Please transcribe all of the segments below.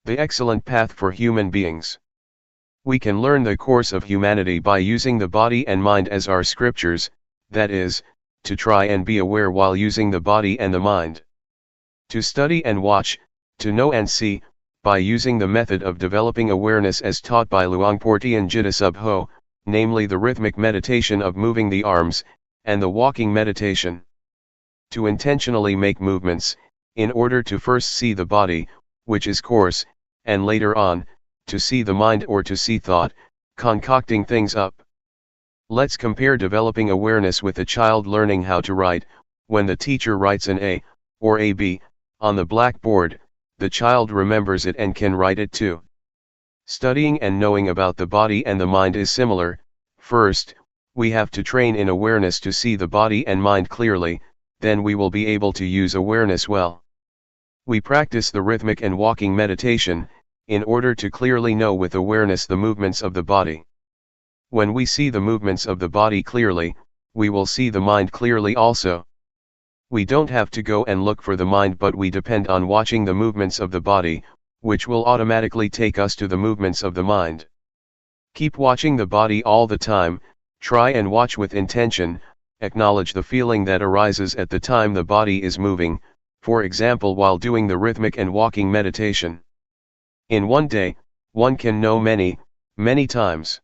The excellent path for human beings. We can learn the course of humanity by using the body and mind as our scriptures, that is, to try and be aware while using the body and the mind. To study and watch, to know and see, by using the method of developing awareness as taught by Luangpor Teean Jidasubho, namely the rhythmic meditation of moving the arms, and the walking meditation. To intentionally make movements, in order to first see the body, which is coarse, and later on, to see the mind or to see thought, concocting things up. Let's compare developing awareness with a child learning how to write. When the teacher writes an A, or AB, on the blackboard, the child remembers it and can write it too. Studying and knowing about the body and the mind is similar. First, we have to train in awareness to see the body and mind clearly, then we will be able to use awareness well. We practice the rhythmic and walking meditation, in order to clearly know with awareness the movements of the body. When we see the movements of the body clearly, we will see the mind clearly also. We don't have to go and look for the mind, but we depend on watching the movements of the body, which will automatically take us to the movements of the mind. Keep watching the body all the time, try and watch with intention, acknowledge the feeling that arises at the time the body is moving, for example while doing the rhythmic and walking meditation. In one day, one can know many times.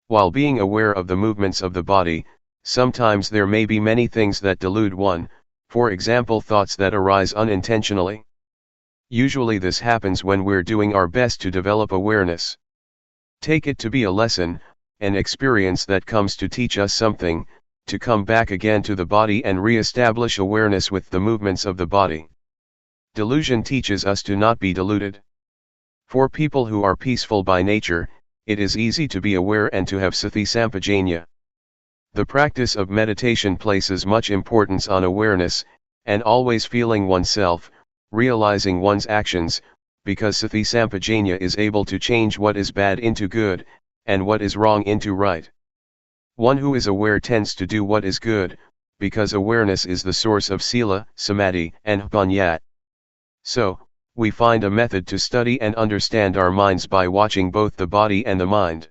While being aware of the movements of the body, sometimes there may be many things that delude one, for example thoughts that arise unintentionally. Usually this happens when we're doing our best to develop awareness. Take it to be a lesson, an experience that comes to teach us something, to come back again to the body and re-establish awareness with the movements of the body. Delusion teaches us to not be deluded. For people who are peaceful by nature, it is easy to be aware and to have sati sampajanya. The practice of meditation places much importance on awareness, and always feeling oneself, realizing one's actions, because sati sampajanya is able to change what is bad into good, and what is wrong into right. One who is aware tends to do what is good, because awareness is the source of sila, samadhi, and panya. So, we find a method to study and understand our minds by watching both the body and the mind.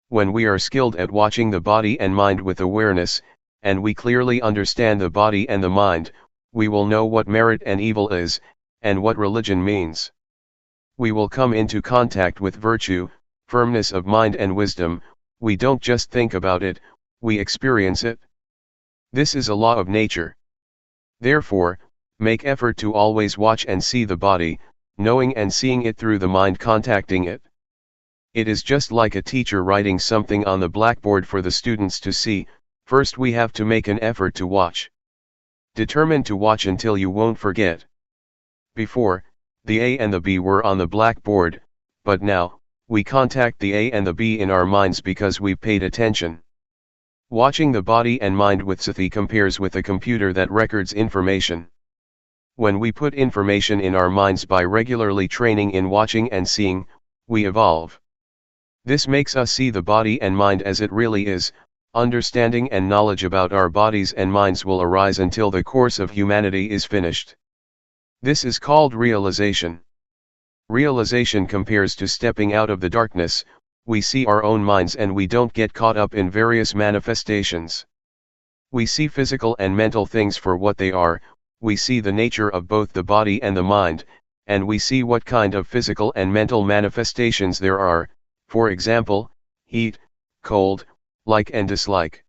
When we are skilled at watching the body and mind with awareness, and we clearly understand the body and the mind, we will know what merit and evil is, and what religion means. We will come into contact with virtue, firmness of mind and wisdom. We don't just think about it, we experience it. This is a law of nature. Therefore, make effort to always watch and see the body, knowing and seeing it through the mind contacting it. It is just like a teacher writing something on the blackboard for the students to see. First we have to make an effort to watch. Determine to watch until you won't forget. Before, the A and the B were on the blackboard, but now, we contact the A and the B in our minds because we've paid attention. Watching the body and mind with sati compares with a computer that records information. When we put information in our minds by regularly training in watching and seeing, we evolve. This makes us see the body and mind as it really is. Understanding and knowledge about our bodies and minds will arise until the course of humanity is finished. This is called realization. Realization compares to stepping out of the darkness. We see our own minds and we don't get caught up in various manifestations. We see physical and mental things for what they are. We see the nature of both the body and the mind, and we see what kind of physical and mental manifestations there are, for example, heat, cold, like and dislike.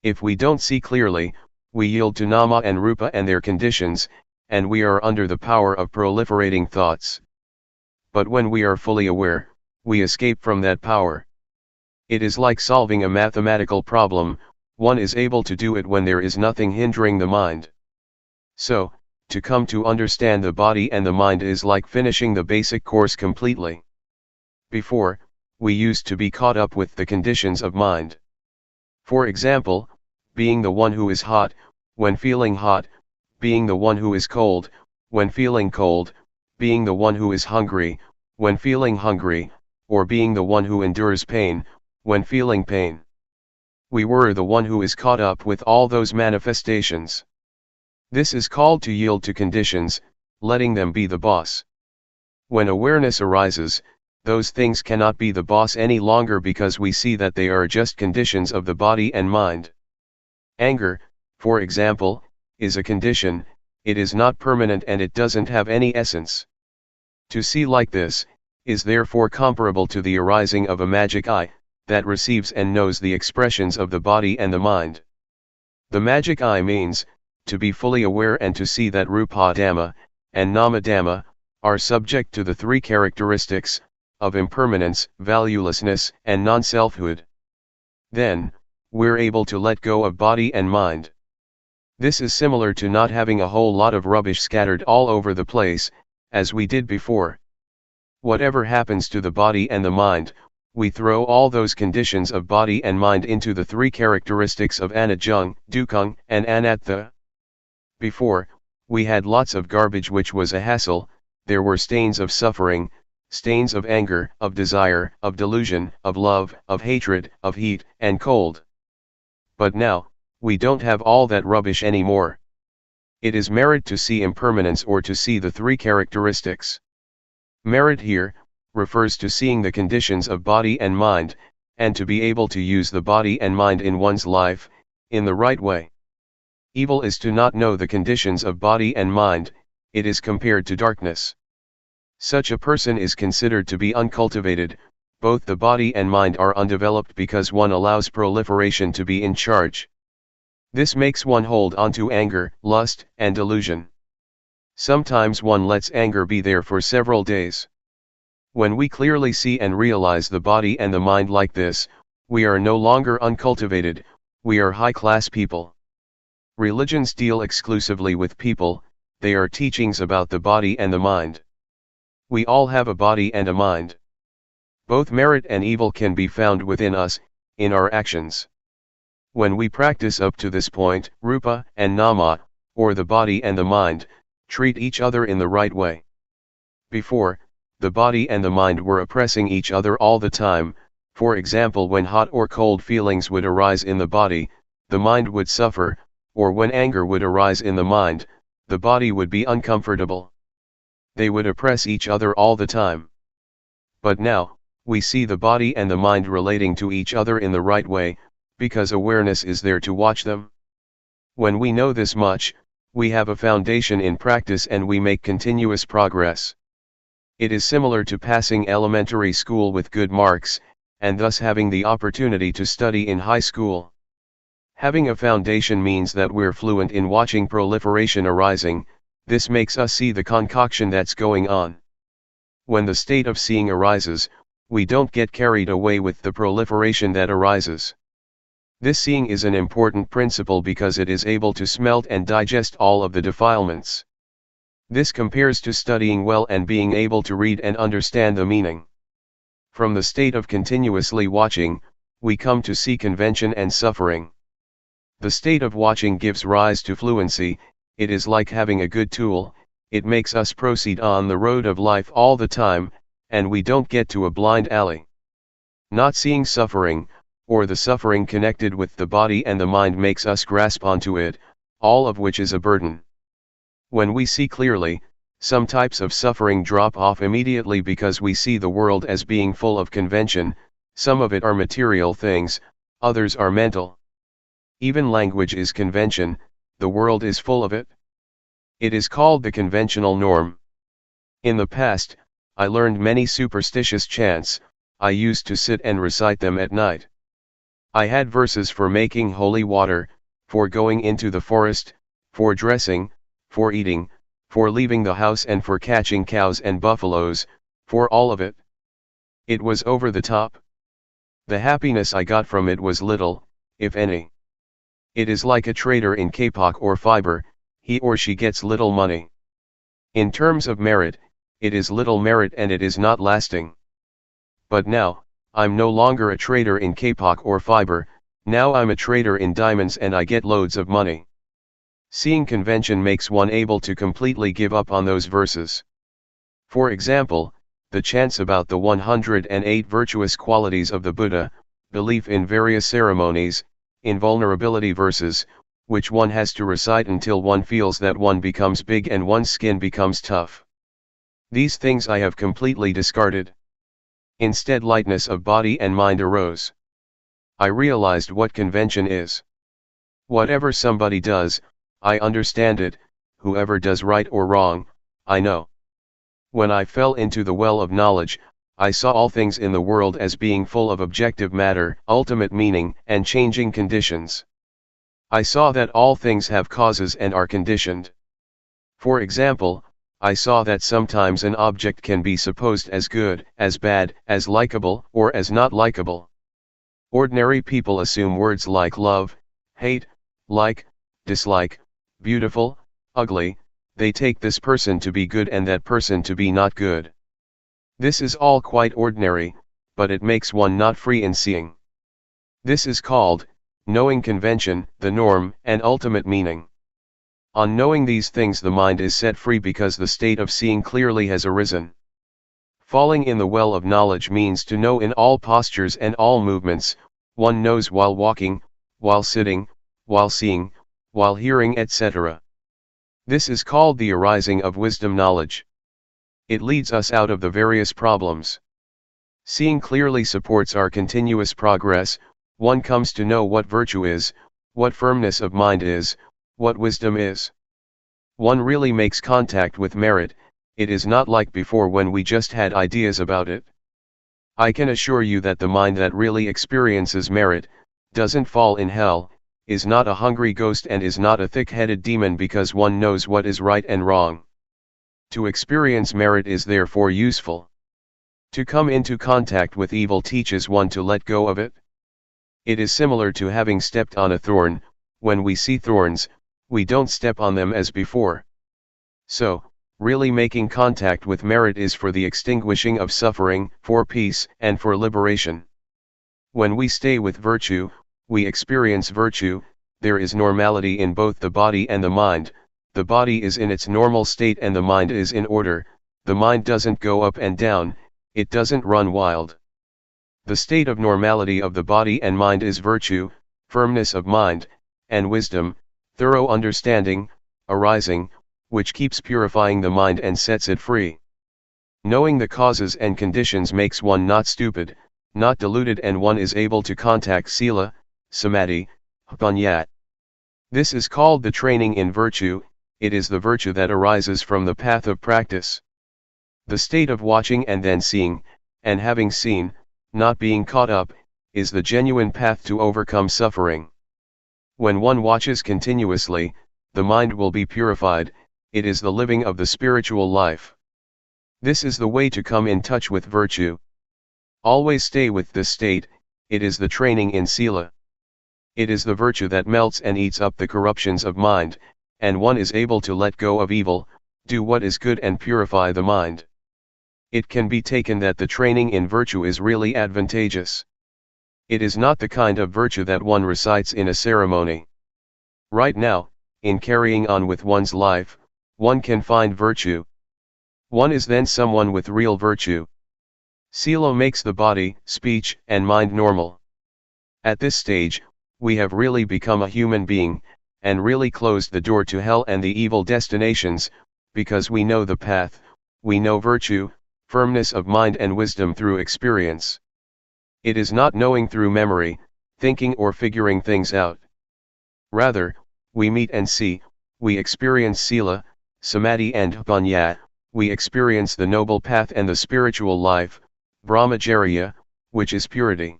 If we don't see clearly, we yield to nama and rupa and their conditions, and we are under the power of proliferating thoughts. But when we are fully aware, we escape from that power. It is like solving a mathematical problem. One is able to do it when there is nothing hindering the mind. So, to come to understand the body and the mind is like finishing the basic course completely. Before, we used to be caught up with the conditions of mind. For example, being the one who is hot, when feeling hot, being the one who is cold, when feeling cold, being the one who is hungry, when feeling hungry, or being the one who endures pain, when feeling pain. We were the one who is caught up with all those manifestations. This is called to yield to conditions, letting them be the boss. When awareness arises, those things cannot be the boss any longer because we see that they are just conditions of the body and mind. Anger, for example, is a condition, it is not permanent and it doesn't have any essence. To see like this, is therefore comparable to the arising of a magic eye, that receives and knows the expressions of the body and the mind. The magic eye means, to be fully aware and to see that Rupa Dhamma, and Nama Dhamma, are subject to the three characteristics, of impermanence, valuelessness, and non-selfhood. Then, we're able to let go of body and mind. This is similar to not having a whole lot of rubbish scattered all over the place, as we did before. Whatever happens to the body and the mind, we throw all those conditions of body and mind into the three characteristics of anajjung, dukkung, and anatta. Before, we had lots of garbage which was a hassle, there were stains of suffering, stains of anger, of desire, of delusion, of love, of hatred, of heat, and cold. But now, we don't have all that rubbish anymore. It is merit to see impermanence or to see the three characteristics. Merit here, refers to seeing the conditions of body and mind, and to be able to use the body and mind in one's life, in the right way. Evil is to not know the conditions of body and mind, it is compared to darkness. Such a person is considered to be uncultivated, both the body and mind are undeveloped because one allows proliferation to be in charge. This makes one hold on to anger, lust, and delusion. Sometimes one lets anger be there for several days. When we clearly see and realize the body and the mind like this, we are no longer uncultivated, we are high-class people. Religions deal exclusively with people, they are teachings about the body and the mind. We all have a body and a mind. Both merit and evil can be found within us, in our actions. When we practice up to this point, Rupa and Nama, or the body and the mind, treat each other in the right way. Before, the body and the mind were oppressing each other all the time, for example when hot or cold feelings would arise in the body, the mind would suffer, or when anger would arise in the mind, the body would be uncomfortable. They would oppress each other all the time. But now, we see the body and the mind relating to each other in the right way, because awareness is there to watch them. When we know this much, we have a foundation in practice and we make continuous progress. It is similar to passing elementary school with good marks, and thus having the opportunity to study in high school. Having a foundation means that we're fluent in watching proliferation arising, this makes us see the concoction that's going on. When the state of seeing arises, we don't get carried away with the proliferation that arises. This seeing is an important principle because it is able to smelt and digest all of the defilements. This compares to studying well and being able to read and understand the meaning. From the state of continuously watching, we come to see convention and suffering. The state of watching gives rise to fluency, it is like having a good tool, it makes us proceed on the road of life all the time, and we don't get to a blind alley. Not seeing suffering, or the suffering connected with the body and the mind makes us grasp onto it, all of which is a burden. When we see clearly, some types of suffering drop off immediately because we see the world as being full of convention, some of it are material things, others are mental. Even language is convention, the world is full of it. It is called the conventional norm. In the past, I learned many superstitious chants, I used to sit and recite them at night. I had verses for making holy water, for going into the forest, for dressing, for eating, for leaving the house and for catching cows and buffaloes, for all of it. It was over the top. The happiness I got from it was little, if any. It is like a trader in kapok or fiber, he or she gets little money. In terms of merit, it is little merit and it is not lasting. But now, I'm no longer a trader in kapok or fiber, now I'm a trader in diamonds and I get loads of money. Seeing convention makes one able to completely give up on those verses. For example, the chants about the 108 virtuous qualities of the Buddha, belief in various ceremonies, invulnerability verses, which one has to recite until one feels that one becomes big and one's skin becomes tough. These things I have completely discarded. Instead, lightness of body and mind arose. I realized what convention is. Whatever somebody does, I understand it, whoever does right or wrong, I know. When I fell into the well of knowledge, I saw all things in the world as being full of objective matter, ultimate meaning, and changing conditions. I saw that all things have causes and are conditioned. For example, I saw that sometimes an object can be supposed as good, as bad, as likable, or as not likable. Ordinary people assume words like love, hate, like, dislike, beautiful, ugly, they take this person to be good and that person to be not good. This is all quite ordinary, but it makes one not free in seeing. This is called, knowing convention, the norm, and ultimate meaning. On knowing these things the mind is set free because the state of seeing clearly has arisen. Falling in the well of knowledge means to know in all postures and all movements, one knows while walking, while sitting, while seeing, while hearing, etc. This is called the arising of wisdom knowledge. It leads us out of the various problems. Seeing clearly supports our continuous progress. One comes to know what virtue is, what firmness of mind is, what wisdom is. One really makes contact with merit, it is not like before when we just had ideas about it. I can assure you that the mind that really experiences merit, doesn't fall in hell, is not a hungry ghost and is not a thick-headed demon because one knows what is right and wrong. To experience merit is therefore useful. To come into contact with evil teaches one to let go of it. It is similar to having stepped on a thorn. When we see thorns, we don't step on them as before. So, really making contact with merit is for the extinguishing of suffering, for peace, and for liberation. When we stay with virtue, we experience virtue. There is normality in both the body and the mind. The body is in its normal state and the mind is in order. The mind doesn't go up and down, it doesn't run wild. The state of normality of the body and mind is virtue, firmness of mind, and wisdom, thorough understanding, arising, which keeps purifying the mind and sets it free. Knowing the causes and conditions makes one not stupid, not deluded, and one is able to contact sila, samadhi, panya. This is called the training in virtue. It is the virtue that arises from the path of practice. The state of watching and then seeing, and having seen, not being caught up, is the genuine path to overcome suffering. When one watches continuously, the mind will be purified. It is the living of the spiritual life. This is the way to come in touch with virtue. Always stay with this state, it is the training in sila. It is the virtue that melts and eats up the corruptions of mind, and one is able to let go of evil, do what is good and purify the mind. It can be taken that the training in virtue is really advantageous. It is not the kind of virtue that one recites in a ceremony. Right now, in carrying on with one's life, one can find virtue. One is then someone with real virtue. Sila makes the body, speech, and mind normal. At this stage, we have really become a human being, and really closed the door to hell and the evil destinations, because we know the path, we know virtue, firmness of mind and wisdom through experience. It is not knowing through memory, thinking or figuring things out. Rather, we meet and see, we experience sila, samadhi and panya, we experience the noble path and the spiritual life, brahmacharya, which is purity.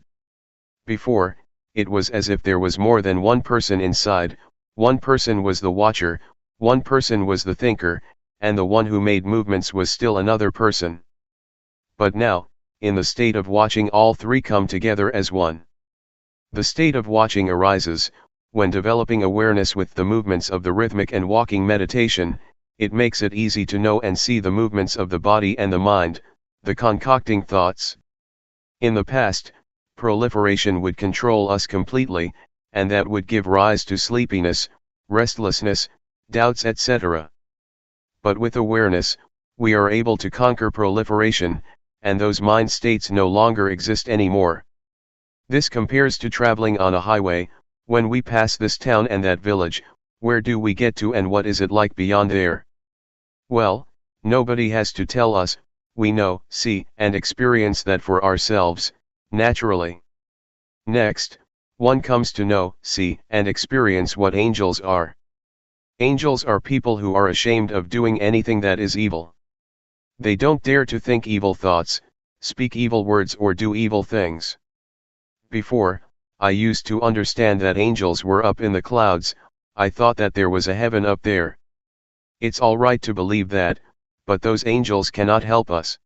Before, it was as if there was more than one person inside, one person was the watcher, one person was the thinker, and the one who made movements was still another person. But now, in the state of watching, all three come together as one. The state of watching arises, when developing awareness with the movements of the rhythmic and walking meditation, it makes it easy to know and see the movements of the body and the mind, the concocting thoughts. In the past, proliferation would control us completely, and that would give rise to sleepiness, restlessness, doubts, etc. But with awareness, we are able to conquer proliferation, and those mind states no longer exist anymore. This compares to traveling on a highway. When we pass this town and that village, where do we get to and what is it like beyond there? Well, nobody has to tell us, we know, see, and experience that for ourselves, naturally. Next, one comes to know, see, and experience what angels are. Angels are people who are ashamed of doing anything that is evil. They don't dare to think evil thoughts, speak evil words, or do evil things. Before, I used to understand that angels were up in the clouds. I thought that there was a heaven up there. It's all right to believe that, but those angels cannot help us.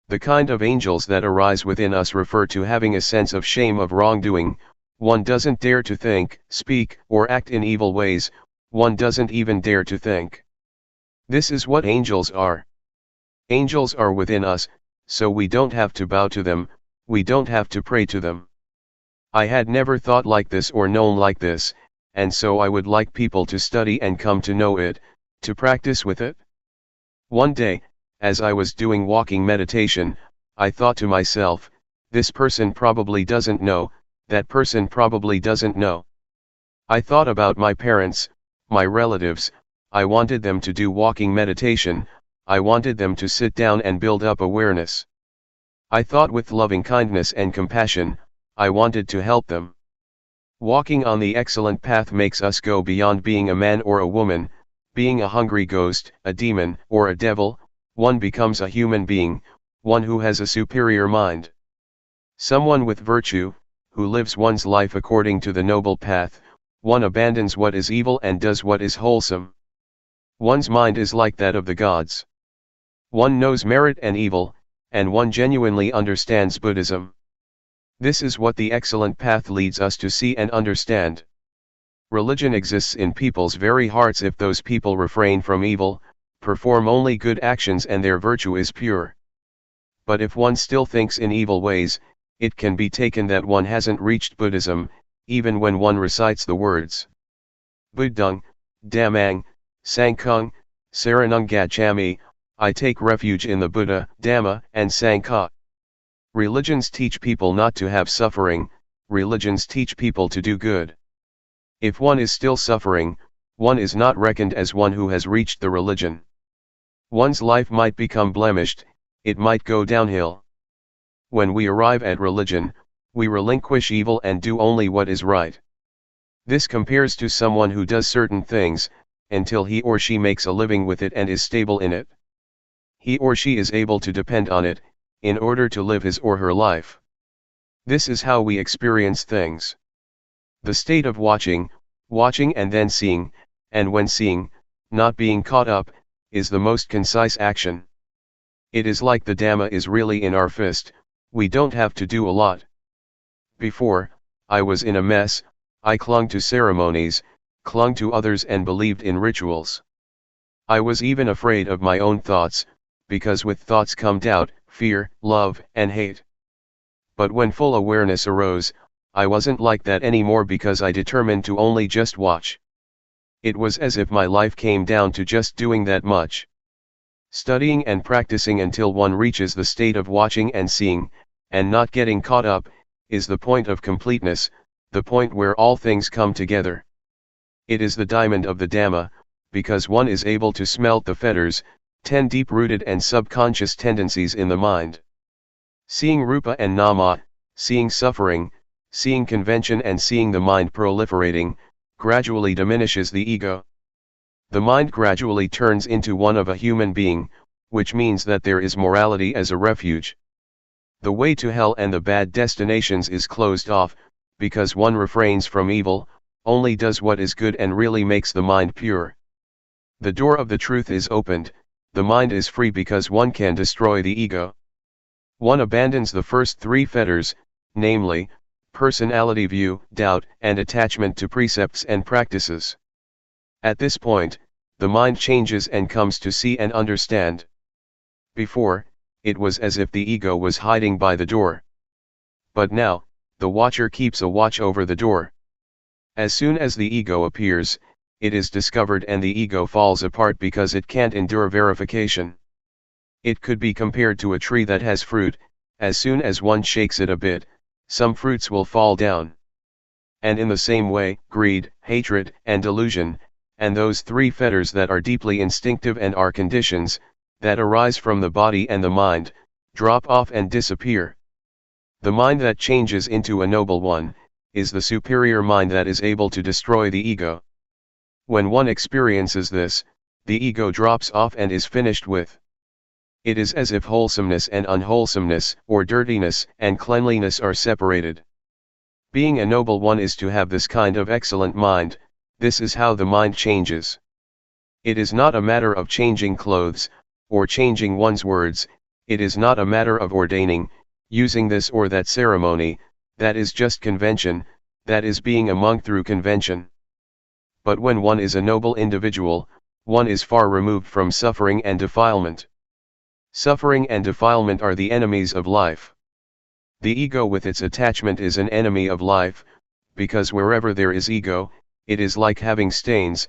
The kind of angels that arise within us refer to having a sense of shame of wrongdoing. One doesn't dare to think, speak, or act in evil ways. One doesn't even dare to think. This is what angels are. Angels are within us, so we don't have to bow to them, we don't have to pray to them. I had never thought like this or known like this, and so I would like people to study and come to know it, to practice with it. One day, as I was doing walking meditation, I thought to myself, this person probably doesn't know, that person probably doesn't know. I thought about my parents, my relatives. I wanted them to do walking meditation, I wanted them to sit down and build up awareness. I thought with loving kindness and compassion, I wanted to help them. Walking on the excellent path makes us go beyond being a man or a woman, being a hungry ghost, a demon, or a devil. One becomes a human being, one who has a superior mind. Someone with virtue, who lives one's life according to the noble path. One abandons what is evil and does what is wholesome. One's mind is like that of the gods. One knows merit and evil, and one genuinely understands Buddhism. This is what the excellent path leads us to see and understand. Religion exists in people's very hearts if those people refrain from evil, perform only good actions, and their virtue is pure. But if one still thinks in evil ways, it can be taken that one hasn't reached Buddhism, even when one recites the words Buddhang, Dhammang, Sanghang, Saranang Gacchami, I take refuge in the Buddha, Dhamma, and Sangha. Religions teach people not to have suffering, religions teach people to do good. If one is still suffering, one is not reckoned as one who has reached the religion. One's life might become blemished, it might go downhill. When we arrive at religion, we relinquish evil and do only what is right. This compares to someone who does certain things, until he or she makes a living with it and is stable in it. He or she is able to depend on it, in order to live his or her life. This is how we experience things. The state of watching and then seeing, and when seeing, not being caught up, is the most concise action. It is like the Dhamma is really in our fist, we don't have to do a lot. Before, I was in a mess, I clung to ceremonies, clung to others and believed in rituals. I was even afraid of my own thoughts, because with thoughts come doubt, fear, love, and hate. But when full awareness arose, I wasn't like that anymore because I determined to only just watch. It was as if my life came down to just doing that much. Studying and practicing until one reaches the state of watching and seeing, and not getting caught up, is the point of completeness, the point where all things come together. It is the diamond of the Dhamma, because one is able to smelt the fetters, 10 deep-rooted and subconscious tendencies in the mind. Seeing Rupa and Nama, seeing suffering, seeing convention and seeing the mind proliferating, gradually diminishes the ego. The mind gradually turns into one of a human being, which means that there is morality as a refuge. The way to hell and the bad destinations is closed off, because one refrains from evil, only does what is good and really makes the mind pure. The door of the truth is opened, the mind is free because one can destroy the ego. One abandons the first 3 fetters, namely, personality view, doubt, and attachment to precepts and practices. At this point, the mind changes and comes to see and understand. Before, it was as if the ego was hiding by the door. But now, the watcher keeps a watch over the door. As soon as the ego appears, it is discovered and the ego falls apart because it can't endure verification. It could be compared to a tree that has fruit. As soon as one shakes it a bit, some fruits will fall down. And in the same way, greed, hatred, and delusion, and those three fetters that are deeply instinctive and are conditions, that arise from the body and the mind, drop off and disappear. The mind that changes into a noble one, is the superior mind that is able to destroy the ego. When one experiences this, the ego drops off and is finished with. It is as if wholesomeness and unwholesomeness, or dirtiness and cleanliness are separated. Being a noble one is to have this kind of excellent mind. This is how the mind changes. It is not a matter of changing clothes, or changing one's words. It is not a matter of ordaining, using this or that ceremony. That is just convention, that is being a monk through convention. But when one is a noble individual, one is far removed from suffering and defilement. Suffering and defilement are the enemies of life. The ego with its attachment is an enemy of life, because wherever there is ego, it is like having stains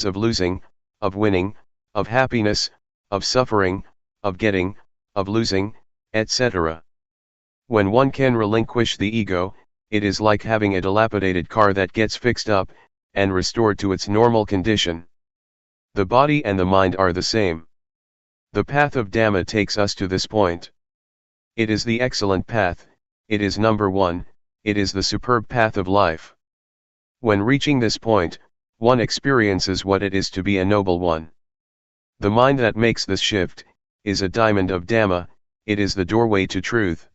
of losing, of winning, of happiness, of suffering, of getting, of losing, etc. When one can relinquish the ego, it is like having a dilapidated car that gets fixed up, and restored to its normal condition. The body and the mind are the same. The path of Dhamma takes us to this point. It is the excellent path, it is number one, it is the superb path of life. When reaching this point, one experiences what it is to be a noble one. The mind that makes this shift, is a diamond of Dhamma, it is the doorway to truth.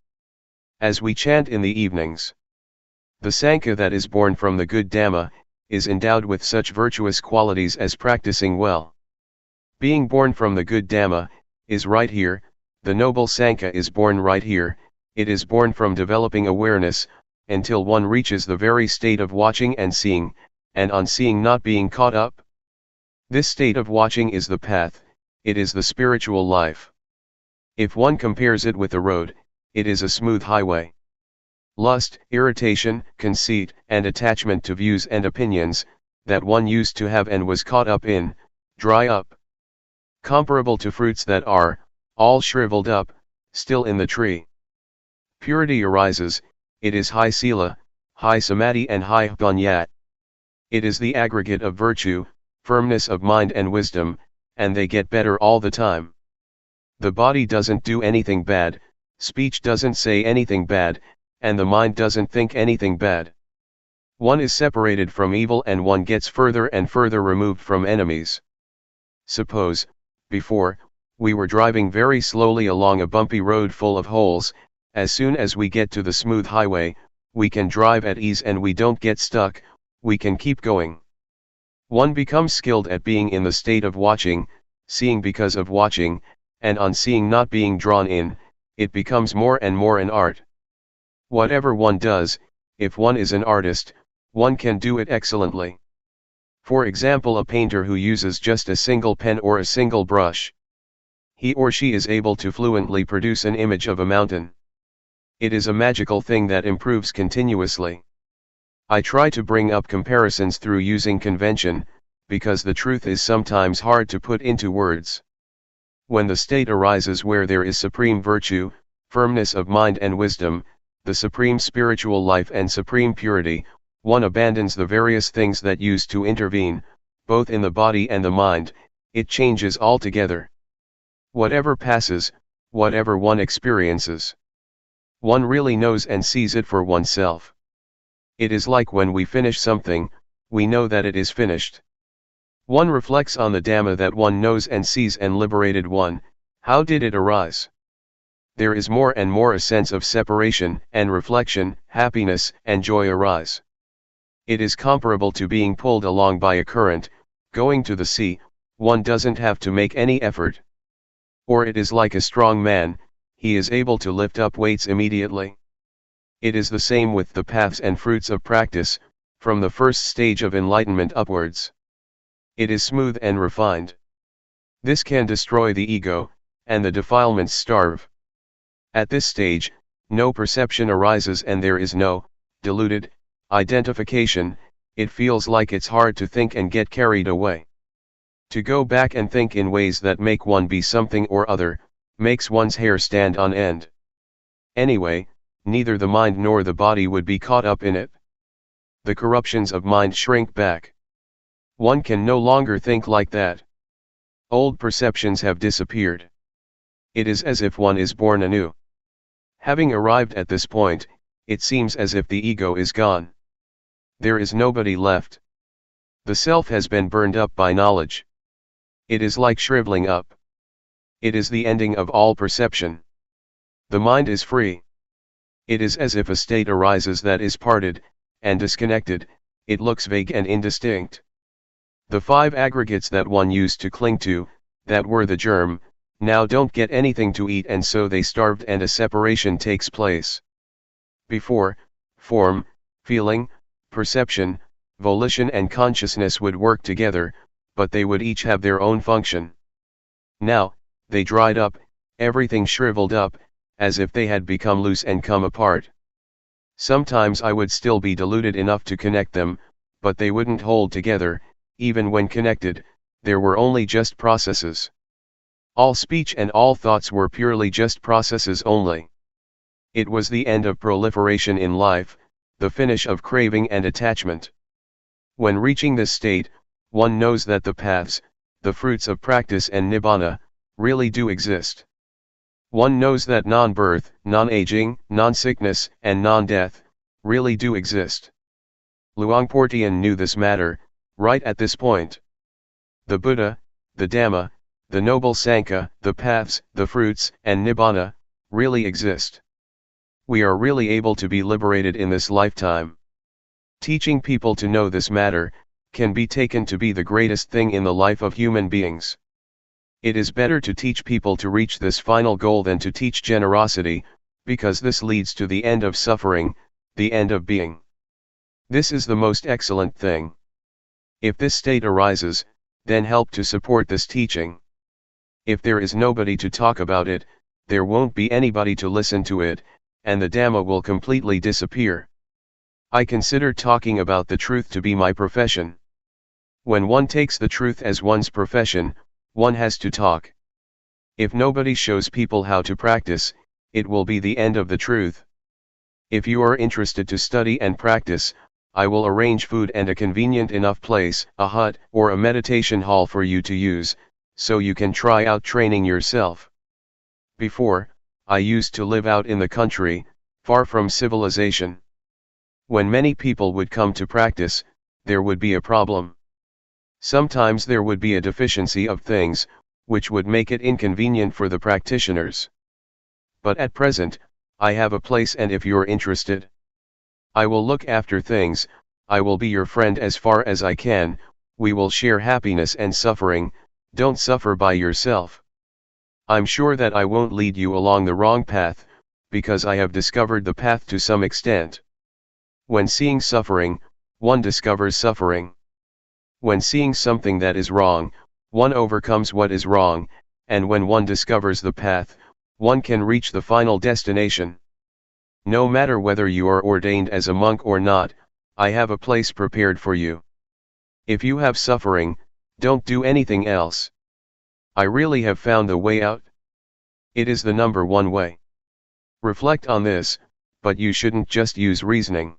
As we chant in the evenings, the Sangha that is born from the good Dhamma, is endowed with such virtuous qualities as practicing well. Being born from the good Dhamma, is right here, the noble Sangha is born right here, it is born from developing awareness, until one reaches the very state of watching and seeing, and on seeing not being caught up. This state of watching is the path, it is the spiritual life. If one compares it with a road, it is a smooth highway. Lust, irritation, conceit, and attachment to views and opinions, that one used to have and was caught up in, dry up. Comparable to fruits that are, all shriveled up, still in the tree. Purity arises, it is high sila, high samadhi and high panyat. It is the aggregate of virtue, firmness of mind and wisdom, and they get better all the time. The body doesn't do anything bad, speech doesn't say anything bad, and the mind doesn't think anything bad. One is separated from evil and one gets further and further removed from enemies. Suppose, before, we were driving very slowly along a bumpy road full of holes. As soon as we get to the smooth highway, we can drive at ease and we don't get stuck, we can keep going. One becomes skilled at being in the state of watching, seeing because of watching, and on seeing not being drawn in, it becomes more and more an art. Whatever one does, if one is an artist, one can do it excellently. For example, a painter who uses just a single pen or a single brush. He or she is able to fluently produce an image of a mountain. It is a magical thing that improves continuously. I try to bring up comparisons through using convention, because the truth is sometimes hard to put into words. When the state arises where there is supreme virtue, firmness of mind and wisdom, the supreme spiritual life and supreme purity, one abandons the various things that used to intervene, both in the body and the mind, it changes altogether. Whatever passes, whatever one experiences, one really knows and sees it for oneself. It is like when we finish something, we know that it is finished. One reflects on the Dhamma that one knows and sees and liberated one. How did it arise? There is more and more a sense of separation and reflection, happiness and joy arise. It is comparable to being pulled along by a current, going to the sea, one doesn't have to make any effort. Or it is like a strong man, he is able to lift up weights immediately. It is the same with the paths and fruits of practice, from the first stage of enlightenment upwards. It is smooth and refined. This can destroy the ego, and the defilements starve. At this stage, no perception arises and there is no deluded identification. It feels like it's hard to think and get carried away. To go back and think in ways that make one be something or other, makes one's hair stand on end. Anyway, neither the mind nor the body would be caught up in it. The corruptions of mind shrink back. One can no longer think like that. Old perceptions have disappeared. It is as if one is born anew. Having arrived at this point, it seems as if the ego is gone. There is nobody left. The self has been burned up by knowledge. It is like shriveling up. It is the ending of all perception. The mind is free. It is as if a state arises that is parted and disconnected. It looks vague and indistinct. The 5 aggregates that one used to cling to, that were the germ, now don't get anything to eat and so they starved and a separation takes place. Before, form, feeling, perception, volition and consciousness would work together, but they would each have their own function. Now, they dried up, everything shriveled up, as if they had become loose and come apart. Sometimes I would still be deluded enough to connect them, but they wouldn't hold together. Even when connected, there were only just processes. All speech and all thoughts were purely just processes only. It was the end of proliferation in life, the finish of craving and attachment. When reaching this state, one knows that the paths, the fruits of practice and nibbana, really do exist. One knows that non-birth, non-aging, non-sickness, and non-death, really do exist. Luangpor Teean knew this matter, right at this point. The Buddha, the Dhamma, the Noble Sangha, the paths, the fruits, and nibbana, really exist. We are really able to be liberated in this lifetime. Teaching people to know this matter, can be taken to be the greatest thing in the life of human beings. It is better to teach people to reach this final goal than to teach generosity, because this leads to the end of suffering, the end of being. This is the most excellent thing. If this state arises, then help to support this teaching. If there is nobody to talk about it, there won't be anybody to listen to it, and the Dhamma will completely disappear. I consider talking about the truth to be my profession. When one takes the truth as one's profession, one has to talk. If nobody shows people how to practice, it will be the end of the truth. If you are interested to study and practice, I will arrange food and a convenient enough place, a hut or a meditation hall for you to use, so you can try out training yourself. Before, I used to live out in the country, far from civilization. When many people would come to practice, there would be a problem. Sometimes there would be a deficiency of things, which would make it inconvenient for the practitioners. But at present, I have a place, and if you're interested, I will look after things. I will be your friend as far as I can. We will share happiness and suffering. Don't suffer by yourself. I'm sure that I won't lead you along the wrong path, because I have discovered the path to some extent. When seeing suffering, one discovers suffering. When seeing something that is wrong, one overcomes what is wrong, and when one discovers the path, one can reach the final destination. No matter whether you are ordained as a monk or not, I have a place prepared for you. If you have suffering, don't do anything else. I really have found the way out. It is the number one way. Reflect on this, but you shouldn't just use reasoning.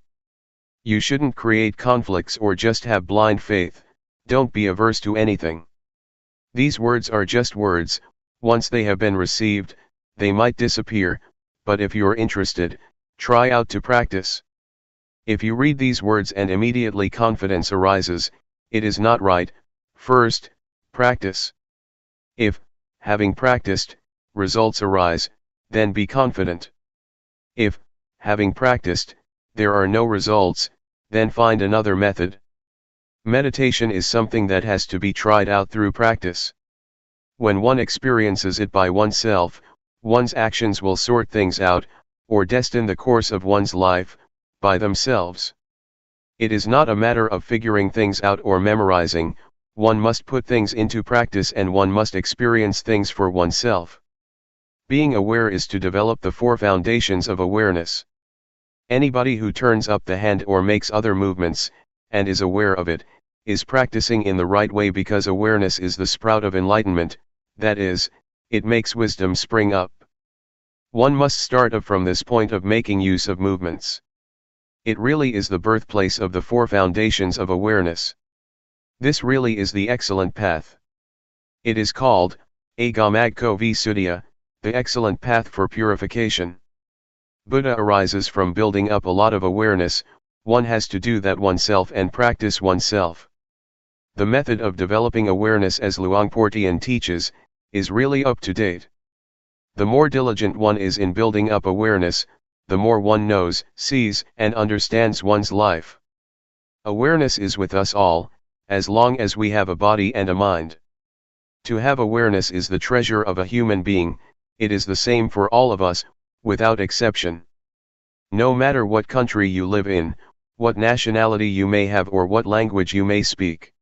You shouldn't create conflicts or just have blind faith. Don't be averse to anything. These words are just words. Once they have been received, they might disappear, but if you're interested, try out to practice. If you read these words and immediately confidence arises, it is not right. First, practice. If, having practiced, results arise, then be confident. If, having practiced, there are no results, then find another method. Meditation is something that has to be tried out through practice. When one experiences it by oneself, one's actions will sort things out. or destine the course of one's life, by themselves. It is not a matter of figuring things out or memorizing, one must put things into practice and one must experience things for oneself. Being aware is to develop the four foundations of awareness. Anybody who turns up the hand or makes other movements, and is aware of it, is practicing in the right way, because awareness is the sprout of enlightenment, that is, it makes wisdom spring up. One must start up from this point of making use of movements. It really is the birthplace of the four foundations of awareness. This really is the excellent path. It is called, Agamagko Visuddhya, the excellent path for purification. Buddha arises from building up a lot of awareness, one has to do that oneself and practice oneself. The method of developing awareness, as Luangpor Teean teaches, is really up to date. The more diligent one is in building up awareness, the more one knows, sees, and understands one's life. Awareness is with us all, as long as we have a body and a mind. To have awareness is the treasure of a human being, it is the same for all of us, without exception. No matter what country you live in, what nationality you may have or what language you may speak.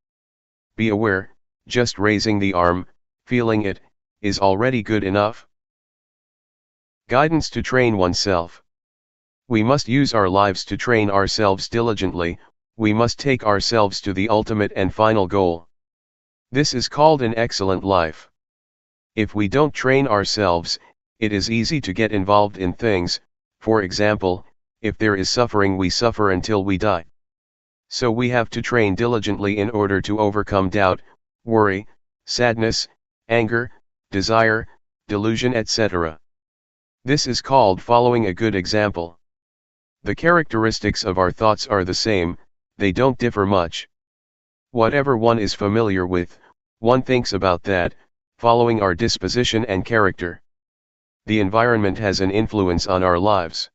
Be aware, just raising the arm, feeling it, is already good enough. Guidance to train oneself. We must use our lives to train ourselves diligently, we must take ourselves to the ultimate and final goal. This is called an excellent life. If we don't train ourselves, it is easy to get involved in things. For example, if there is suffering, we suffer until we die. So we have to train diligently in order to overcome doubt, worry, sadness, anger, desire, delusion, etc. This is called following a good example. The characteristics of our thoughts are the same, they don't differ much. Whatever one is familiar with, one thinks about that, following our disposition and character. The environment has an influence on our lives.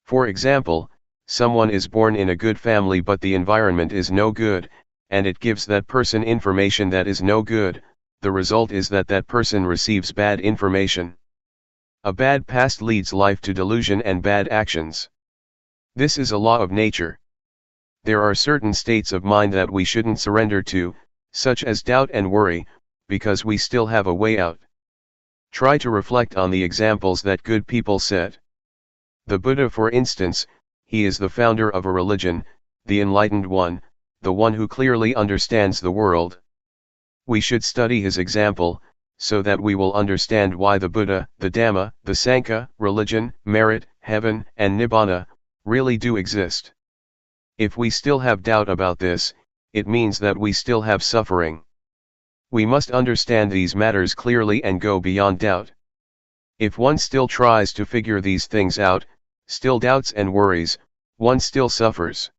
For example, someone is born in a good family but the environment is no good, and it gives that person information that is no good, the result is that that person receives bad information. A bad past leads life to delusion and bad actions. This is a law of nature. There are certain states of mind that we shouldn't surrender to, such as doubt and worry, because we still have a way out. Try to reflect on the examples that good people set. The Buddha, for instance, he is the founder of a religion, the enlightened one, the one who clearly understands the world. We should study his example, so that we will understand why the Buddha, the Dhamma, the Sangha, religion, merit, heaven, and Nibbana, really do exist. If we still have doubt about this, it means that we still have suffering. We must understand these matters clearly and go beyond doubt. If one still tries to figure these things out, still doubts and worries, one still suffers.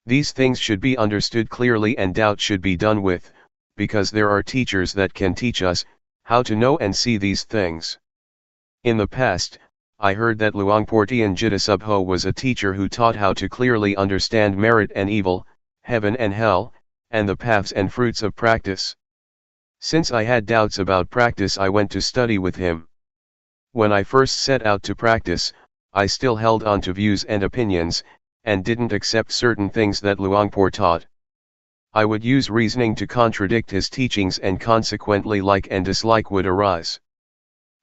These things should be understood clearly and doubt should be done with, because there are teachers that can teach us how to know and see these things. In the past, I heard that Luangpor Teean Jidasubho was a teacher who taught how to clearly understand merit and evil, heaven and hell, and the paths and fruits of practice. Since I had doubts about practice, I went to study with him. When I first set out to practice, I still held on to views and opinions, and didn't accept certain things that Luangpor taught. I would use reasoning to contradict his teachings and consequently like and dislike would arise.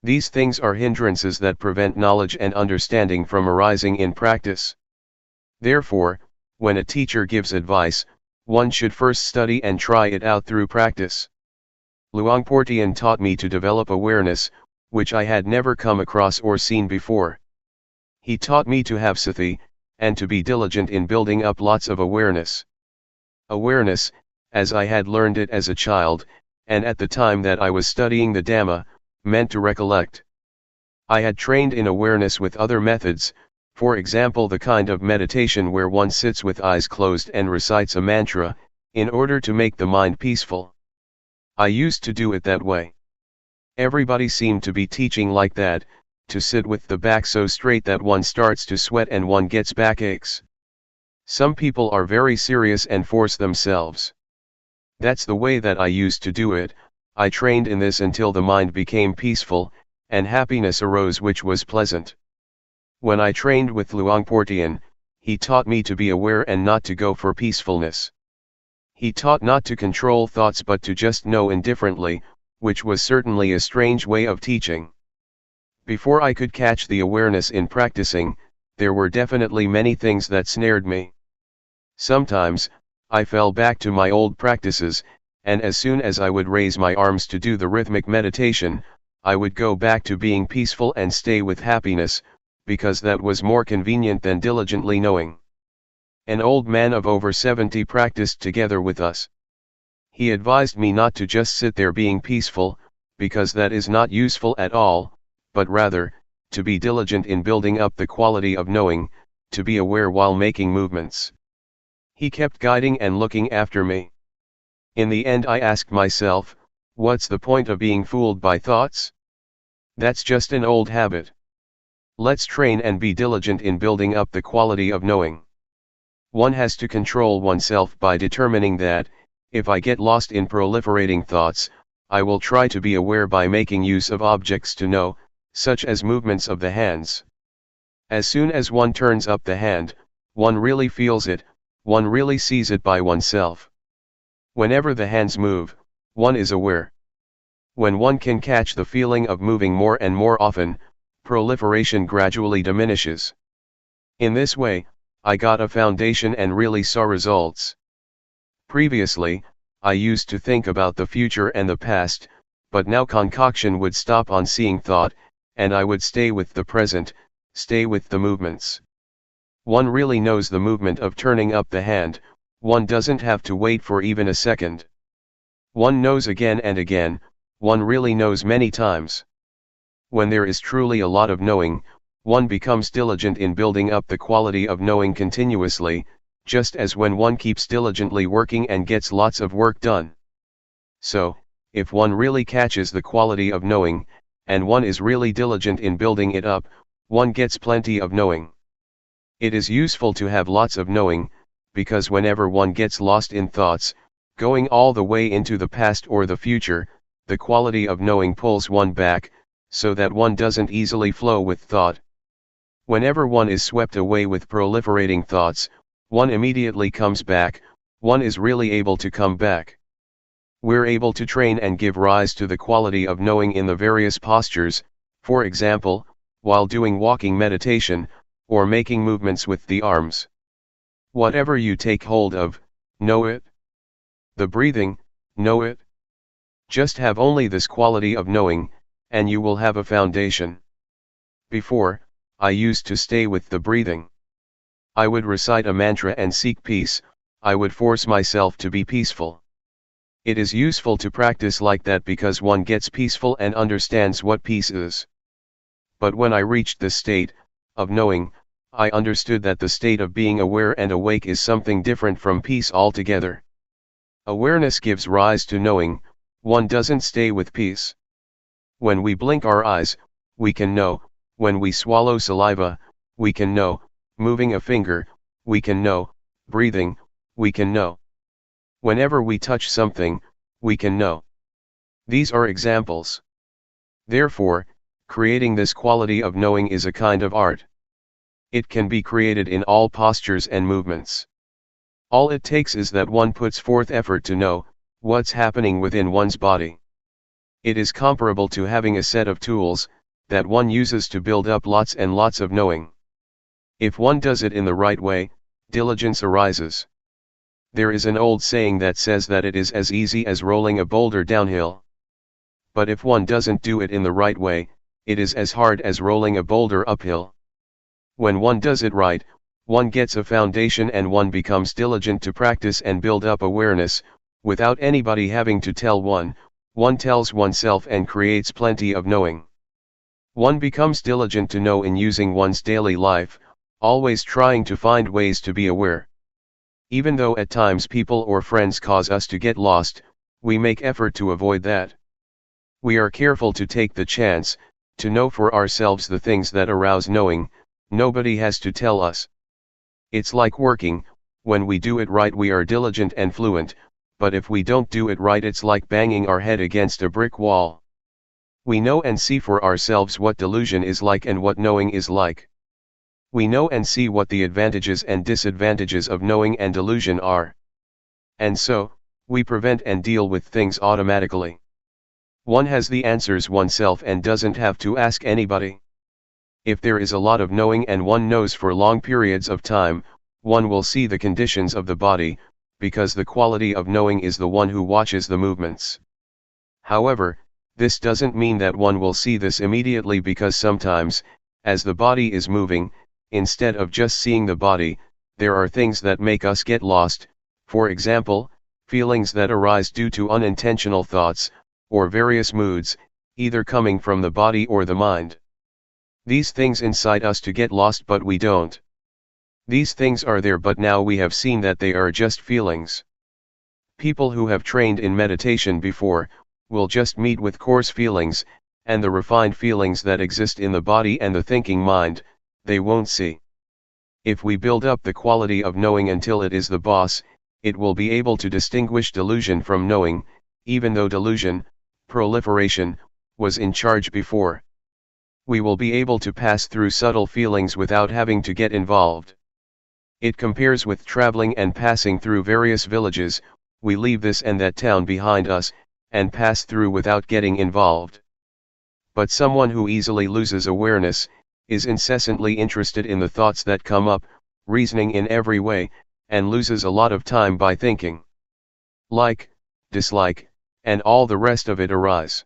These things are hindrances that prevent knowledge and understanding from arising in practice. Therefore, when a teacher gives advice, one should first study and try it out through practice. Luangpor Teean taught me to develop awareness, which I had never come across or seen before. He taught me to have sati, and to be diligent in building up lots of awareness. Awareness, as I had learned it as a child, and at the time that I was studying the Dhamma, meant to recollect. I had trained in awareness with other methods, for example the kind of meditation where one sits with eyes closed and recites a mantra, in order to make the mind peaceful. I used to do it that way. Everybody seemed to be teaching like that, to sit with the back so straight that one starts to sweat and one gets backaches. Some people are very serious and force themselves. That's the way that I used to do it. I trained in this until the mind became peaceful, and happiness arose which was pleasant. When I trained with Luangpor Teean, he taught me to be aware and not to go for peacefulness. He taught not to control thoughts but to just know indifferently, which was certainly a strange way of teaching. Before I could catch the awareness in practicing, there were definitely many things that snared me. Sometimes, I fell back to my old practices, and as soon as I would raise my arms to do the rhythmic meditation, I would go back to being peaceful and stay with happiness, because that was more convenient than diligently knowing. An old man of over 70 practiced together with us. He advised me not to just sit there being peaceful, because that is not useful at all, but rather, to be diligent in building up the quality of knowing, to be aware while making movements. He kept guiding and looking after me. In the end I asked myself, what's the point of being fooled by thoughts? That's just an old habit. Let's train and be diligent in building up the quality of knowing. One has to control oneself by determining that, if I get lost in proliferating thoughts, I will try to be aware by making use of objects to know, such as movements of the hands. As soon as one turns up the hand, one really feels it, one really sees it by oneself. Whenever the hands move, one is aware. When one can catch the feeling of moving more and more often, proliferation gradually diminishes. In this way, I got a foundation and really saw results. Previously, I used to think about the future and the past, but now concoction would stop on seeing thought, and I would stay with the present, stay with the movements. One really knows the movement of turning up the hand, one doesn't have to wait for even a second. One knows again and again, one really knows many times. When there is truly a lot of knowing, one becomes diligent in building up the quality of knowing continuously, just as when one keeps diligently working and gets lots of work done. So, if one really catches the quality of knowing, and one is really diligent in building it up, one gets plenty of knowing. It is useful to have lots of knowing, because whenever one gets lost in thoughts, going all the way into the past or the future, the quality of knowing pulls one back, so that one doesn't easily flow with thought. Whenever one is swept away with proliferating thoughts, one immediately comes back, one is really able to come back. We're able to train and give rise to the quality of knowing in the various postures, for example, while doing walking meditation, or making movements with the arms. Whatever you take hold of, know it. The breathing, know it. Just have only this quality of knowing, and you will have a foundation. Before, I used to stay with the breathing. I would recite a mantra and seek peace, I would force myself to be peaceful. It is useful to practice like that because one gets peaceful and understands what peace is. But when I reached the state of knowing, I understood that the state of being aware and awake is something different from peace altogether. Awareness gives rise to knowing, one doesn't stay with peace. When we blink our eyes, we can know, when we swallow saliva, we can know, moving a finger, we can know, breathing, we can know. Whenever we touch something, we can know. These are examples. Therefore, creating this quality of knowing is a kind of art. It can be created in all postures and movements. All it takes is that one puts forth effort to know what's happening within one's body. It is comparable to having a set of tools that one uses to build up lots and lots of knowing. If one does it in the right way, diligence arises. There is an old saying that says that it is as easy as rolling a boulder downhill. But if one doesn't do it in the right way, it is as hard as rolling a boulder uphill. When one does it right, one gets a foundation and one becomes diligent to practice and build up awareness, without anybody having to tell one, one tells oneself and creates plenty of knowing. One becomes diligent to know in using one's daily life, always trying to find ways to be aware. Even though at times people or friends cause us to get lost, we make effort to avoid that. We are careful to take the chance, to know for ourselves the things that arouse knowing, nobody has to tell us. It's like working, when we do it right we are diligent and fluent, but if we don't do it right it's like banging our head against a brick wall. We know and see for ourselves what delusion is like and what knowing is like. We know and see what the advantages and disadvantages of knowing and delusion are. And so, we prevent and deal with things automatically. One has the answers oneself and doesn't have to ask anybody. If there is a lot of knowing and one knows for long periods of time, one will see the conditions of the body, because the quality of knowing is the one who watches the movements. However, this doesn't mean that one will see this immediately, because sometimes, as the body is moving, instead of just seeing the body, there are things that make us get lost, for example, feelings that arise due to unintentional thoughts, or various moods, either coming from the body or the mind. These things incite us to get lost, but we don't. These things are there, but now we have seen that they are just feelings. People who have trained in meditation before, will just meet with coarse feelings, and the refined feelings that exist in the body and the thinking mind, they won't see. If we build up the quality of knowing until it is the boss, it will be able to distinguish delusion from knowing, even though delusion, proliferation, was in charge before. We will be able to pass through subtle feelings without having to get involved. It compares with traveling and passing through various villages. We leave this and that town behind us, and pass through without getting involved. But someone who easily loses awareness, is incessantly interested in the thoughts that come up, reasoning in every way, and loses a lot of time by thinking. Like, dislike, and all the rest of it arise.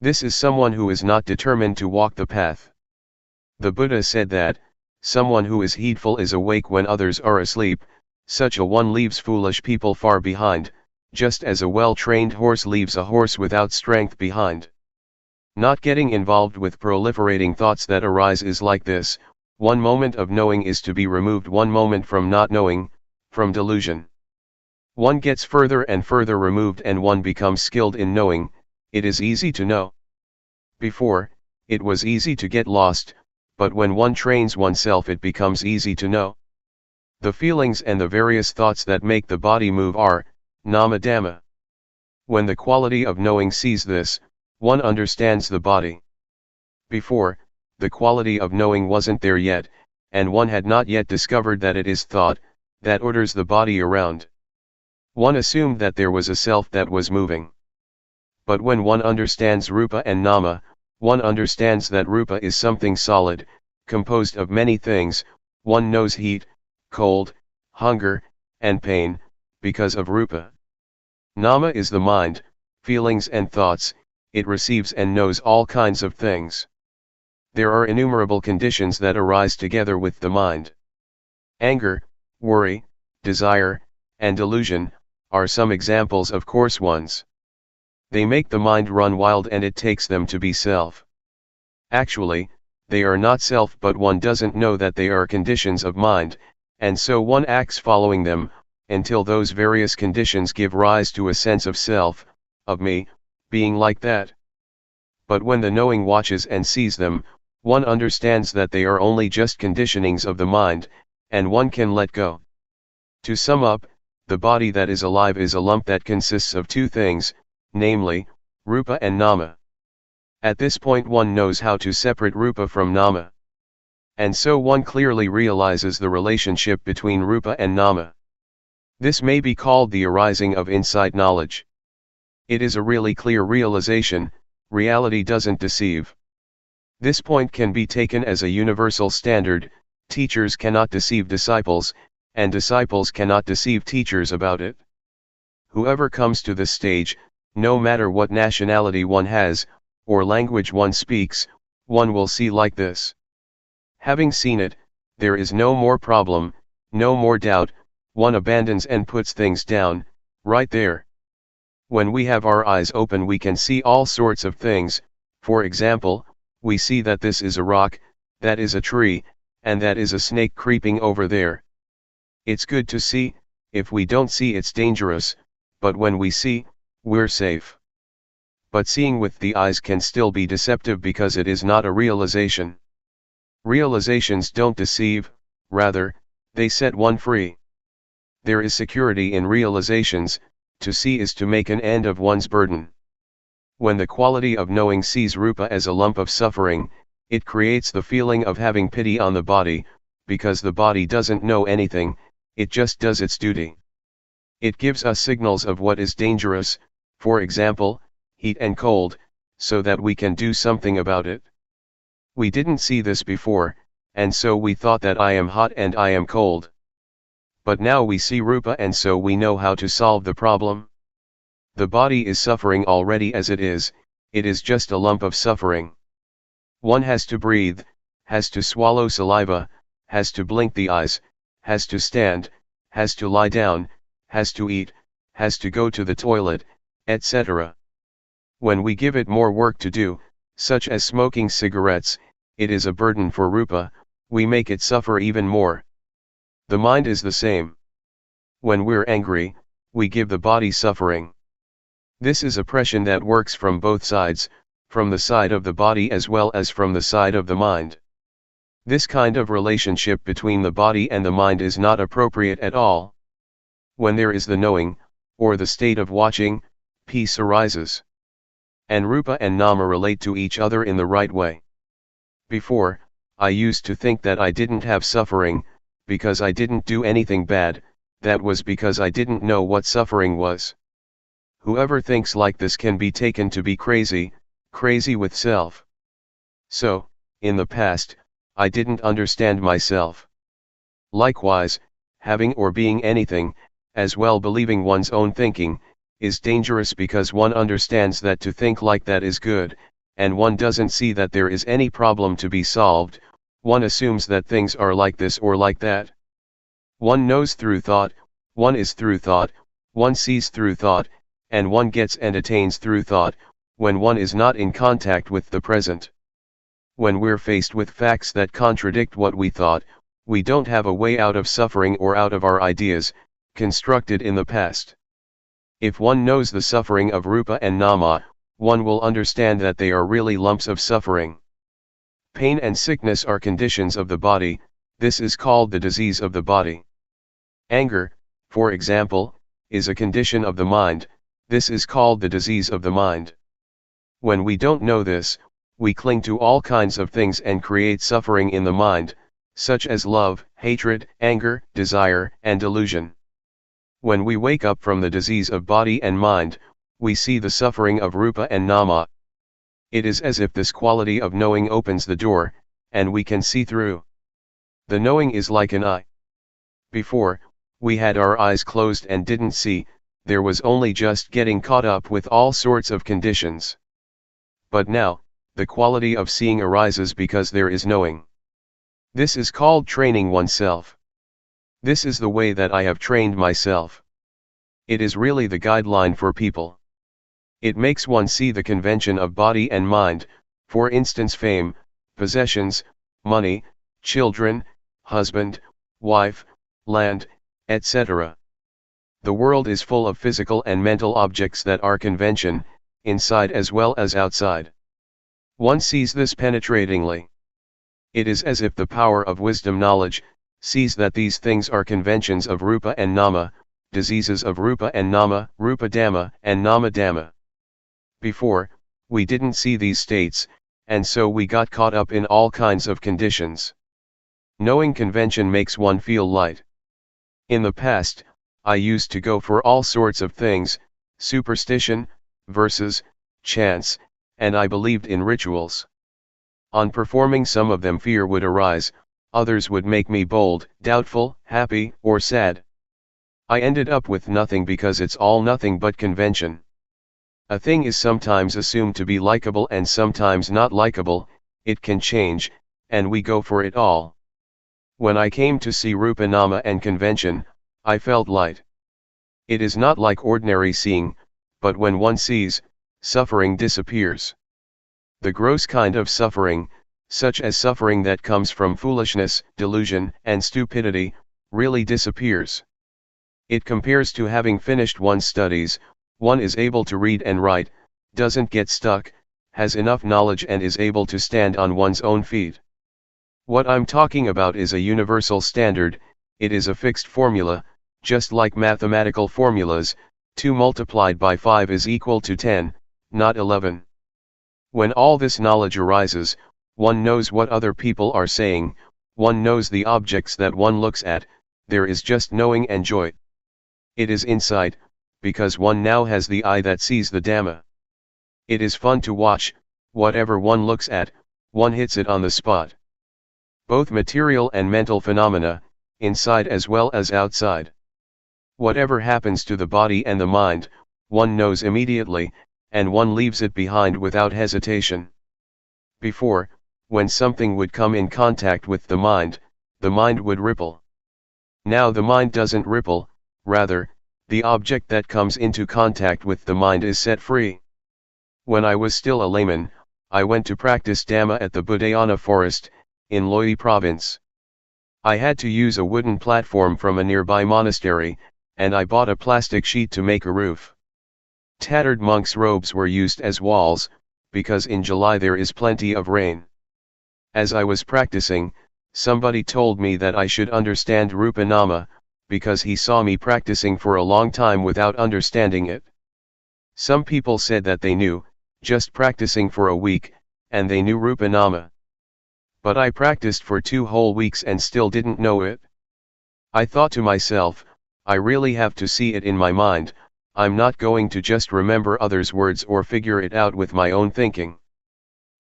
This is someone who is not determined to walk the path. The Buddha said that, someone who is heedful is awake when others are asleep. Such a one leaves foolish people far behind, just as a well-trained horse leaves a horse without strength behind. Not getting involved with proliferating thoughts that arise is like this: one moment of knowing is to be removed one moment from not knowing, from delusion. One gets further and further removed and one becomes skilled in knowing. It is easy to know. Before, it was easy to get lost, but when one trains oneself it becomes easy to know. The feelings and the various thoughts that make the body move are nama dhamma. When the quality of knowing sees this, one understands the body. Before, the quality of knowing wasn't there yet, and one had not yet discovered that it is thought that orders the body around. One assumed that there was a self that was moving. But when one understands rupa and nama, one understands that rupa is something solid, composed of many things. One knows heat, cold, hunger, and pain, because of rupa. Nama is the mind, feelings and thoughts. It receives and knows all kinds of things. There are innumerable conditions that arise together with the mind. Anger, worry, desire, and delusion are some examples of coarse ones. They make the mind run wild and it takes them to be self. Actually, they are not self, but one doesn't know that they are conditions of mind, and so one acts following them, until those various conditions give rise to a sense of self, of me, being like that. But when the knowing watches and sees them, one understands that they are only just conditionings of the mind, and one can let go. To sum up, the body that is alive is a lump that consists of two things, namely, rupa and nama. At this point one knows how to separate rupa from nama. And so one clearly realizes the relationship between rupa and nama. This may be called the arising of insight knowledge. It is a really clear realization. Reality doesn't deceive. This point can be taken as a universal standard. Teachers cannot deceive disciples, and disciples cannot deceive teachers about it. Whoever comes to this stage, no matter what nationality one has, or language one speaks, one will see like this. Having seen it, there is no more problem, no more doubt. One abandons and puts things down, right there. When we have our eyes open we can see all sorts of things. For example, we see that this is a rock, that is a tree, and that is a snake creeping over there. It's good to see. If we don't see it's dangerous, but when we see, we're safe. But seeing with the eyes can still be deceptive because it is not a realization. Realizations don't deceive, rather, they set one free. There is security in realizations. To see is to make an end of one's burden. When the quality of knowing sees rupa as a lump of suffering, It creates the feeling of having pity on the body, because the body doesn't know anything, it just does its duty. It gives us signals of what is dangerous, for example, heat and cold, so that we can do something about it. We didn't see this before, and so we thought that I am hot and I am cold. But now we see Rupa and so we know how to solve the problem. The body is suffering already as it is just a lump of suffering. One has to breathe, has to swallow saliva, has to blink the eyes, has to stand, has to lie down, has to eat, has to go to the toilet, etc. When we give it more work to do, such as smoking cigarettes, it is a burden for Rupa, we make it suffer even more. The mind is the same. When we're angry, we give the body suffering. This is oppression that works from both sides, from the side of the body as well as from the side of the mind. This kind of relationship between the body and the mind is not appropriate at all. When there is the knowing, or the state of watching, peace arises. And Rupa and Nama relate to each other in the right way. Before, I used to think that I didn't have suffering, because I didn't do anything bad, that was because I didn't know what suffering was. Whoever thinks like this can be taken to be crazy, crazy with self. So, in the past, I didn't understand myself. Likewise, having or being anything, as well believing one's own thinking, is dangerous because one understands that to think like that is good, and one doesn't see that there is any problem to be solved, one assumes that things are like this or like that. One knows through thought, one is through thought, one sees through thought, and one gets and attains through thought, when one is not in contact with the present. When we're faced with facts that contradict what we thought, we don't have a way out of suffering or out of our ideas, constructed in the past. If one knows the suffering of Rupa and Nama, one will understand that they are really lumps of suffering. Pain and sickness are conditions of the body, this is called the disease of the body. Anger, for example, is a condition of the mind, this is called the disease of the mind. When we don't know this, we cling to all kinds of things and create suffering in the mind, such as love, hatred, anger, desire, and delusion. When we wake up from the disease of body and mind, we see the suffering of Rupa and Nama. It is as if this quality of knowing opens the door, and we can see through. The knowing is like an eye. Before, we had our eyes closed and didn't see, there was only just getting caught up with all sorts of conditions. But now, the quality of seeing arises because there is knowing. This is called training oneself. This is the way that I have trained myself. It is really the guideline for people. It makes one see the convention of body and mind, for instance fame, possessions, money, children, husband, wife, land, etc. The world is full of physical and mental objects that are convention, inside as well as outside. One sees this penetratingly. It is as if the power of wisdom knowledge sees that these things are conventions of Rupa and Nama, diseases of Rupa and Nama, Rupa Dhamma and Nama Dhamma. Before, we didn't see these states, and so we got caught up in all kinds of conditions. Knowing convention makes one feel light. In the past, I used to go for all sorts of things, superstition, verses, chants, and I believed in rituals. On performing some of them fear would arise, others would make me bold, doubtful, happy, or sad. I ended up with nothing because it's all nothing but convention. A thing is sometimes assumed to be likable and sometimes not likable, it can change, and we go for it all. When I came to see Rupa Nama and convention, I felt light. It is not like ordinary seeing, but when one sees, suffering disappears. The gross kind of suffering, such as suffering that comes from foolishness, delusion, and stupidity, really disappears. It compares to having finished one's studies, one is able to read and write, doesn't get stuck, has enough knowledge and is able to stand on one's own feet. What I'm talking about is a universal standard, it is a fixed formula, just like mathematical formulas, 2 multiplied by 5 is equal to 10, not 11. When all this knowledge arises, one knows what other people are saying, one knows the objects that one looks at, there is just knowing and joy. It is insight, because one now has the eye that sees the Dhamma. It is fun to watch, whatever one looks at, one hits it on the spot. Both material and mental phenomena, inside as well as outside. Whatever happens to the body and the mind, one knows immediately, and one leaves it behind without hesitation. Before, when something would come in contact with the mind would ripple. Now the mind doesn't ripple, rather, the object that comes into contact with the mind is set free. When I was still a layman, I went to practice Dhamma at the Budayana forest, in Loi province. I had to use a wooden platform from a nearby monastery, and I bought a plastic sheet to make a roof. Tattered monks' robes were used as walls, because in July there is plenty of rain. As I was practicing, somebody told me that I should understand Rupa Nama, because he saw me practicing for a long time without understanding it. Some people said that they knew, just practicing for a week, and they knew Rupa Nama. But I practiced for 2 whole weeks and still didn't know it. I thought to myself, I really have to see it in my mind, I'm not going to just remember others' words or figure it out with my own thinking.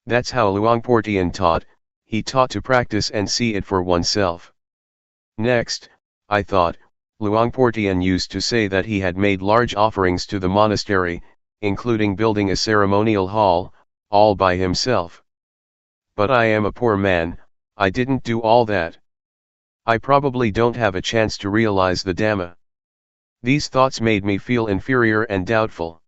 That's how Luangpor Teean taught, he taught to practice and see it for oneself. Next, I thought, Luangpor Teean used to say that he had made large offerings to the monastery, including building a ceremonial hall, all by himself. But I am a poor man, I didn't do all that. I probably don't have a chance to realize the Dhamma. These thoughts made me feel inferior and doubtful.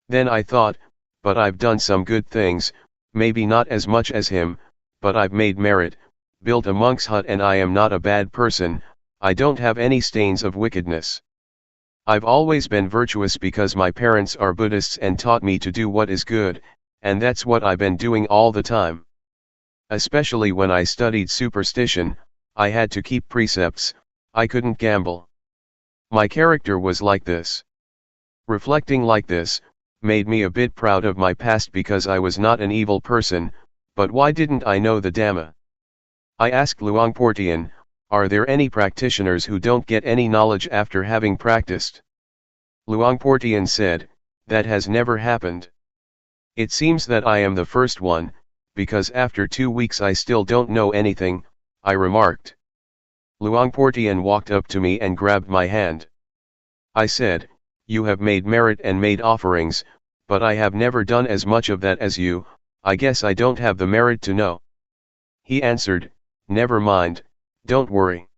Then I thought, but I've done some good things, maybe not as much as him, but I've made merit, built a monk's hut, and I am not a bad person, I don't have any stains of wickedness. I've always been virtuous because my parents are Buddhists and taught me to do what is good, and that's what I've been doing all the time. Especially when I studied superstition, I had to keep precepts, I couldn't gamble. My character was like this. Reflecting like this, made me a bit proud of my past because I was not an evil person, but why didn't I know the Dhamma? I asked Luangpor Teean, are there any practitioners who don't get any knowledge after having practiced? Luangpor Teean said, that has never happened. It seems that I am the first one, because after 2 weeks I still don't know anything, I remarked. Luangpor Teean walked up to me and grabbed my hand. I said, you have made merit and made offerings, but I have never done as much of that as you, I guess I don't have the merit to know. He answered, never mind, don't worry.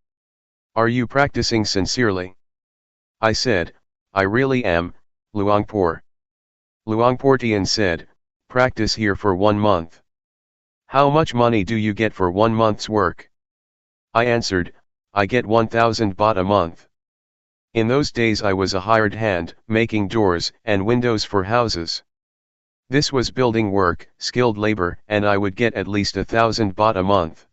Are you practicing sincerely? I said, I really am, Luangpor. Luangpor Teean said, practice here for 1 month. How much money do you get for 1 month's work? I answered, I get 1,000 baht a month. In those days I was a hired hand, making doors and windows for houses. This was building work, skilled labor, and I would get at least 1,000 baht a month.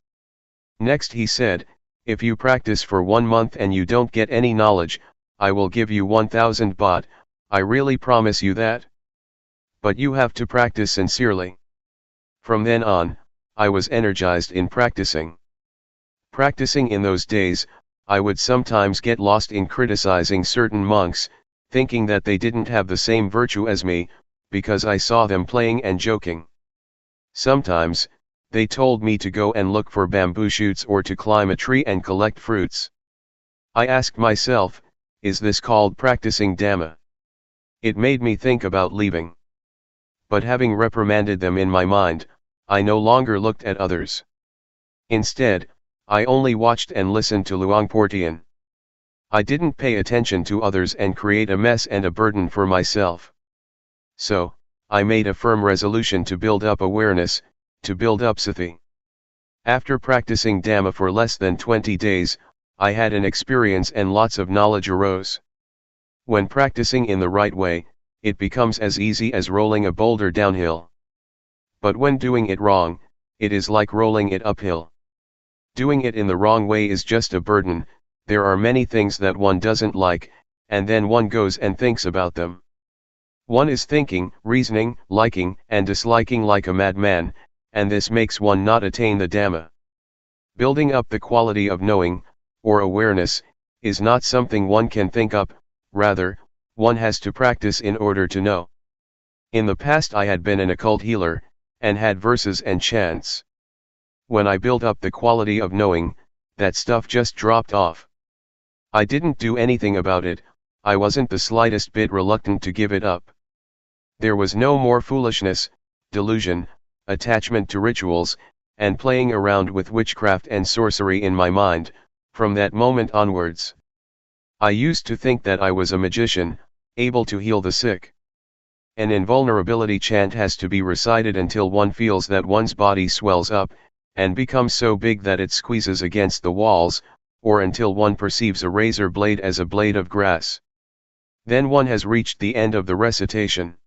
Next he said, if you practice for 1 month and you don't get any knowledge, I will give you 1,000 baht, I really promise you that. But you have to practice sincerely. From then on, I was energized in practicing. Practicing in those days, I would sometimes get lost in criticizing certain monks, thinking that they didn't have the same virtue as me, because I saw them playing and joking. Sometimes, they told me to go and look for bamboo shoots or to climb a tree and collect fruits. I asked myself, is this called practicing Dhamma? It made me think about leaving. But having reprimanded them in my mind, I no longer looked at others. Instead, I only watched and listened to Luangpor Teean. I didn't pay attention to others and create a mess and a burden for myself. So, I made a firm resolution to build up awareness, to build up sati. After practicing Dhamma for less than 20 days, I had an experience and lots of knowledge arose. When practicing in the right way, it becomes as easy as rolling a boulder downhill. But when doing it wrong, it is like rolling it uphill. Doing it in the wrong way is just a burden, there are many things that one doesn't like, and then one goes and thinks about them. One is thinking, reasoning, liking and disliking like a madman, and this makes one not attain the Dhamma. Building up the quality of knowing, or awareness, is not something one can think up, rather, one has to practice in order to know. In the past I had been an occult healer, and had verses and chants. When I built up the quality of knowing, that stuff just dropped off. I didn't do anything about it, I wasn't the slightest bit reluctant to give it up. There was no more foolishness, delusion, attachment to rituals, and playing around with witchcraft and sorcery in my mind, from that moment onwards. I used to think that I was a magician, able to heal the sick. An invulnerability chant has to be recited until one feels that one's body swells up, and becomes so big that it squeezes against the walls, or until one perceives a razor blade as a blade of grass. Then one has reached the end of the recitation.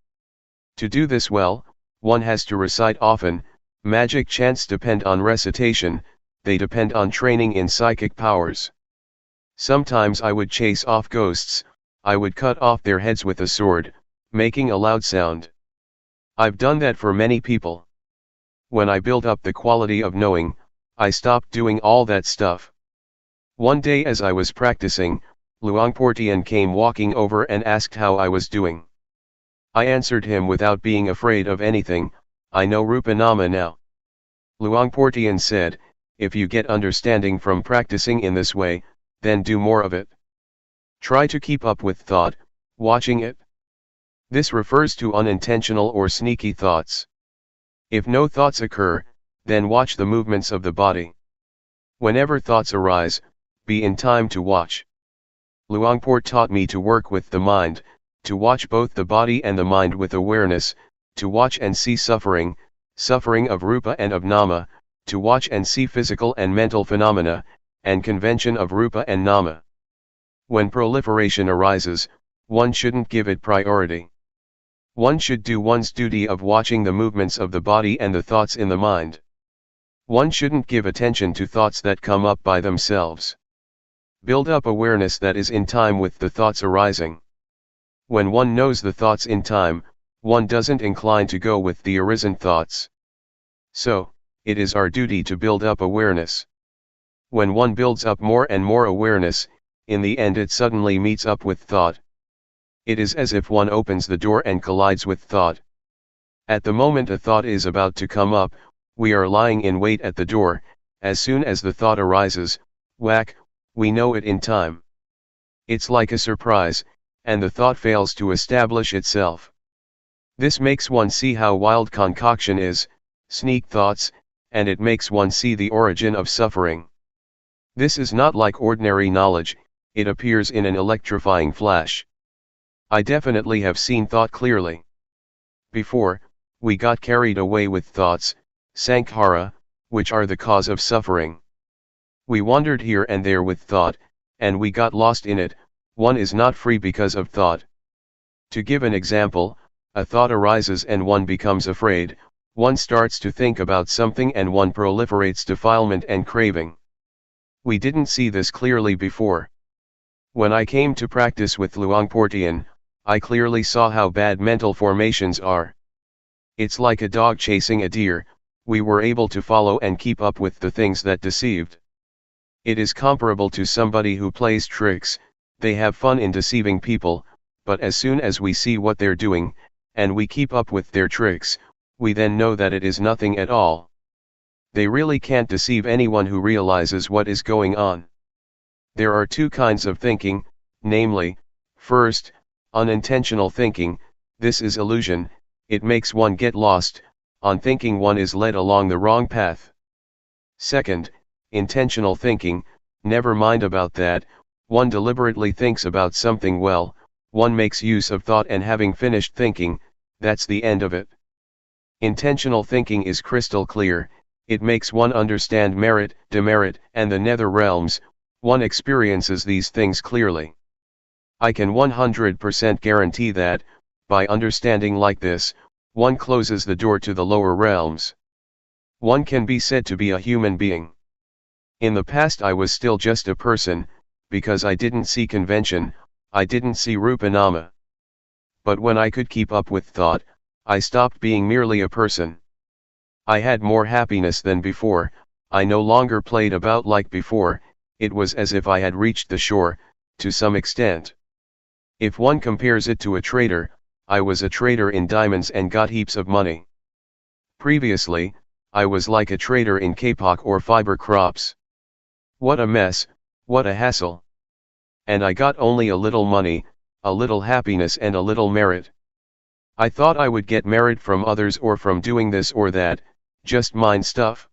To do this well, one has to recite often. Magic chants depend on recitation, they depend on training in psychic powers. Sometimes I would chase off ghosts, I would cut off their heads with a sword, making a loud sound. I've done that for many people. When I built up the quality of knowing, I stopped doing all that stuff. One day as I was practicing, Luangpor Teean came walking over and asked how I was doing. I answered him without being afraid of anything, I know Rupa Nama now. Luangpor Teean said, if you get understanding from practicing in this way, then do more of it. Try to keep up with thought, watching it. This refers to unintentional or sneaky thoughts. If no thoughts occur, then watch the movements of the body. Whenever thoughts arise, be in time to watch. Luangpor taught me to work with the mind, to watch both the body and the mind with awareness, to watch and see suffering, suffering of Rupa and of Nama, to watch and see physical and mental phenomena, and convention of Rupa and Nama. When proliferation arises, one shouldn't give it priority. One should do one's duty of watching the movements of the body and the thoughts in the mind. One shouldn't give attention to thoughts that come up by themselves. Build up awareness that is in time with the thoughts arising. When one knows the thoughts in time, one doesn't incline to go with the arisen thoughts. So, it is our duty to build up awareness. When one builds up more and more awareness, in the end it suddenly meets up with thought. It is as if one opens the door and collides with thought. At the moment a thought is about to come up, we are lying in wait at the door. As soon as the thought arises, whack, we know it in time. It's like a surprise, and the thought fails to establish itself. This makes one see how wild concoction is, sneak thoughts, and it makes one see the origin of suffering. This is not like ordinary knowledge, it appears in an electrifying flash. I definitely have seen thought clearly. Before, we got carried away with thoughts, sankhara, which are the cause of suffering. We wandered here and there with thought, and we got lost in it. One is not free because of thought. To give an example, a thought arises and one becomes afraid, one starts to think about something and one proliferates defilement and craving. We didn't see this clearly before. When I came to practice with Luangpor Teean, I clearly saw how bad mental formations are. It's like a dog chasing a deer, we were able to follow and keep up with the things that deceived. It is comparable to somebody who plays tricks, they have fun in deceiving people, but as soon as we see what they're doing, and we keep up with their tricks, we then know that it is nothing at all. They really can't deceive anyone who realizes what is going on. There are two kinds of thinking, namely, first, unintentional thinking. This is illusion, it makes one get lost, on thinking one is led along the wrong path. Second, intentional thinking, never mind about that, one deliberately thinks about something well, one makes use of thought and having finished thinking, that's the end of it. Intentional thinking is crystal clear, it makes one understand merit, demerit, and the nether realms, one experiences these things clearly. I can 100% guarantee that, by understanding like this, one closes the door to the lower realms. One can be said to be a human being. In the past I was still just a person, because I didn't see convention, I didn't see Rupa Nama. But when I could keep up with thought, I stopped being merely a person. I had more happiness than before, I no longer played about like before, it was as if I had reached the shore, to some extent. If one compares it to a trader, I was a trader in diamonds and got heaps of money. Previously, I was like a trader in kapok or fiber crops. What a mess, what a hassle. And I got only a little money, a little happiness and a little merit. I thought I would get merit from others or from doing this or that, just mind stuff.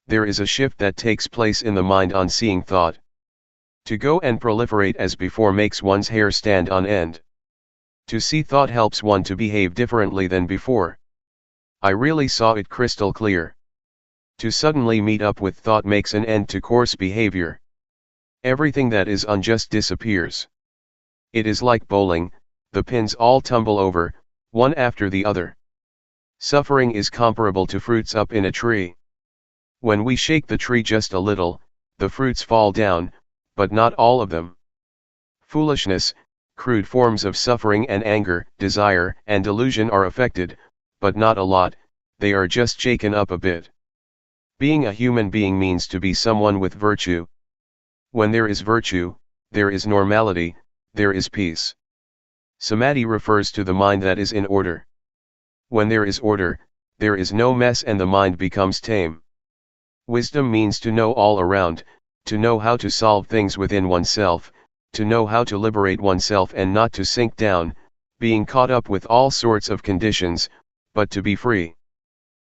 There is a shift that takes place in the mind on seeing thought. To go and proliferate as before makes one's hair stand on end. To see thought helps one to behave differently than before. I really saw it crystal clear. To suddenly meet up with thought makes an end to coarse behavior. Everything that is unjust disappears. It is like bowling, the pins all tumble over, one after the other. Suffering is comparable to fruits up in a tree. When we shake the tree just a little, the fruits fall down, but not all of them. Foolishness, crude forms of suffering and anger, desire and delusion are affected, but not a lot, they are just shaken up a bit. Being a human being means to be someone with virtue. When there is virtue, there is normality, there is peace. Samadhi refers to the mind that is in order. When there is order, there is no mess and the mind becomes tame. Wisdom means to know all around, to know how to solve things within oneself, to know how to liberate oneself and not to sink down, being caught up with all sorts of conditions, but to be free.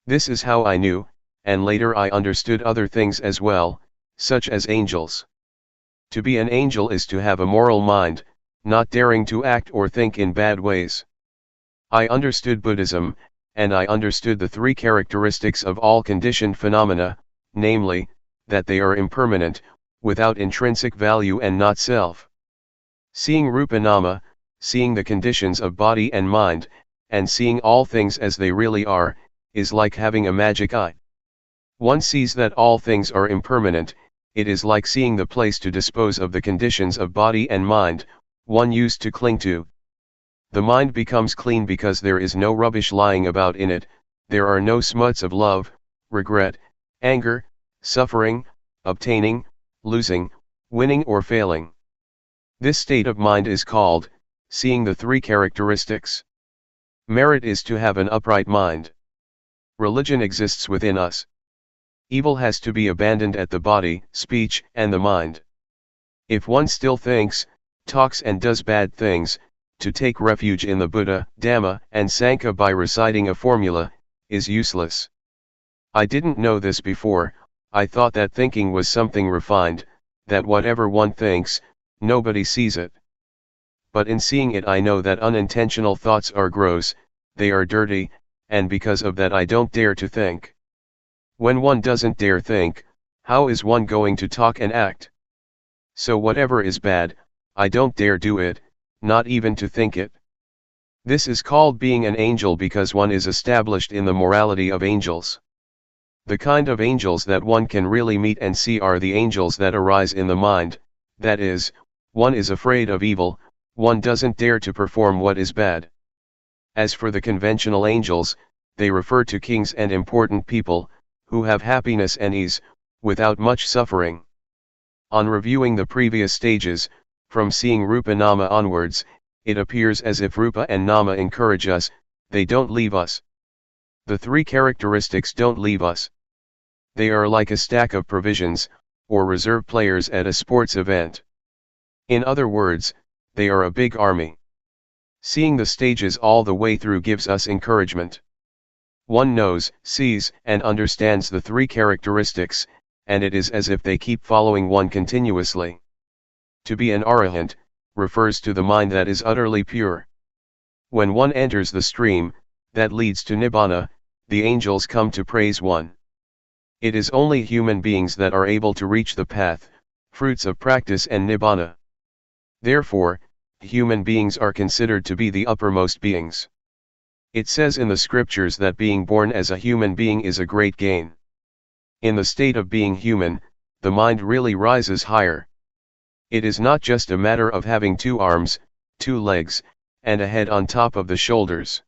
This is how I knew, and later I understood other things as well, such as angels. To be an angel is to have a moral mind, not daring to act or think in bad ways. I understood Buddhism, and I understood the three characteristics of all conditioned phenomena, namely, that they are impermanent, without intrinsic value and not self. Seeing Rupa Nama, seeing the conditions of body and mind, and seeing all things as they really are, is like having a magic eye. One sees that all things are impermanent, it is like seeing the place to dispose of the conditions of body and mind, one used to cling to. The mind becomes clean because there is no rubbish lying about in it, there are no smuts of love, regret, anger, suffering, obtaining, losing, winning or failing. This state of mind is called, seeing the three characteristics. Merit is to have an upright mind. Religion exists within us. Evil has to be abandoned at the body, speech, and the mind. If one still thinks, talks and does bad things, to take refuge in the Buddha, Dhamma, and Sangha by reciting a formula, is useless. I didn't know this before, I thought that thinking was something refined, that whatever one thinks, nobody sees it. But in seeing it I know that unintentional thoughts are gross, they are dirty, and because of that I don't dare to think. When one doesn't dare think, how is one going to talk and act? So whatever is bad, I don't dare do it, not even to think it. This is called being an angel because one is established in the morality of angels. The kind of angels that one can really meet and see are the angels that arise in the mind, that is, one is afraid of evil, one doesn't dare to perform what is bad. As for the conventional angels, they refer to kings and important people, who have happiness and ease, without much suffering. On reviewing the previous stages, from seeing Rupa Nama onwards, it appears as if Rupa and Nama encourage us, they don't leave us. The three characteristics don't leave us. They are like a stack of provisions, or reserve players at a sports event. In other words, they are a big army. Seeing the stages all the way through gives us encouragement. One knows, sees, and understands the three characteristics, and it is as if they keep following one continuously. To be an arahant, refers to the mind that is utterly pure. When one enters the stream, that leads to Nibbana, the angels come to praise one. It is only human beings that are able to reach the path, fruits of practice and Nibbana. Therefore, human beings are considered to be the uppermost beings. It says in the scriptures that being born as a human being is a great gain. In the state of being human, the mind really rises higher. It is not just a matter of having 2 arms, 2 legs, and a head on top of the shoulders.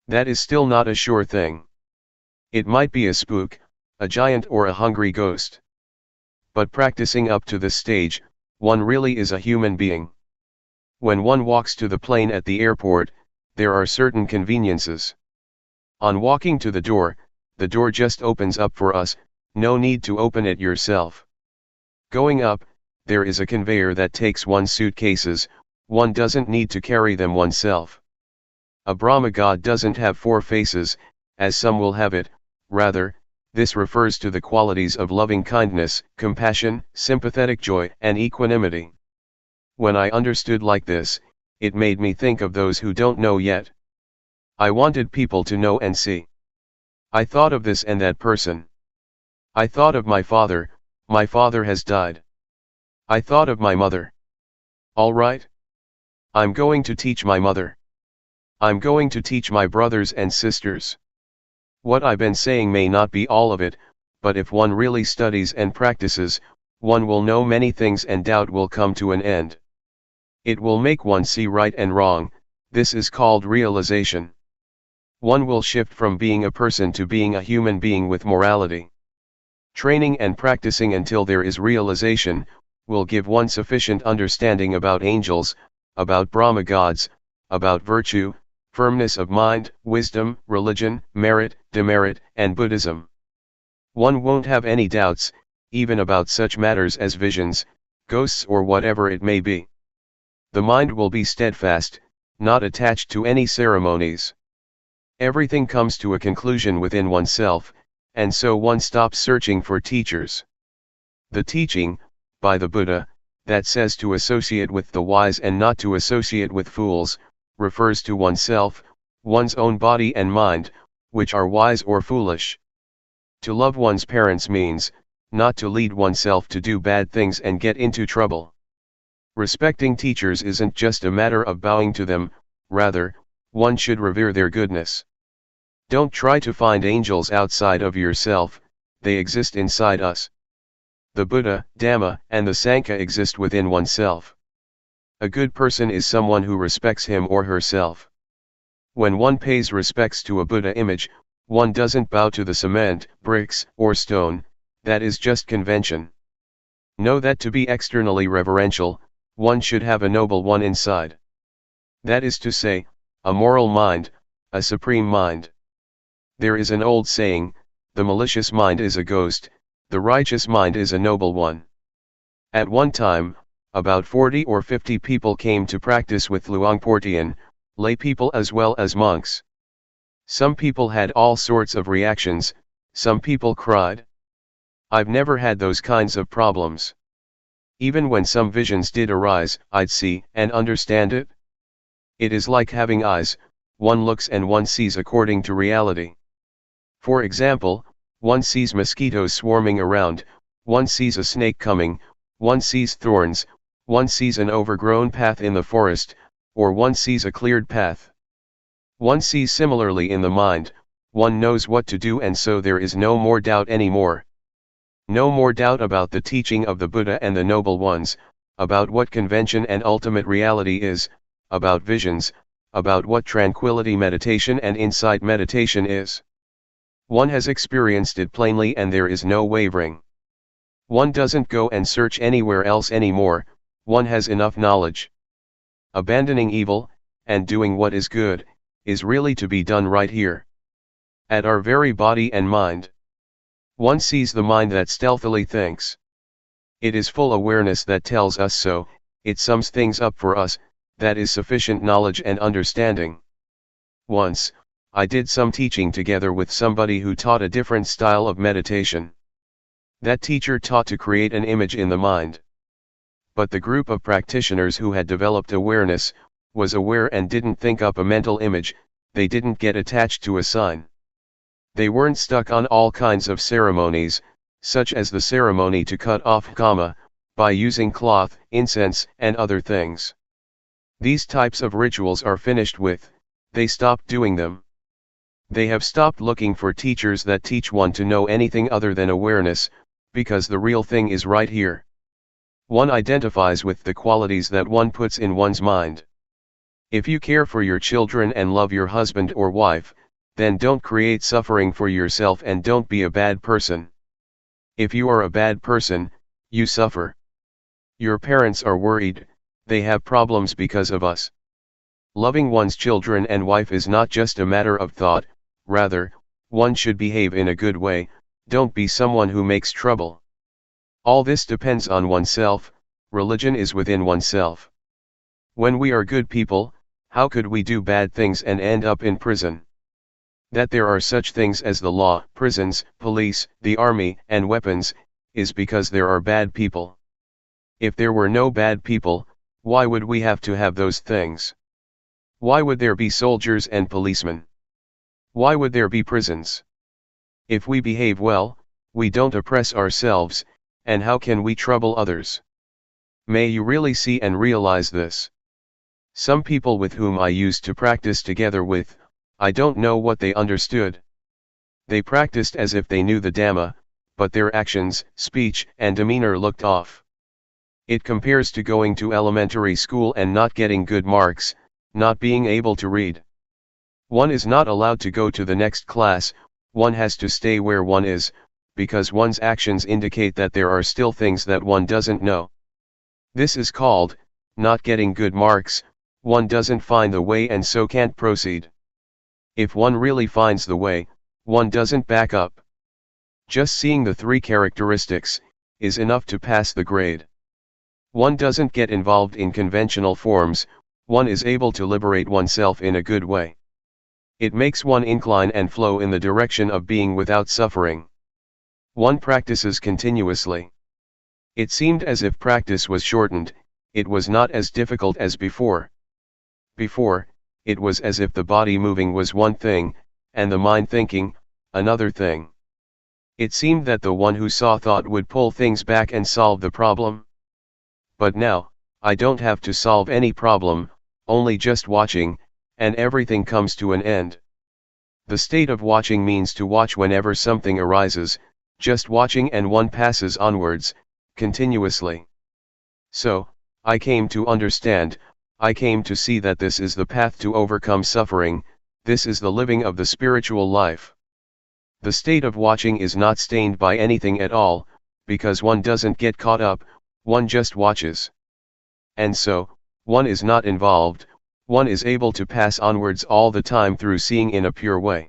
That is still not a sure thing. It might be a spook, a giant or a hungry ghost. But practicing up to this stage, one really is a human being. When one walks to the plane at the airport, there are certain conveniences. On walking to the door just opens up for us, no need to open it yourself. Going up, there is a conveyor that takes one's suitcases, one doesn't need to carry them oneself. A Brahma god doesn't have 4 faces, as some will have it, rather, this refers to the qualities of loving kindness, compassion, sympathetic joy, and equanimity. When I understood like this, it made me think of those who don't know yet. I wanted people to know and see. I thought of this and that person. I thought of my father has died. I thought of my mother. All right. I'm going to teach my mother. I'm going to teach my brothers and sisters. What I've been saying may not be all of it, but if one really studies and practices, one will know many things and doubt will come to an end. It will make one see right and wrong, this is called realization. One will shift from being a person to being a human being with morality. Training and practicing until there is realization, will give one sufficient understanding about angels, about Brahma gods, about virtue, firmness of mind, wisdom, religion, merit, demerit, and Buddhism. One won't have any doubts, even about such matters as visions, ghosts or whatever it may be. The mind will be steadfast, not attached to any ceremonies. Everything comes to a conclusion within oneself, and so one stops searching for teachers. The teaching, by the Buddha, that says to associate with the wise and not to associate with fools, refers to oneself, one's own body and mind, which are wise or foolish. To love one's parents means, not to lead oneself to do bad things and get into trouble. Respecting teachers isn't just a matter of bowing to them, rather, one should revere their goodness. Don't try to find angels outside of yourself, they exist inside us. The Buddha, Dhamma, and the Sangha exist within oneself. A good person is someone who respects him or herself. When one pays respects to a Buddha image, one doesn't bow to the cement, bricks, or stone, that is just convention. Know that to be externally reverential, one should have a noble one inside. That is to say, a moral mind, a supreme mind. There is an old saying, the malicious mind is a ghost, the righteous mind is a noble one. At one time, about 40 or 50 people came to practice with Luangpor Teean, lay people as well as monks. Some people had all sorts of reactions, some people cried. I've never had those kinds of problems. Even when some visions did arise, I'd see and understand it. It is like having eyes, one looks and one sees according to reality. For example, one sees mosquitoes swarming around, one sees a snake coming, one sees thorns, one sees an overgrown path in the forest, or one sees a cleared path. One sees similarly in the mind, one knows what to do, and so there is no more doubt anymore. No more doubt about the teaching of the Buddha and the noble ones, about what convention and ultimate reality is, about visions, about what tranquility meditation and insight meditation is. One has experienced it plainly and there is no wavering. One doesn't go and search anywhere else anymore, one has enough knowledge. Abandoning evil, and doing what is good, is really to be done right here. At our very body and mind. One sees the mind that stealthily thinks. It is full awareness that tells us so, it sums things up for us, that is sufficient knowledge and understanding. Once, I did some teaching together with somebody who taught a different style of meditation. That teacher taught to create an image in the mind. But the group of practitioners who had developed awareness, was aware and didn't think up a mental image, they didn't get attached to a sign. They weren't stuck on all kinds of ceremonies, such as the ceremony to cut off kama, by using cloth, incense, and other things. These types of rituals are finished with, they stopped doing them. They have stopped looking for teachers that teach one to know anything other than awareness, because the real thing is right here. One identifies with the qualities that one puts in one's mind. If you care for your children and love your husband or wife, then don't create suffering for yourself and don't be a bad person. If you are a bad person, you suffer. Your parents are worried, they have problems because of us. Loving one's children and wife is not just a matter of thought, rather, one should behave in a good way, don't be someone who makes trouble. All this depends on oneself, religion is within oneself. When we are good people, how could we do bad things and end up in prison? That there are such things as the law, prisons, police, the army, and weapons, is because there are bad people. If there were no bad people, why would we have to have those things? Why would there be soldiers and policemen? Why would there be prisons? If we behave well, we don't oppress ourselves, and how can we trouble others? May you really see and realize this. Some people with whom I used to practice together with, I don't know what they understood. They practiced as if they knew the Dhamma, but their actions, speech, and demeanor looked off. It compares to going to elementary school and not getting good marks, not being able to read. One is not allowed to go to the next class, one has to stay where one is, because one's actions indicate that there are still things that one doesn't know. This is called, not getting good marks, one doesn't find the way and so can't proceed. If one really finds the way, one doesn't back up. Just seeing the three characteristics, is enough to pass the grade. One doesn't get involved in conventional forms, one is able to liberate oneself in a good way. It makes one incline and flow in the direction of being without suffering. One practices continuously. It seemed as if practice was shortened, it was not as difficult as before. Before, it was as if the body moving was one thing, and the mind thinking, another thing. It seemed that the one who saw thought would pull things back and solve the problem. But now, I don't have to solve any problem, only just watching, and everything comes to an end. The state of watching means to watch whenever something arises, just watching and one passes onwards, continuously. So, I came to understand, I came to see that this is the path to overcome suffering, this is the living of the spiritual life. The state of watching is not stained by anything at all, because one doesn't get caught up, one just watches. And so, one is not involved, one is able to pass onwards all the time through seeing in a pure way.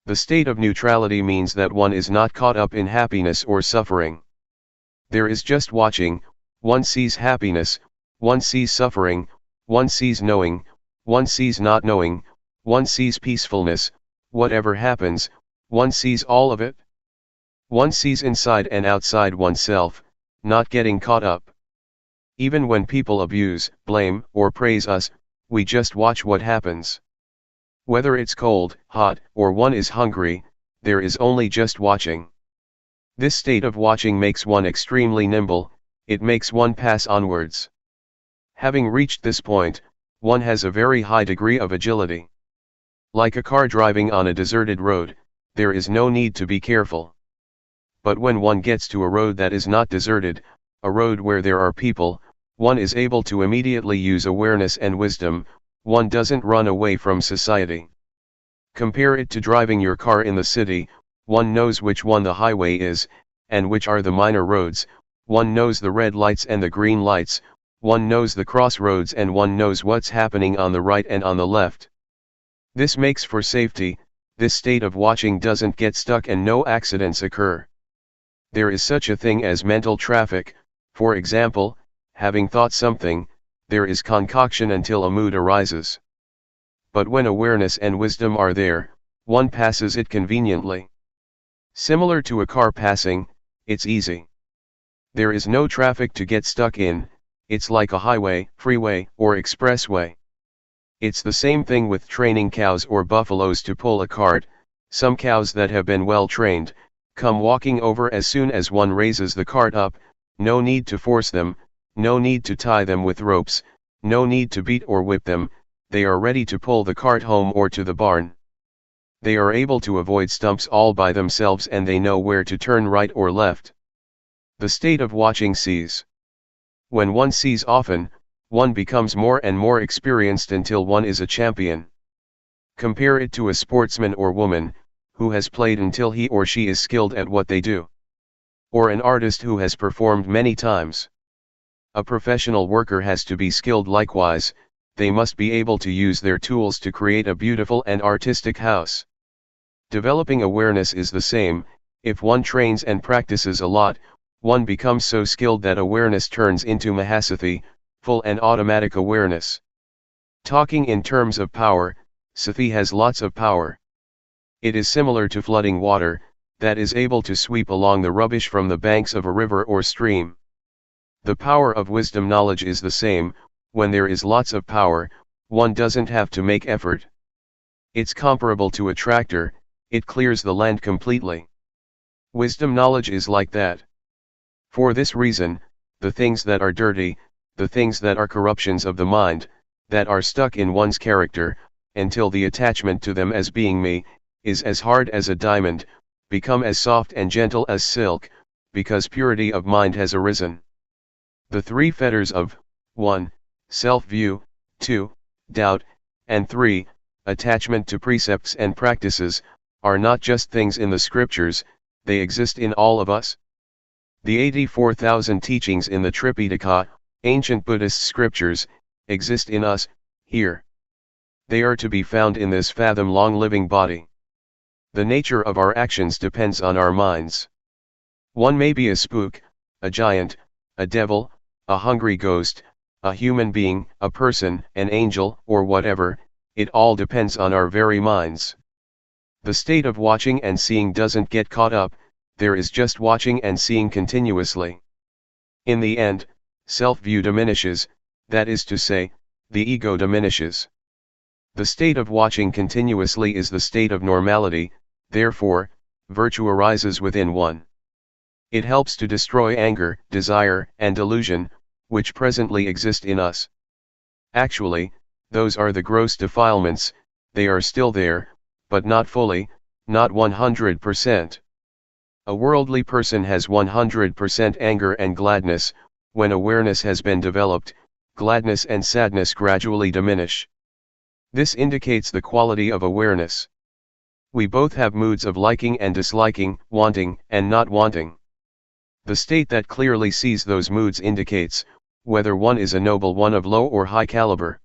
The state of neutrality means that one is not caught up in happiness or suffering. There is just watching, one sees happiness, one sees suffering, one sees knowing, one sees not knowing, one sees peacefulness, whatever happens, one sees all of it. One sees inside and outside oneself, not getting caught up. Even when people abuse, blame, or praise us, we just watch what happens. Whether it's cold, hot, or one is hungry, there is only just watching. This state of watching makes one extremely nimble, it makes one pass onwards. Having reached this point, one has a very high degree of agility. Like a car driving on a deserted road, there is no need to be careful. But when one gets to a road that is not deserted, a road where there are people, one is able to immediately use awareness and wisdom, one doesn't run away from society. Compare it to driving your car in the city, one knows which one the highway is, and which are the minor roads, one knows the red lights and the green lights, one knows the crossroads and one knows what's happening on the right and on the left. This makes for safety, this state of watching doesn't get stuck and no accidents occur. There is such a thing as mental traffic, for example, having thought something, there is concoction until a mood arises. But when awareness and wisdom are there, one passes it conveniently. Similar to a car passing, it's easy. There is no traffic to get stuck in, it's like a highway, freeway, or expressway. It's the same thing with training cows or buffaloes to pull a cart. Some cows that have been well trained, come walking over as soon as one raises the cart up, no need to force them, no need to tie them with ropes, no need to beat or whip them, they are ready to pull the cart home or to the barn. They are able to avoid stumps all by themselves and they know where to turn right or left. The state of watching sees. When one sees often, one becomes more and more experienced until one is a champion. Compare it to a sportsman or woman, who has played until he or she is skilled at what they do. Or an artist who has performed many times. A professional worker has to be skilled likewise, they must be able to use their tools to create a beautiful and artistic house. Developing awareness is the same. If one trains and practices a lot, one becomes so skilled that awareness turns into Mahasathi, full and automatic awareness. Talking in terms of power, Sathi has lots of power. It is similar to flooding water, that is able to sweep along the rubbish from the banks of a river or stream. The power of wisdom knowledge is the same. When there is lots of power, one doesn't have to make effort. It's comparable to a tractor, it clears the land completely. Wisdom knowledge is like that. For this reason, the things that are dirty, the things that are corruptions of the mind, that are stuck in one's character, until the attachment to them as being me, is as hard as a diamond, become as soft and gentle as silk, because purity of mind has arisen. The three fetters of 1. Self-view, 2. Doubt, and 3. Attachment to precepts and practices, are not just things in the scriptures, they exist in all of us. The 84,000 teachings in the Tripitaka, ancient Buddhist scriptures, exist in us, here. They are to be found in this fathom-long living body. The nature of our actions depends on our minds. One may be a spook, a giant, a devil, a hungry ghost, a human being, a person, an angel, or whatever, it all depends on our very minds. The state of watching and seeing doesn't get caught up, there is just watching and seeing continuously. In the end, self-view diminishes, that is to say, the ego diminishes. The state of watching continuously is the state of normality, therefore, virtue arises within one. It helps to destroy anger, desire, and delusion, which presently exist in us. Actually, those are the gross defilements, they are still there, but not fully, not 100%. A worldly person has 100% anger and gladness. When awareness has been developed, gladness and sadness gradually diminish. This indicates the quality of awareness. We both have moods of liking and disliking, wanting and not wanting. The state that clearly sees those moods indicates whether one is a noble one of low or high caliber.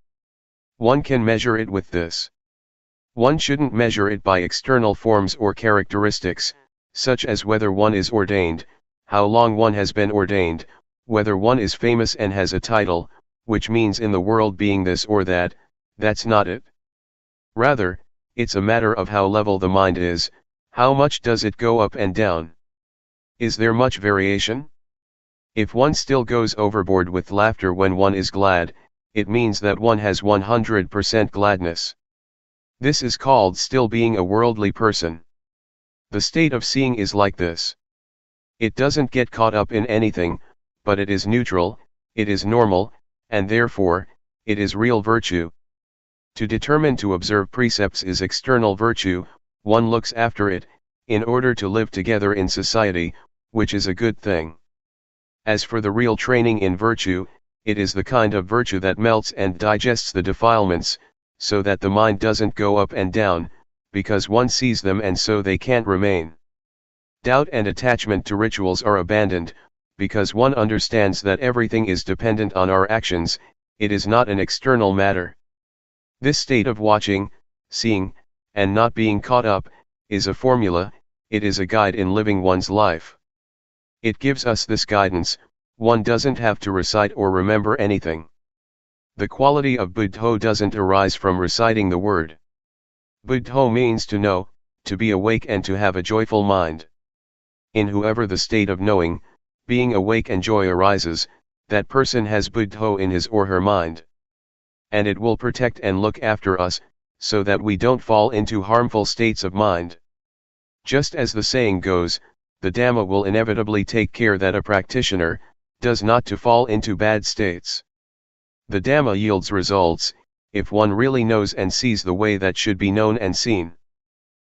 One can measure it with this. One shouldn't measure it by external forms or characteristics, such as whether one is ordained, how long one has been ordained, whether one is famous and has a title, which means in the world being this or that, that's not it. Rather, it's a matter of how level the mind is, how much does it go up and down. Is there much variation? If one still goes overboard with laughter when one is glad, it means that one has 100% gladness. This is called still being a worldly person. The state of seeing is like this. It doesn't get caught up in anything, but it is neutral, it is normal, and therefore, it is real virtue. To determine to observe precepts is external virtue, one looks after it, in order to live together in society, which is a good thing. As for the real training in virtue, it is the kind of virtue that melts and digests the defilements, so that the mind doesn't go up and down, because one sees them and so they can't remain. Doubt and attachment to rituals are abandoned, because one understands that everything is dependent on our actions, it is not an external matter. This state of watching, seeing, and not being caught up, is a formula, it is a guide in living one's life. It gives us this guidance, one doesn't have to recite or remember anything. The quality of buddho doesn't arise from reciting the word. Buddho means to know, to be awake and to have a joyful mind. In whoever the state of knowing, being awake and joy arises, that person has buddho in his or her mind. And it will protect and look after us, so that we don't fall into harmful states of mind. Just as the saying goes, the Dhamma will inevitably take care that a practitioner does not to fall into bad states. The Dhamma yields results, if one really knows and sees the way that should be known and seen.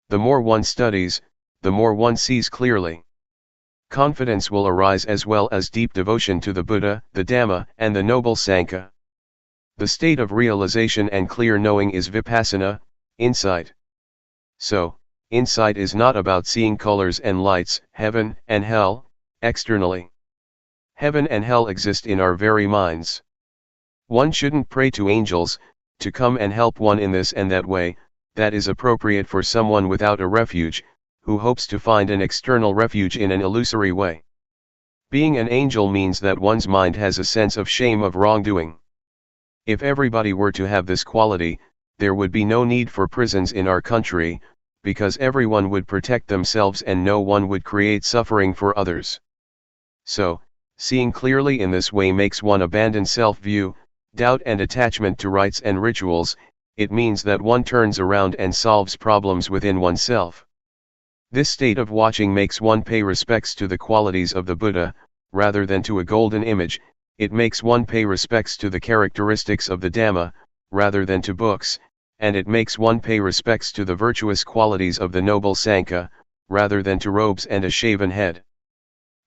The more one studies, the more one sees clearly. Confidence will arise as well as deep devotion to the Buddha, the Dhamma, and the Noble Sangha. The state of realization and clear knowing is Vipassana, Insight. So, insight is not about seeing colors and lights, heaven and hell, externally. Heaven and hell exist in our very minds. One shouldn't pray to angels to come and help one in this and that way. That is appropriate for someone without a refuge, who hopes to find an external refuge in an illusory way. Being an angel means that one's mind has a sense of shame of wrongdoing. If everybody were to have this quality, there would be no need for prisons in our country, because everyone would protect themselves and no one would create suffering for others. So, seeing clearly in this way makes one abandon self-view, doubt and attachment to rites and rituals. It means that one turns around and solves problems within oneself. This state of watching makes one pay respects to the qualities of the Buddha, rather than to a golden image. It makes one pay respects to the characteristics of the Dhamma, rather than to books, and it makes one pay respects to the virtuous qualities of the noble Sangha, rather than to robes and a shaven head.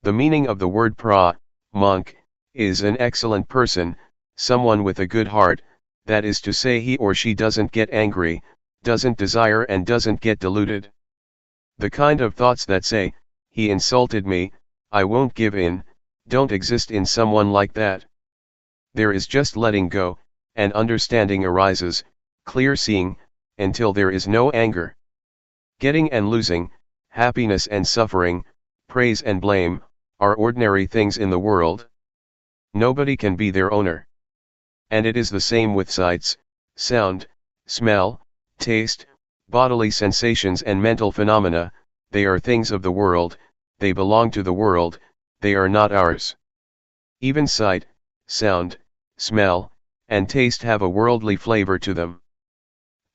The meaning of the word pra, monk, is an excellent person, someone with a good heart, that is to say he or she doesn't get angry, doesn't desire and doesn't get deluded. The kind of thoughts that say, he insulted me, I won't give in, don't exist in someone like that. There is just letting go, and understanding arises, clear seeing, until there is no anger. Getting and losing, happiness and suffering, praise and blame, are ordinary things in the world. Nobody can be their owner. And it is the same with sights, sound, smell, taste, bodily sensations and mental phenomena. They are things of the world, they belong to the world, they are not ours. Even sight, sound, smell, and taste have a worldly flavor to them.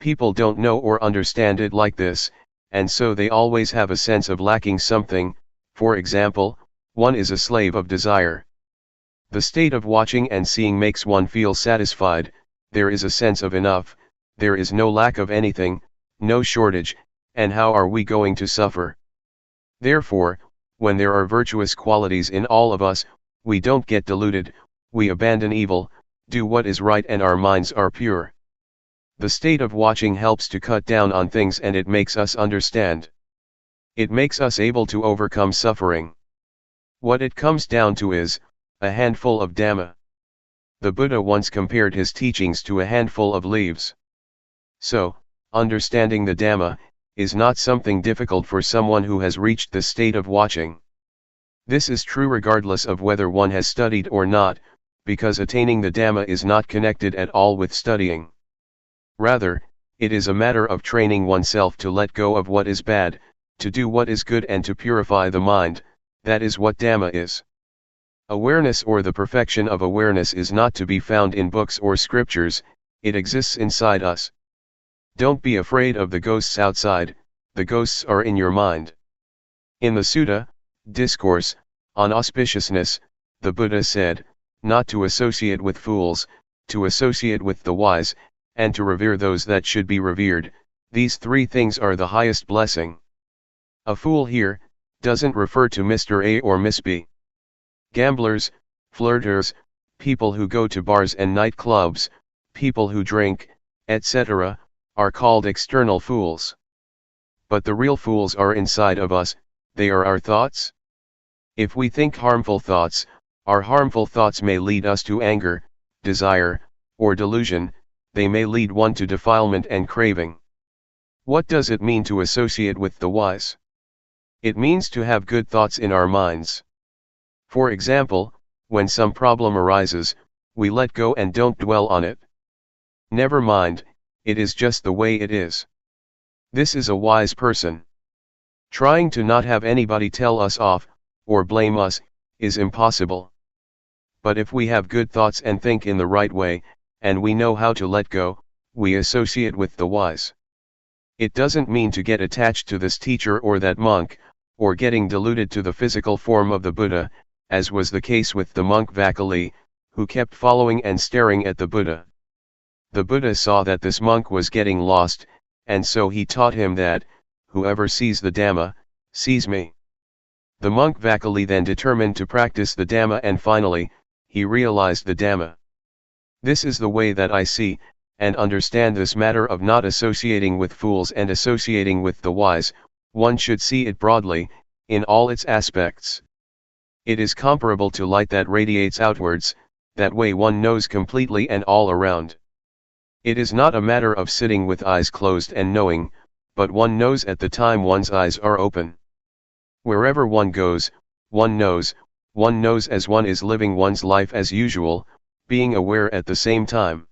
People don't know or understand it like this, and so they always have a sense of lacking something. For example, one is a slave of desire. The state of watching and seeing makes one feel satisfied, there is a sense of enough, there is no lack of anything, no shortage, and how are we going to suffer? Therefore, when there are virtuous qualities in all of us, we don't get deluded, we abandon evil, do what is right and our minds are pure. The state of watching helps to cut down on things and it makes us understand. It makes us able to overcome suffering. What it comes down to is, a handful of Dhamma. The Buddha once compared his teachings to a handful of leaves. So, understanding the Dhamma, is not something difficult for someone who has reached the state of watching. This is true regardless of whether one has studied or not, because attaining the Dhamma is not connected at all with studying. Rather, it is a matter of training oneself to let go of what is bad, to do what is good and to purify the mind. That is what Dhamma is. Awareness or the perfection of awareness is not to be found in books or scriptures, it exists inside us. Don't be afraid of the ghosts outside, the ghosts are in your mind. In the Sutta, Discourse, on Auspiciousness, the Buddha said, not to associate with fools, to associate with the wise, and to revere those that should be revered. These three things are the highest blessing. A fool here, doesn't refer to Mr. A or Miss B. Gamblers, flirters, people who go to bars and nightclubs, people who drink, etc., are called external fools. But the real fools are inside of us, they are our thoughts. If we think harmful thoughts, our harmful thoughts may lead us to anger, desire, or delusion, they may lead one to defilement and craving. What does it mean to associate with the wise? It means to have good thoughts in our minds. For example, when some problem arises, we let go and don't dwell on it. Never mind, it is just the way it is. This is a wise person. Trying to not have anybody tell us off, or blame us, is impossible. But if we have good thoughts and think in the right way, and we know how to let go, we associate with the wise. It doesn't mean to get attached to this teacher or that monk, or getting deluded to the physical form of the Buddha, as was the case with the monk Vakali, who kept following and staring at the Buddha. The Buddha saw that this monk was getting lost, and so he taught him that, whoever sees the Dhamma, sees me. The monk Vakali then determined to practice the Dhamma and finally, he realized the Dhamma. This is the way that I see, and understand this matter of not associating with fools and associating with the wise, one should see it broadly, in all its aspects. It is comparable to light that radiates outwards, that way one knows completely and all around. It is not a matter of sitting with eyes closed and knowing, but one knows at the time one's eyes are open. Wherever one goes, one knows as one is living one's life as usual, being aware at the same time.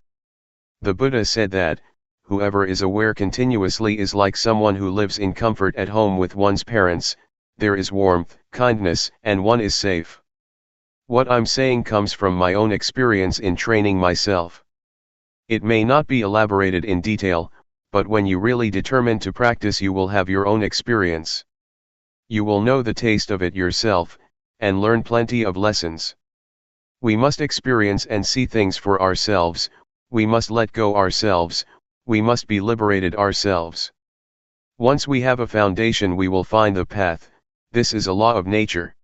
The Buddha said that, whoever is aware continuously is like someone who lives in comfort at home with one's parents, there is warmth, kindness, and one is safe. What I'm saying comes from my own experience in training myself. It may not be elaborated in detail, but when you really determine to practice you will have your own experience. You will know the taste of it yourself, and learn plenty of lessons. We must experience and see things for ourselves, we must let go ourselves, we must be liberated ourselves. Once we have a foundation we will find the path, this is a law of nature.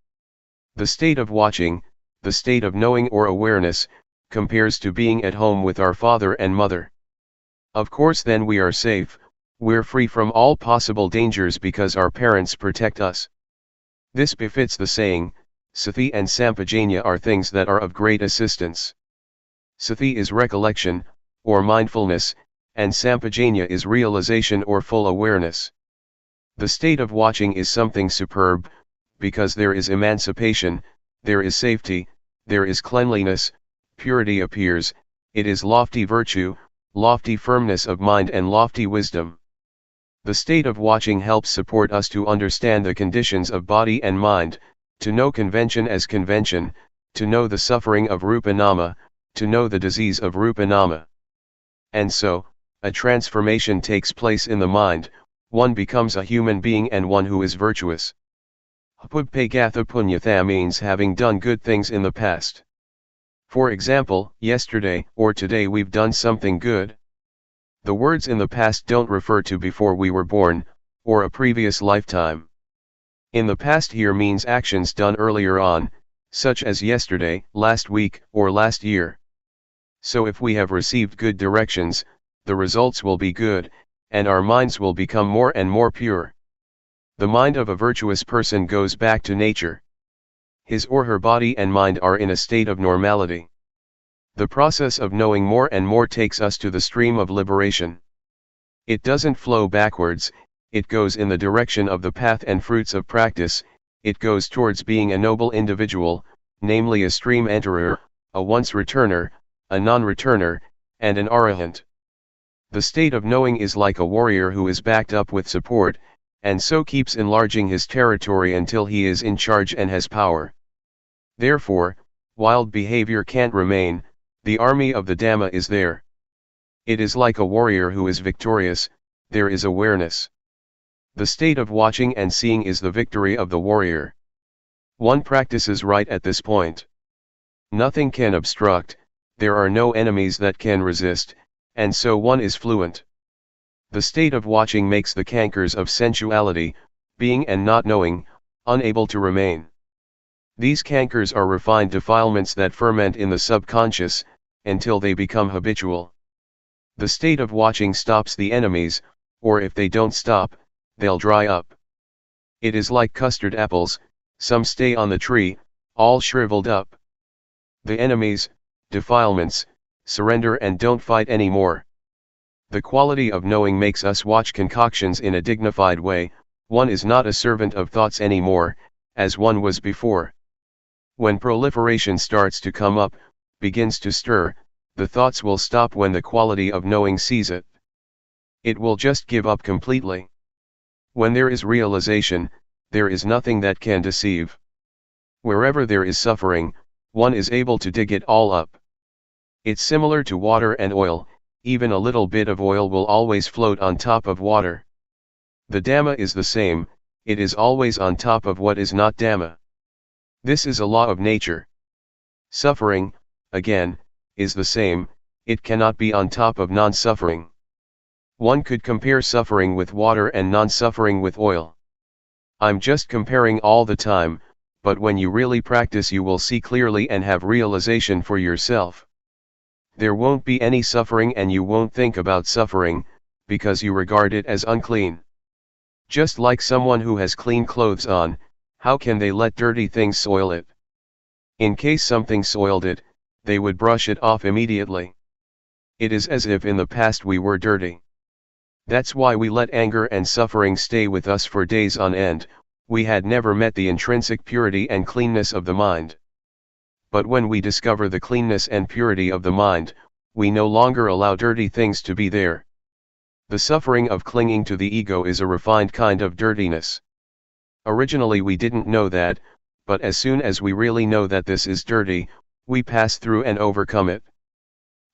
The state of watching, the state of knowing or awareness, compares to being at home with our father and mother. Of course then we are safe, we're free from all possible dangers because our parents protect us. This befits the saying, Sati and Sampajanya are things that are of great assistance. Sati is recollection, or mindfulness, and Sampajanya is realization or full awareness. The state of watching is something superb, because there is emancipation, there is safety, there is cleanliness, purity appears, it is lofty virtue, lofty firmness of mind and lofty wisdom. The state of watching helps support us to understand the conditions of body and mind, to know convention as convention, to know the suffering of rupa-nama, to know the disease of rupa-nama. And so, a transformation takes place in the mind, one becomes a human being and one who is virtuous. Pubpegatha punyatha means having done good things in the past. For example, yesterday or today we've done something good. The words in the past don't refer to before we were born, or a previous lifetime. In the past here means actions done earlier on, such as yesterday, last week, or last year. So if we have received good directions, the results will be good, and our minds will become more and more pure. The mind of a virtuous person goes back to nature. His or her body and mind are in a state of normality. The process of knowing more and more takes us to the stream of liberation. It doesn't flow backwards, it goes in the direction of the path and fruits of practice, it goes towards being a noble individual, namely a stream enterer, a once returner, a non-returner, and an arahant. The state of knowing is like a warrior who is backed up with support, and so keeps enlarging his territory until he is in charge and has power. Therefore, wild behavior can't remain, the army of the Dhamma is there. It is like a warrior who is victorious, there is awareness. The state of watching and seeing is the victory of the warrior. One practices right at this point. Nothing can obstruct, there are no enemies that can resist, and so one is fluent. The state of watching makes the cankers of sensuality, being and not knowing, unable to remain. These cankers are refined defilements that ferment in the subconscious, until they become habitual. The state of watching stops the enemies, or if they don't stop, they'll dry up. It is like custard apples, some stay on the tree, all shriveled up. The enemies, defilements, surrender and don't fight anymore. The quality of knowing makes us watch concoctions in a dignified way, one is not a servant of thoughts anymore, as one was before. When proliferation starts to come up, begins to stir, the thoughts will stop when the quality of knowing sees it. It will just give up completely. When there is realization, there is nothing that can deceive. Wherever there is suffering, one is able to dig it all up. It's similar to water and oil, even a little bit of oil will always float on top of water. The Dhamma is the same, it is always on top of what is not Dhamma. This is a law of nature. Suffering, again, is the same, it cannot be on top of non-suffering. One could compare suffering with water and non-suffering with oil. I'm just comparing all the time, but when you really practice you will see clearly and have realization for yourself. There won't be any suffering and you won't think about suffering, because you regard it as unclean. Just like someone who has clean clothes on, how can they let dirty things soil it? In case something soiled it, they would brush it off immediately. It is as if in the past we were dirty. That's why we let anger and suffering stay with us for days on end. We had never met the intrinsic purity and cleanness of the mind. But when we discover the cleanness and purity of the mind, we no longer allow dirty things to be there. The suffering of clinging to the ego is a refined kind of dirtiness. Originally we didn't know that, but as soon as we really know that this is dirty, we pass through and overcome it.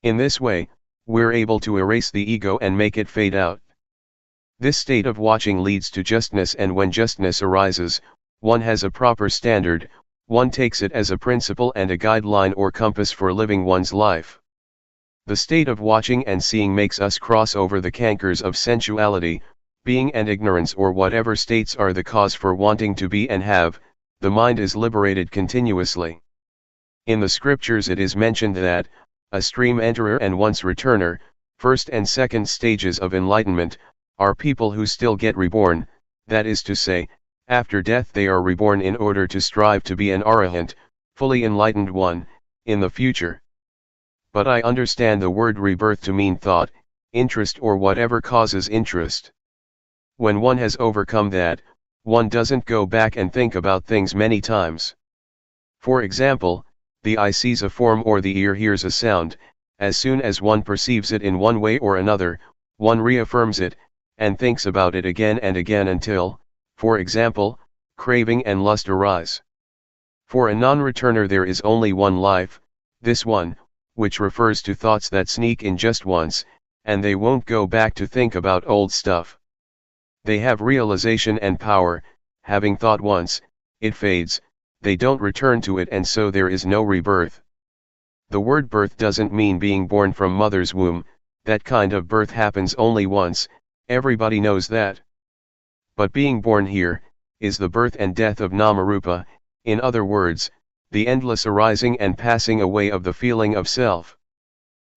In this way, we're able to erase the ego and make it fade out. This state of watching leads to justness, and when justness arises, one has a proper standard, one takes it as a principle and a guideline or compass for living one's life. The state of watching and seeing makes us cross over the cankers of sensuality, being and ignorance, or whatever states are the cause for wanting to be and have. The mind is liberated continuously. In the scriptures it is mentioned that a stream enterer and once returner, first and second stages of enlightenment, are people who still get reborn, that is to say, after death they are reborn in order to strive to be an arahant, fully enlightened one, in the future. But I understand the word rebirth to mean thought, interest, or whatever causes interest. When one has overcome that, one doesn't go back and think about things many times. For example, the eye sees a form or the ear hears a sound. As soon as one perceives it in one way or another, one reaffirms it, and thinks about it again and again until, for example, craving and lust arise. For a non-returner there is only one life, this one, which refers to thoughts that sneak in just once, and they won't go back to think about old stuff. They have realization and power. Having thought once, it fades, they don't return to it, and so there is no rebirth. The word birth doesn't mean being born from mother's womb, that kind of birth happens only once, everybody knows that. But being born here, is the birth and death of Namarupa, in other words, the endless arising and passing away of the feeling of self.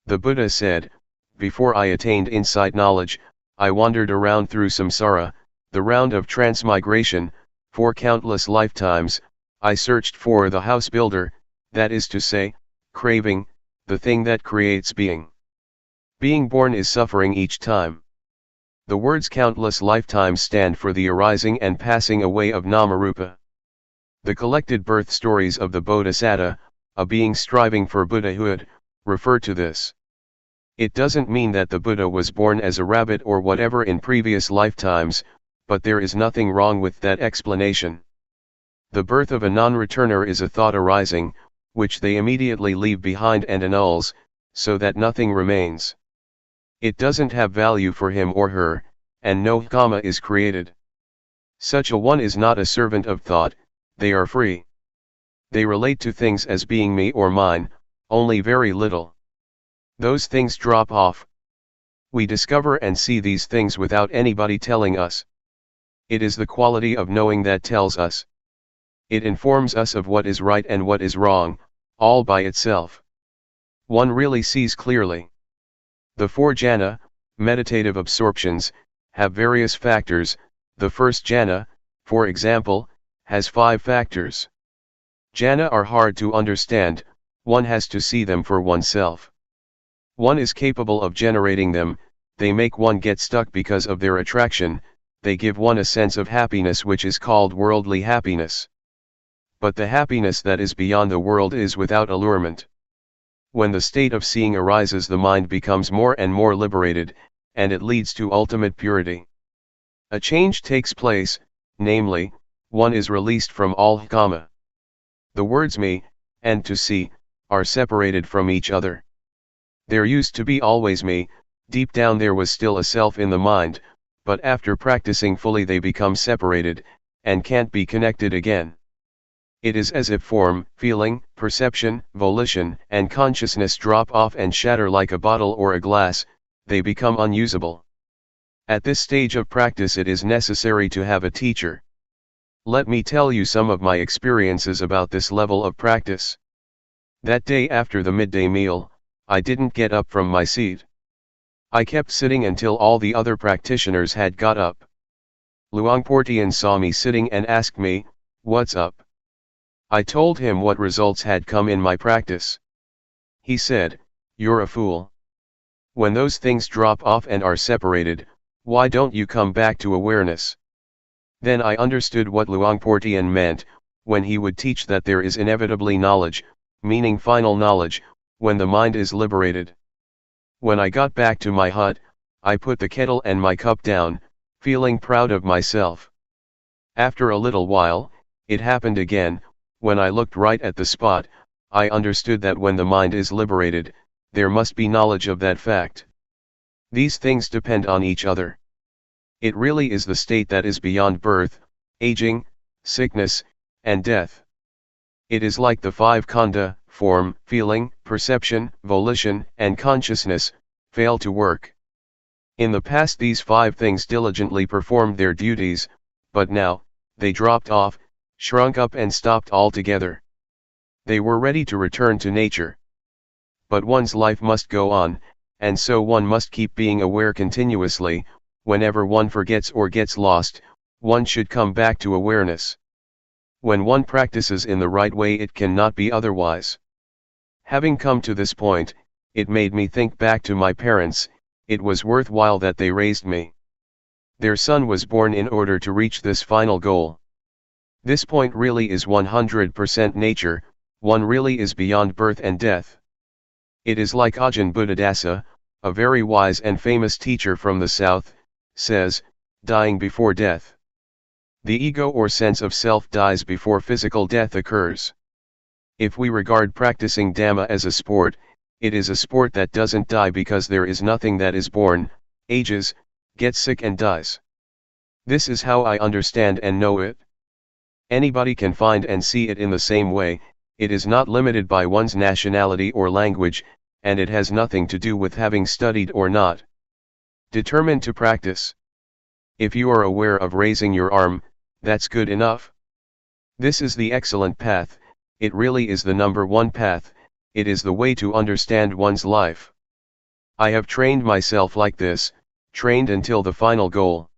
The Buddha said, "Before I attained insight knowledge, I wandered around through samsara, the round of transmigration, for countless lifetimes. I searched for the house builder, that is to say, craving, the thing that creates being. Being born is suffering each time." The words countless lifetimes stand for the arising and passing away of Namarupa. The collected birth stories of the Bodhisattva, a being striving for Buddhahood, refer to this. It doesn't mean that the Buddha was born as a rabbit or whatever in previous lifetimes, but there is nothing wrong with that explanation. The birth of a non-returner is a thought arising, which they immediately leave behind and annuls, so that nothing remains. It doesn't have value for him or her, and no karma is created. Such a one is not a servant of thought, they are free. They relate to things as being me or mine, only very little. Those things drop off. We discover and see these things without anybody telling us. It is the quality of knowing that tells us. It informs us of what is right and what is wrong, all by itself. One really sees clearly. The four jhana, meditative absorptions, have various factors. The first jhana, for example, has 5 factors. Jhana are hard to understand, one has to see them for oneself. One is capable of generating them, they make one get stuck because of their attraction, they give one a sense of happiness which is called worldly happiness. But the happiness that is beyond the world is without allurement. When the state of seeing arises, the mind becomes more and more liberated, and it leads to ultimate purity. A change takes place, namely, one is released from all kama. The words me, and to see, are separated from each other. There used to be always me, deep down there was still a self in the mind, but after practicing fully they become separated, and can't be connected again. It is as if form, feeling, perception, volition, and consciousness drop off and shatter like a bottle or a glass, they become unusable. At this stage of practice it is necessary to have a teacher. Let me tell you some of my experiences about this level of practice. That day after the midday meal, I didn't get up from my seat. I kept sitting until all the other practitioners had got up. Luangpor Teean saw me sitting and asked me, "What's up?" I told him what results had come in my practice. He said, "You're a fool. When those things drop off and are separated, why don't you come back to awareness?" Then I understood what Luangpor Teean meant, when he would teach that there is inevitably knowledge, meaning final knowledge, when the mind is liberated. When I got back to my hut, I put the kettle and my cup down, feeling proud of myself. After a little while, it happened again. When I looked right at the spot, I understood that when the mind is liberated, there must be knowledge of that fact. These things depend on each other. It really is the state that is beyond birth, aging, sickness, and death. It is like the five khandha, form, feeling, perception, volition, and consciousness, fail to work. In the past these five things diligently performed their duties, but now, they dropped off, shrunk up and stopped altogether. They were ready to return to nature. But one's life must go on, and so one must keep being aware continuously. Whenever one forgets or gets lost, one should come back to awareness. When one practices in the right way, it cannot be otherwise. Having come to this point, it made me think back to my parents. It was worthwhile that they raised me. Their son was born in order to reach this final goal. This point really is 100% nature, one really is beyond birth and death. It is like Ajahn Buddhadasa, a very wise and famous teacher from the south, says, dying before death. The ego or sense of self dies before physical death occurs. If we regard practicing Dhamma as a sport, it is a sport that doesn't die because there is nothing that is born, ages, gets sick and dies. This is how I understand and know it. Anybody can find and see it in the same way. It is not limited by one's nationality or language, and it has nothing to do with having studied or not. Determined to practice. If you are aware of raising your arm, that's good enough. This is the excellent path. It really is the number one path. It is the way to understand one's life. I have trained myself like this, trained until the final goal.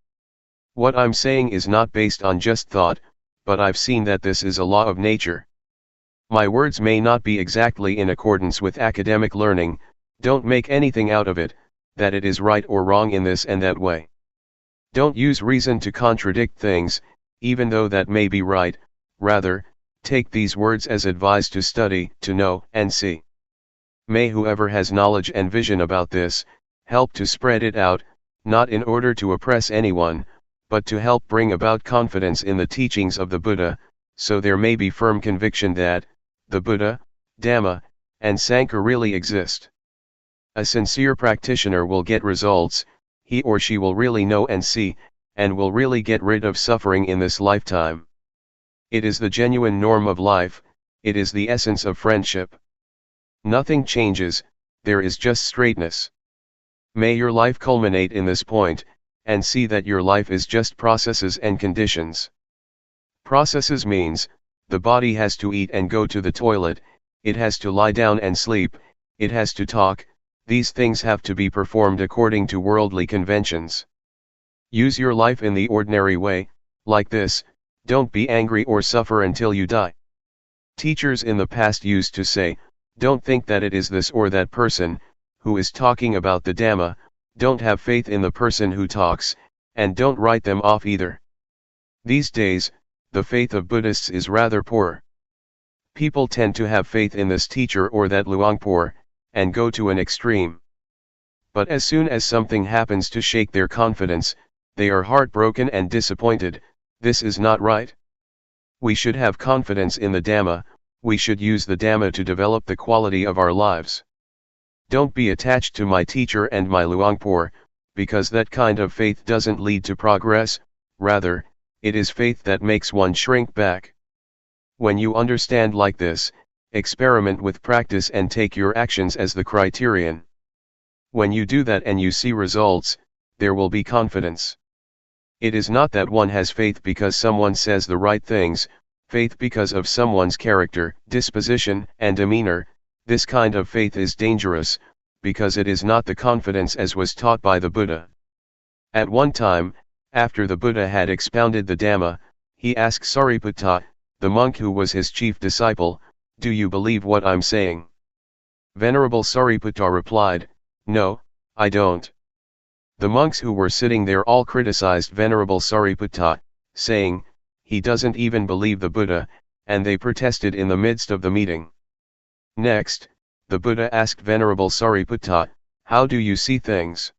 What I'm saying is not based on just thought, but I've seen that this is a law of nature. My words may not be exactly in accordance with academic learning, don't make anything out of it, that it is right or wrong in this and that way. Don't use reason to contradict things, even though that may be right. Rather, take these words as advice to study, to know, and see. May whoever has knowledge and vision about this, help to spread it out, not in order to oppress anyone, but to help bring about confidence in the teachings of the Buddha, so there may be firm conviction that, the Buddha, Dhamma, and Sangha really exist. A sincere practitioner will get results, he or she will really know and see, and will really get rid of suffering in this lifetime. It is the genuine norm of life, it is the essence of friendship. Nothing changes, there is just straightness. May your life culminate in this point, and see that your life is just processes and conditions. Processes means, the body has to eat and go to the toilet, it has to lie down and sleep, it has to talk, these things have to be performed according to worldly conventions. Use your life in the ordinary way, like this, don't be angry or suffer until you die. Teachers in the past used to say, don't think that it is this or that person, who is talking about the Dhamma, don't have faith in the person who talks, and don't write them off either. These days, the faith of Buddhists is rather poor. People tend to have faith in this teacher or that Luangpor, and go to an extreme. But as soon as something happens to shake their confidence, they are heartbroken and disappointed. This is not right. We should have confidence in the Dhamma, we should use the Dhamma to develop the quality of our lives. Don't be attached to my teacher and my Luangpor, because that kind of faith doesn't lead to progress, rather, it is faith that makes one shrink back. When you understand like this, experiment with practice and take your actions as the criterion. When you do that and you see results, there will be confidence. It is not that one has faith because someone says the right things, faith because of someone's character, disposition, and demeanor, This kind of faith is dangerous, because it is not the confidence as was taught by the Buddha. At one time, after the Buddha had expounded the Dhamma, he asked Sariputta, the monk who was his chief disciple, "Do you believe what I'm saying?" Venerable Sariputta replied, "No, I don't." The monks who were sitting there all criticized Venerable Sariputta, saying, "He doesn't even believe the Buddha," and they protested in the midst of the meeting. Next, the Buddha asked Venerable Sariputta, "How do you see things?"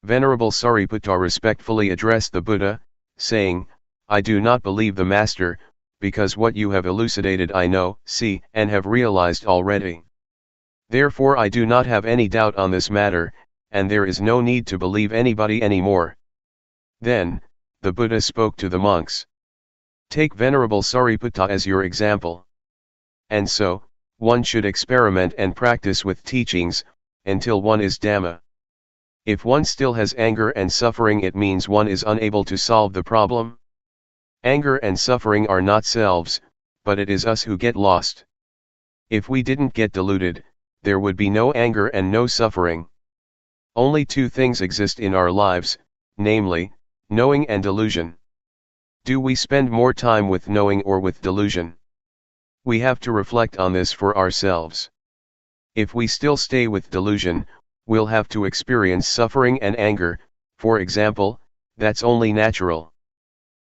Venerable Sariputta respectfully addressed the Buddha, saying, "I do not believe the Master, because what you have elucidated I know, see, and have realized already. Therefore I do not have any doubt on this matter, and there is no need to believe anybody anymore." Then, the Buddha spoke to the monks. "Take Venerable Sariputta as your example. And so, one should experiment and practice with teachings, until one is Dhamma. If one still has anger and suffering, it means one is unable to solve the problem. Anger and suffering are not selves, but it is us who get lost. If we didn't get deluded, there would be no anger and no suffering. Only two things exist in our lives, namely, knowing and delusion. Do we spend more time with knowing or with delusion? We have to reflect on this for ourselves. If we still stay with delusion, we'll have to experience suffering and anger, for example, that's only natural.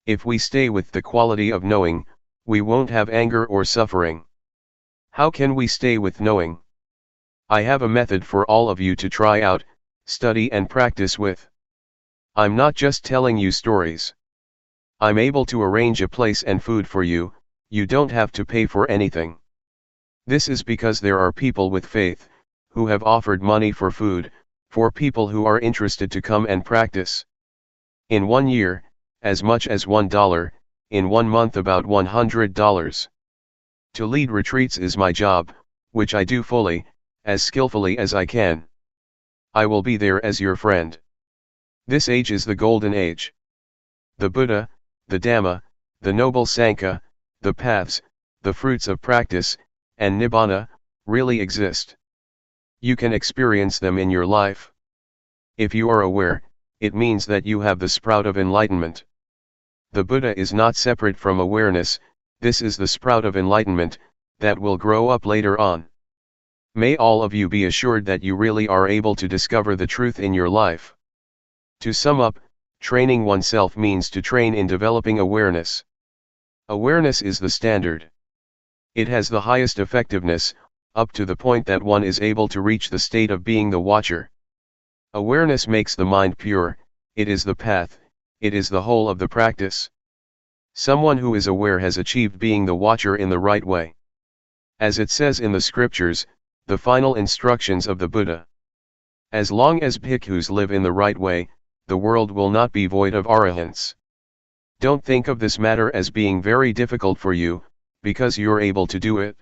If we stay with the quality of knowing, we won't have anger or suffering. How can we stay with knowing? I have a method for all of you to try out, study and practice with. I'm not just telling you stories. I'm able to arrange a place and food for you. You don't have to pay for anything. This is because there are people with faith, who have offered money for food, for people who are interested to come and practice. In 1 year, as much as $1, in 1 month about $100. To lead retreats is my job, which I do fully, as skillfully as I can. I will be there as your friend. This age is the golden age. The Buddha, the Dhamma, the Noble Sangha, the paths, the fruits of practice, and Nibbana, really exist. You can experience them in your life. If you are aware, it means that you have the sprout of enlightenment. The Buddha is not separate from awareness, this is the sprout of enlightenment, that will grow up later on. May all of you be assured that you really are able to discover the truth in your life. To sum up, training oneself means to train in developing awareness. Awareness is the standard. It has the highest effectiveness, up to the point that one is able to reach the state of being the watcher. Awareness makes the mind pure, it is the path, it is the whole of the practice. Someone who is aware has achieved being the watcher in the right way. As it says in the scriptures, the final instructions of the Buddha. As long as bhikkhus live in the right way, the world will not be void of arahants. Don't think of this matter as being very difficult for you, because you're able to do it.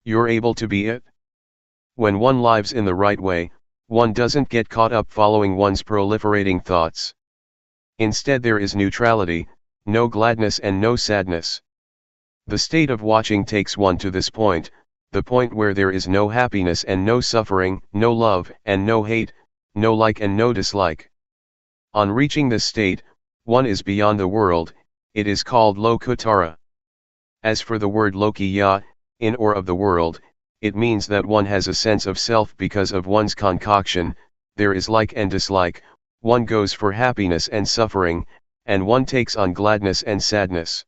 You're able to be it. When one lives in the right way, one doesn't get caught up following one's proliferating thoughts. Instead there is neutrality, no gladness and no sadness. The state of watching takes one to this point, the point where there is no happiness and no suffering, no love and no hate, no like and no dislike. On reaching this state, one is beyond the world, it is called Lokuttara. As for the word Lokiya, in or of the world, it means that one has a sense of self because of one's concoction, there is like and dislike, one goes for happiness and suffering, and one takes on gladness and sadness.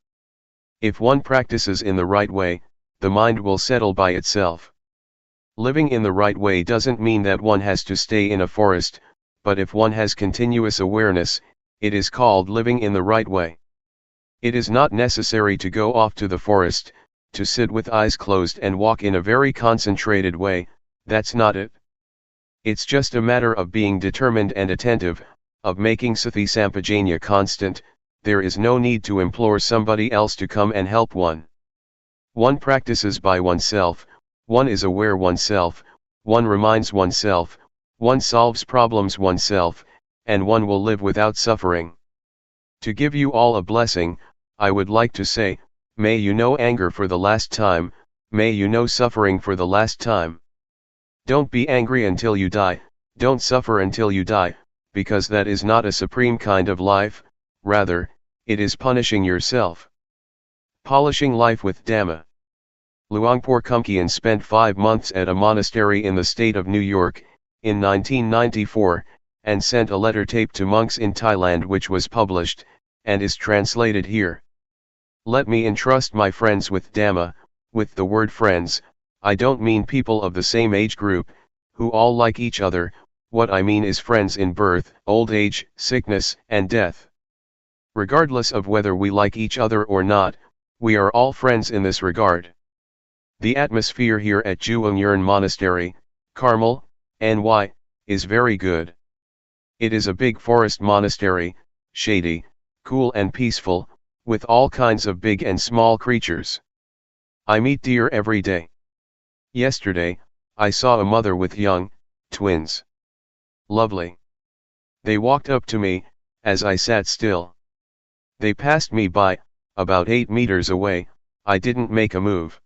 If one practices in the right way, the mind will settle by itself. Living in the right way doesn't mean that one has to stay in a forest, but if one has continuous awareness, it is called living in the right way. It is not necessary to go off to the forest, to sit with eyes closed and walk in a very concentrated way, that's not it. It's just a matter of being determined and attentive, of making sati sampajanya constant. There is no need to implore somebody else to come and help one. One practices by oneself, one is aware oneself, one reminds oneself, one solves problems oneself, and one will live without suffering. To give you all a blessing, I would like to say, may you know anger for the last time, may you know suffering for the last time. Don't be angry until you die, don't suffer until you die, because that is not a supreme kind of life, rather, it is punishing yourself. Polishing life with Dhamma. Luangpor Teean spent 5 months at a monastery in the state of New York, in 1994, and sent a letter tape to monks in Thailand which was published, and is translated here. Let me entrust my friends with Dhamma. With the word friends, I don't mean people of the same age group, who all like each other. What I mean is friends in birth, old age, sickness, and death. Regardless of whether we like each other or not, we are all friends in this regard. The atmosphere here at Juangyurn Monastery, Carmel, NY, is very good. It is a big forest monastery, shady, cool and peaceful, with all kinds of big and small creatures. I meet deer every day. Yesterday, I saw a mother with young twins. Lovely. They walked up to me, as I sat still. They passed me by, about 8 meters away. I didn't make a move.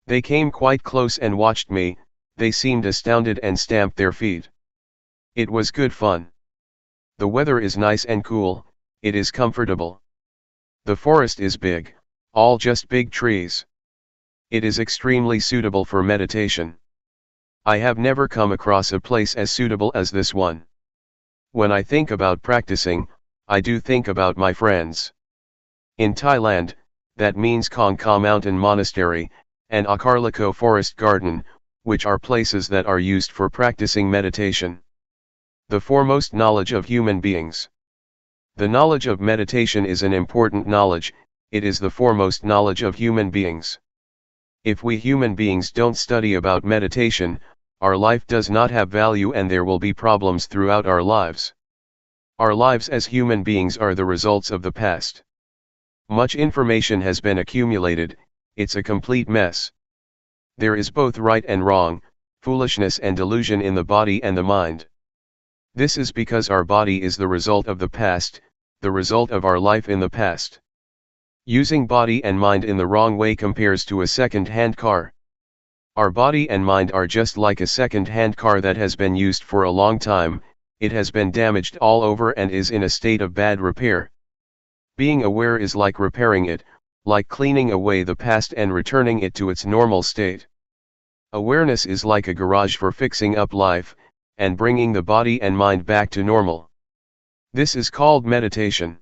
They came quite close and watched me. They seemed astounded and stamped their feet. It was good fun. The weather is nice and cool, it is comfortable. The forest is big, all just big trees. It is extremely suitable for meditation. I have never come across a place as suitable as this one. When I think about practicing, I do think about my friends. In Thailand, that means Khong Ka Mountain Monastery, and Akarliko Forest Garden, which are places that are used for practicing meditation. The foremost knowledge of human beings. The knowledge of meditation is an important knowledge, it is the foremost knowledge of human beings. If we human beings don't study about meditation, our life does not have value and there will be problems throughout our lives. Our lives as human beings are the results of the past. Much information has been accumulated, it's a complete mess. There is both right and wrong, foolishness and delusion in the body and the mind. This is because our body is the result of the past, the result of our life in the past. Using body and mind in the wrong way compares to a second-hand car. Our body and mind are just like a second-hand car that has been used for a long time, it has been damaged all over and is in a state of bad repair. Being aware is like repairing it, like cleaning away the past and returning it to its normal state. Awareness is like a garage for fixing up life, and bringing the body and mind back to normal. This is called meditation.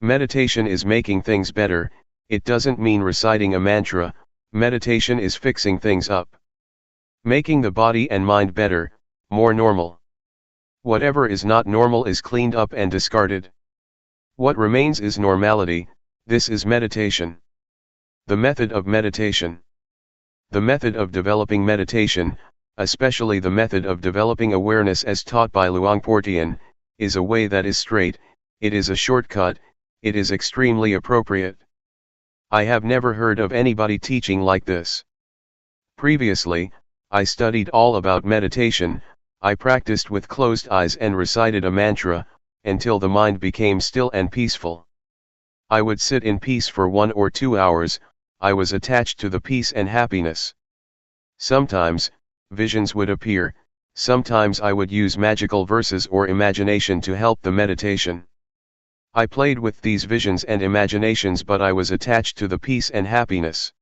Meditation is making things better, it doesn't mean reciting a mantra, meditation is fixing things up. Making the body and mind better, more normal. Whatever is not normal is cleaned up and discarded. What remains is normality, this is meditation. The method of meditation. The method of developing meditation, especially the method of developing awareness as taught by Luangpor Teean, is a way that is straight, it is a shortcut, it is extremely appropriate. I have never heard of anybody teaching like this. Previously, I studied all about meditation, I practiced with closed eyes and recited a mantra, until the mind became still and peaceful. I would sit in peace for 1 or 2 hours, I was attached to the peace and happiness. Sometimes, visions would appear, sometimes I would use magical verses or imagination to help the meditation. I played with these visions and imaginations but I was attached to the peace and happiness.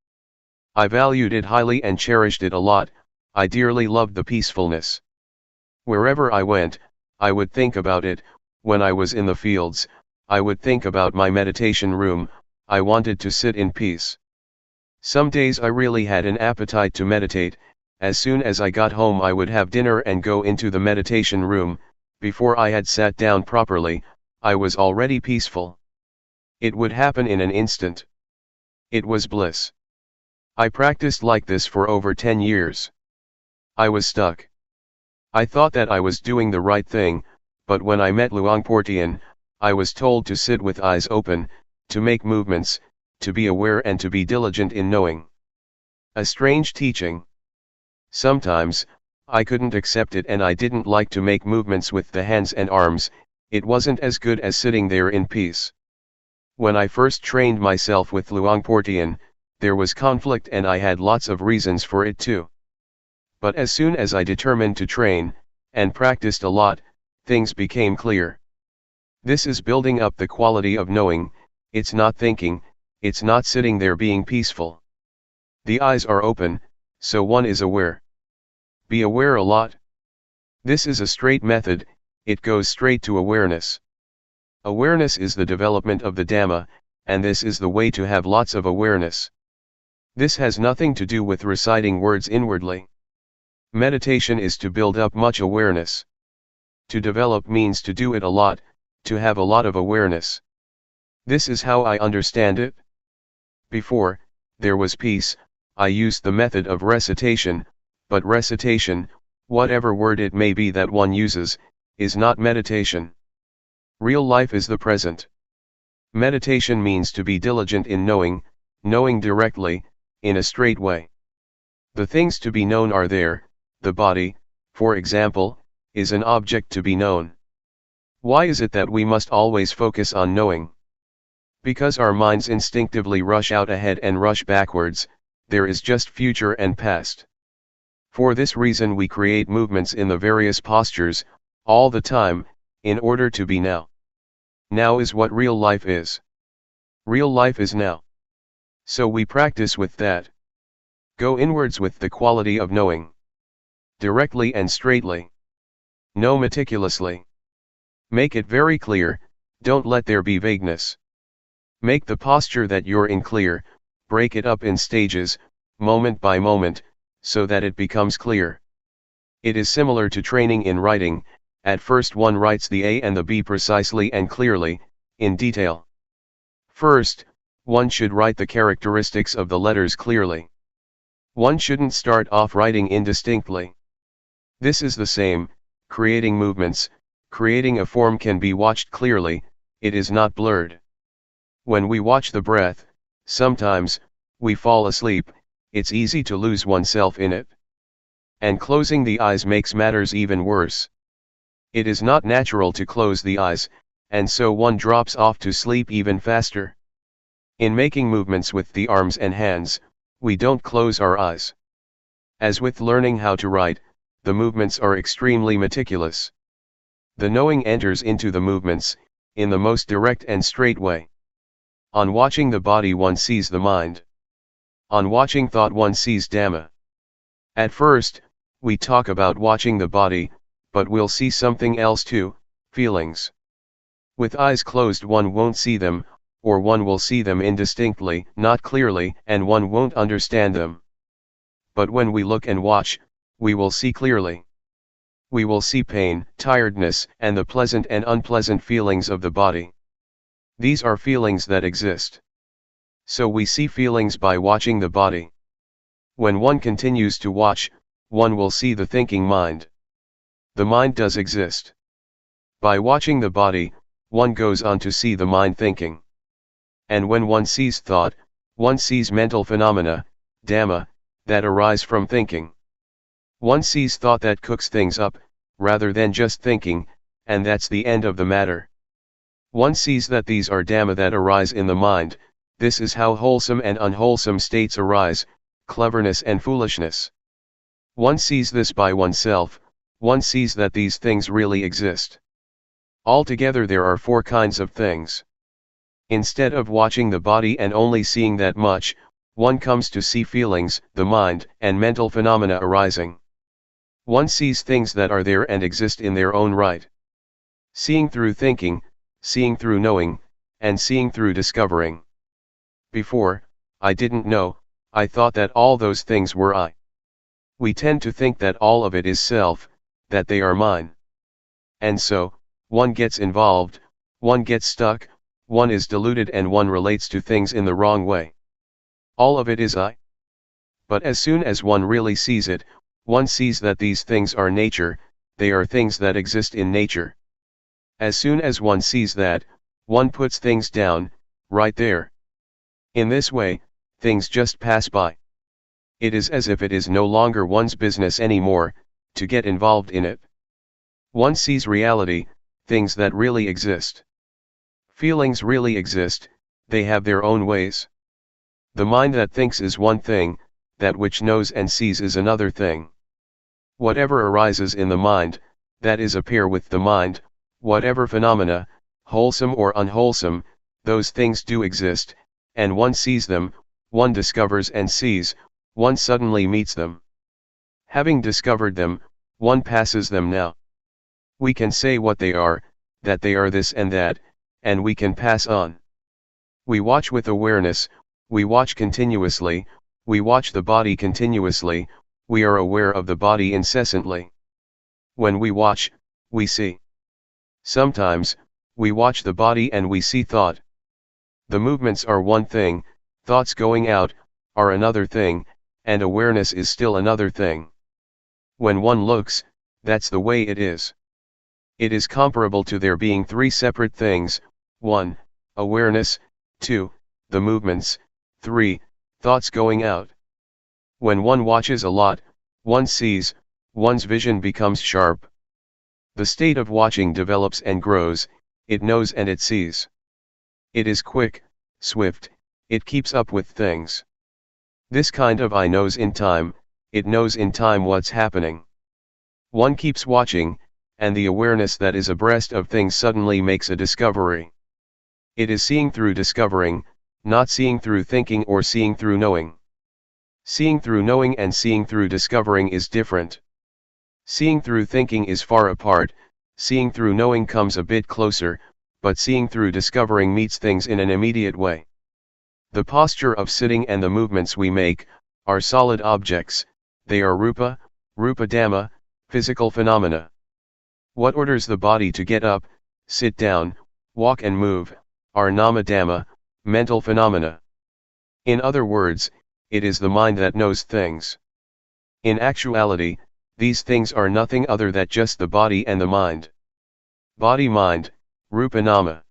I valued it highly and cherished it a lot, I dearly loved the peacefulness. Wherever I went, I would think about it, when I was in the fields, I would think about my meditation room, I wanted to sit in peace. Some days I really had an appetite to meditate, as soon as I got home I would have dinner and go into the meditation room, before I had sat down properly, I was already peaceful. It would happen in an instant. It was bliss. I practiced like this for over 10 years. I was stuck. I thought that I was doing the right thing, but when I met Luangpor Teean, I was told to sit with eyes open, to make movements, to be aware and to be diligent in knowing. A strange teaching. Sometimes, I couldn't accept it and I didn't like to make movements with the hands and arms, it wasn't as good as sitting there in peace. When I first trained myself with Luangpor Teean, there was conflict and I had lots of reasons for it too. But as soon as I determined to train, and practiced a lot, things became clear. This is building up the quality of knowing. It's not thinking, it's not sitting there being peaceful. The eyes are open, so one is aware. Be aware a lot. This is a straight method, it goes straight to awareness. Awareness is the development of the Dhamma, and this is the way to have lots of awareness. This has nothing to do with reciting words inwardly. Meditation is to build up much awareness. To develop means to do it a lot, to have a lot of awareness. This is how I understand it. Before there was peace, I used the method of recitation, but recitation, whatever word it may be that one uses, is not meditation. Real life is the present. Meditation means to be diligent in knowing, knowing directly, in a straight way. The things to be known are there. The body, for example, is an object to be known. Why is it that we must always focus on knowing? Because our minds instinctively rush out ahead and rush backwards, there is just future and past. For this reason we create movements in the various postures, all the time, in order to be now. Now is what real life is. Real life is now. So we practice with that. Go inwards with the quality of knowing. Directly and straightly. Know meticulously. Make it very clear, don't let there be vagueness. Make the posture that you're in clear, break it up in stages, moment by moment, so that it becomes clear. It is similar to training in writing. At first one writes the A and the B precisely and clearly, in detail. First, one should write the characteristics of the letters clearly. One shouldn't start off writing indistinctly. This is the same, creating movements, creating a form can be watched clearly, it is not blurred. When we watch the breath, sometimes, we fall asleep, it's easy to lose oneself in it. And closing the eyes makes matters even worse. It is not natural to close the eyes, and so one drops off to sleep even faster. In making movements with the arms and hands, we don't close our eyes. As with learning how to write, the movements are extremely meticulous. The knowing enters into the movements, in the most direct and straight way. On watching the body one sees the mind. On watching thought one sees Dhamma. At first, we talk about watching the body, but we'll see something else too, feelings. With eyes closed one won't see them, or one will see them indistinctly, not clearly, and one won't understand them. But when we look and watch, we will see clearly. We will see pain, tiredness, and the pleasant and unpleasant feelings of the body. These are feelings that exist. So we see feelings by watching the body. When one continues to watch, one will see the thinking mind. The mind does exist. By watching the body, one goes on to see the mind thinking. And when one sees thought, one sees mental phenomena, Dhamma, that arise from thinking. One sees thought that cooks things up, rather than just thinking, and that's the end of the matter. One sees that these are Dhamma that arise in the mind. This is how wholesome and unwholesome states arise, cleverness and foolishness. One sees this by oneself, one sees that these things really exist. Altogether there are 4 kinds of things. Instead of watching the body and only seeing that much, one comes to see feelings, the mind, and mental phenomena arising. One sees things that are there and exist in their own right. Seeing through thinking, seeing through knowing, and seeing through discovering. Before, I didn't know, I thought that all those things were I. We tend to think that all of it is self, that they are mine. And so, one gets involved, one gets stuck, one is deluded and one relates to things in the wrong way. All of it is I. But as soon as one really sees it, one sees that these things are nature, they are things that exist in nature. As soon as one sees that, one puts things down, right there. In this way, things just pass by. It is as if it is no longer one's business anymore, to get involved in it. One sees reality, things that really exist. Feelings really exist, they have their own ways. The mind that thinks is one thing, that which knows and sees is another thing. Whatever arises in the mind, that is a pair with the mind, whatever phenomena, wholesome or unwholesome, those things do exist, and one sees them, one discovers and sees, one suddenly meets them. Having discovered them, one passes them now. We can say what they are, that they are this and that, and we can pass on. We watch with awareness, we watch continuously, we watch the body continuously, we are aware of the body incessantly. When we watch, we see. Sometimes, we watch the body and we see thought. The movements are one thing, thoughts going out, are another thing, and awareness is still another thing. When one looks, that's the way it is. It is comparable to there being three separate things: 1. Awareness, 2. The movements, 3. Thoughts going out. When one watches a lot, one sees, one's vision becomes sharp. The state of watching develops and grows, it knows and it sees. It is quick, swift, it keeps up with things. This kind of eye knows in time, it knows in time what's happening. One keeps watching, and the awareness that is abreast of things suddenly makes a discovery. It is seeing through discovering, not seeing through thinking or seeing through knowing. Seeing through knowing and seeing through discovering is different. Seeing through thinking is far apart, seeing through knowing comes a bit closer, but seeing through discovering meets things in an immediate way. The posture of sitting and the movements we make, are solid objects, they are rupa, rupa dhamma, physical phenomena. What orders the body to get up, sit down, walk and move, are nama dhamma, mental phenomena. In other words, it is the mind that knows things. In actuality, these things are nothing other than just the body and the mind. Body-mind, rupa nama.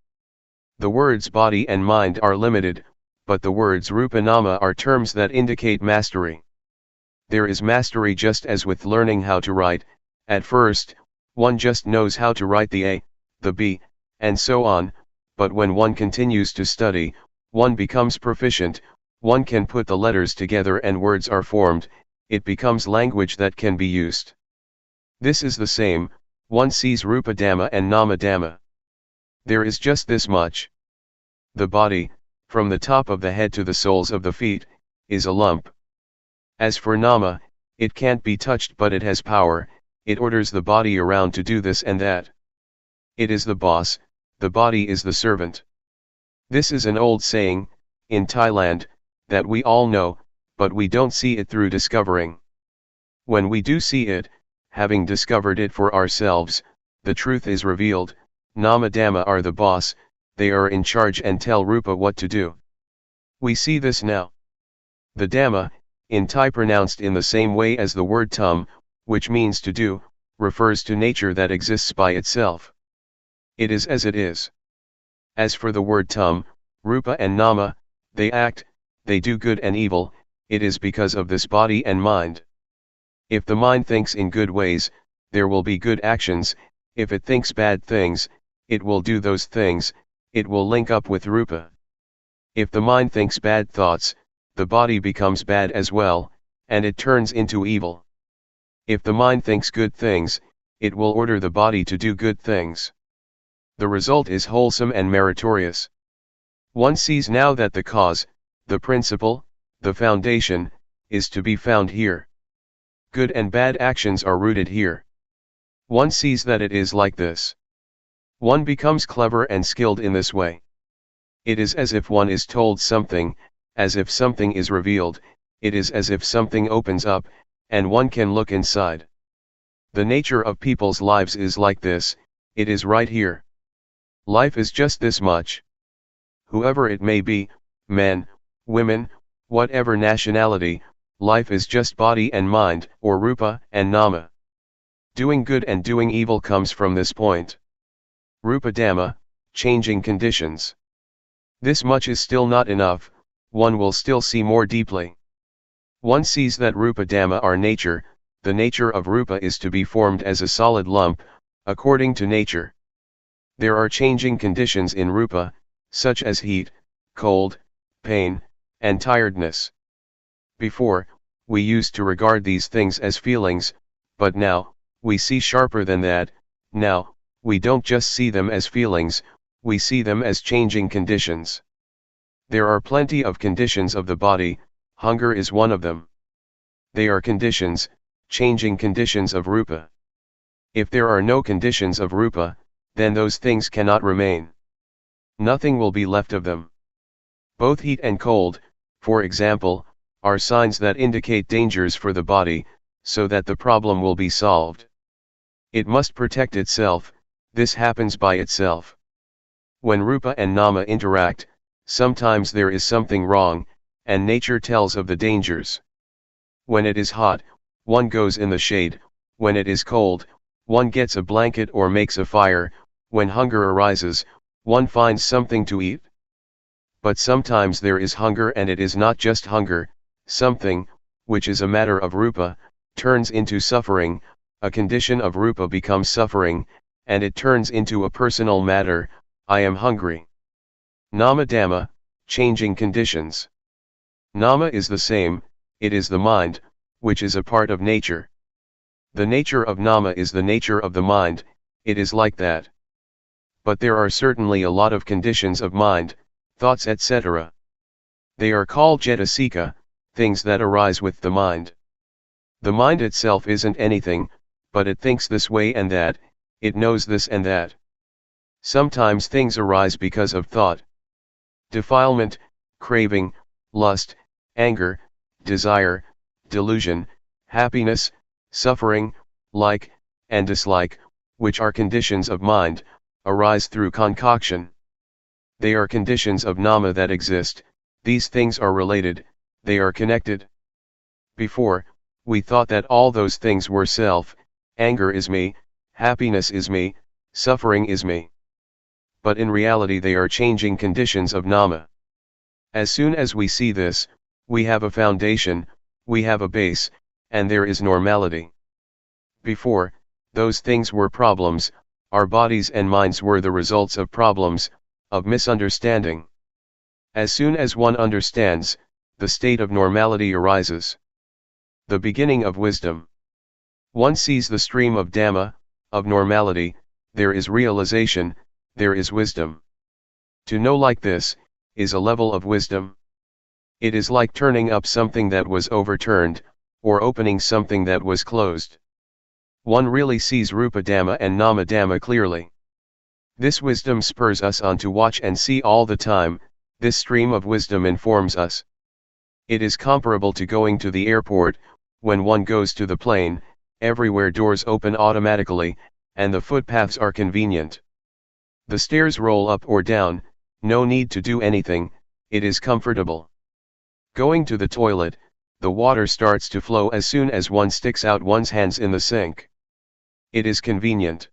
The words body and mind are limited, but the words rupa nama are terms that indicate mastery. There is mastery just as with learning how to write. At first, one just knows how to write the A, the B, and so on, but when one continues to study, one becomes proficient, one can put the letters together and words are formed, it becomes language that can be used. This is the same, one sees rupa dhamma and nama dhamma. There is just this much. The body, from the top of the head to the soles of the feet, is a lump. As for nama, it can't be touched but it has power, it orders the body around to do this and that. It is the boss, the body is the servant. This is an old saying, in Thailand, that we all know, but we don't see it through discovering. When we do see it, having discovered it for ourselves, the truth is revealed, nama dhamma are the boss, they are in charge and tell rupa what to do. We see this now. The dhamma, in Thai pronounced in the same way as the word tum, which means to do, refers to nature that exists by itself. It is as it is. As for the word tum, rupa and nama, they act, they do good and evil, it is because of this body and mind. If the mind thinks in good ways, there will be good actions, if it thinks bad things, it will do those things, it will link up with rupa. If the mind thinks bad thoughts, the body becomes bad as well, and it turns into evil. If the mind thinks good things, it will order the body to do good things. The result is wholesome and meritorious. One sees now that the cause, the principle, the foundation, is to be found here. Good and bad actions are rooted here. One sees that it is like this. One becomes clever and skilled in this way. It is as if one is told something, as if something is revealed, it is as if something opens up, and one can look inside. The nature of people's lives is like this, it is right here. Life is just this much. Whoever it may be, men, women, whatever nationality, life is just body and mind, or rupa and nama. Doing good and doing evil comes from this point. Rupa dhamma, changing conditions. This much is still not enough, one will still see more deeply. One sees that rupa dhamma are nature, the nature of rupa is to be formed as a solid lump, according to nature. There are changing conditions in rupa, such as heat, cold, pain, and tiredness. Before, we used to regard these things as feelings, but now, we see sharper than that. Now, we don't just see them as feelings, we see them as changing conditions. There are plenty of conditions of the body, hunger is one of them. They are conditions, changing conditions of rupa. If there are no conditions of rupa, then those things cannot remain. Nothing will be left of them. Both heat and cold, for example, are signs that indicate dangers for the body, so that the problem will be solved. It must protect itself, this happens by itself. When rupa and nama interact, sometimes there is something wrong, and nature tells of the dangers. When it is hot, one goes in the shade, when it is cold, one gets a blanket or makes a fire, when hunger arises, one finds something to eat. But sometimes there is hunger and it is not just hunger, something, which is a matter of rupa, turns into suffering, a condition of rupa becomes suffering, and it turns into a personal matter, I am hungry. Nama Dhamma, changing conditions. Nama is the same, it is the mind, which is a part of nature. The nature of nama is the nature of the mind, it is like that. But there are certainly a lot of conditions of mind, thoughts etc. They are called cetasika, things that arise with the mind. The mind itself isn't anything, but it thinks this way and that, it knows this and that. Sometimes things arise because of thought. Defilement, craving, lust, anger, desire, delusion, happiness, suffering, like, and dislike, which are conditions of mind, arise through concoction. They are conditions of nama that exist, these things are related, they are connected. Before, we thought that all those things were self, anger is me, happiness is me, suffering is me. But in reality they are changing conditions of nama. As soon as we see this, we have a foundation, we have a base, and there is normality. Before, those things were problems, our bodies and minds were the results of problems, of misunderstanding. As soon as one understands, the state of normality arises. The beginning of wisdom. One sees the stream of Dhamma, of normality, there is realization, there is wisdom. To know like this, is a level of wisdom. It is like turning up something that was overturned, or opening something that was closed. One really sees Rupa Dhamma and Nama Dhamma clearly. This wisdom spurs us on to watch and see all the time, this stream of wisdom informs us. It is comparable to going to the airport, when one goes to the plane, everywhere doors open automatically, and the footpaths are convenient. The stairs roll up or down, no need to do anything, it is comfortable. Going to the toilet, the water starts to flow as soon as one sticks out one's hands in the sink. It is convenient.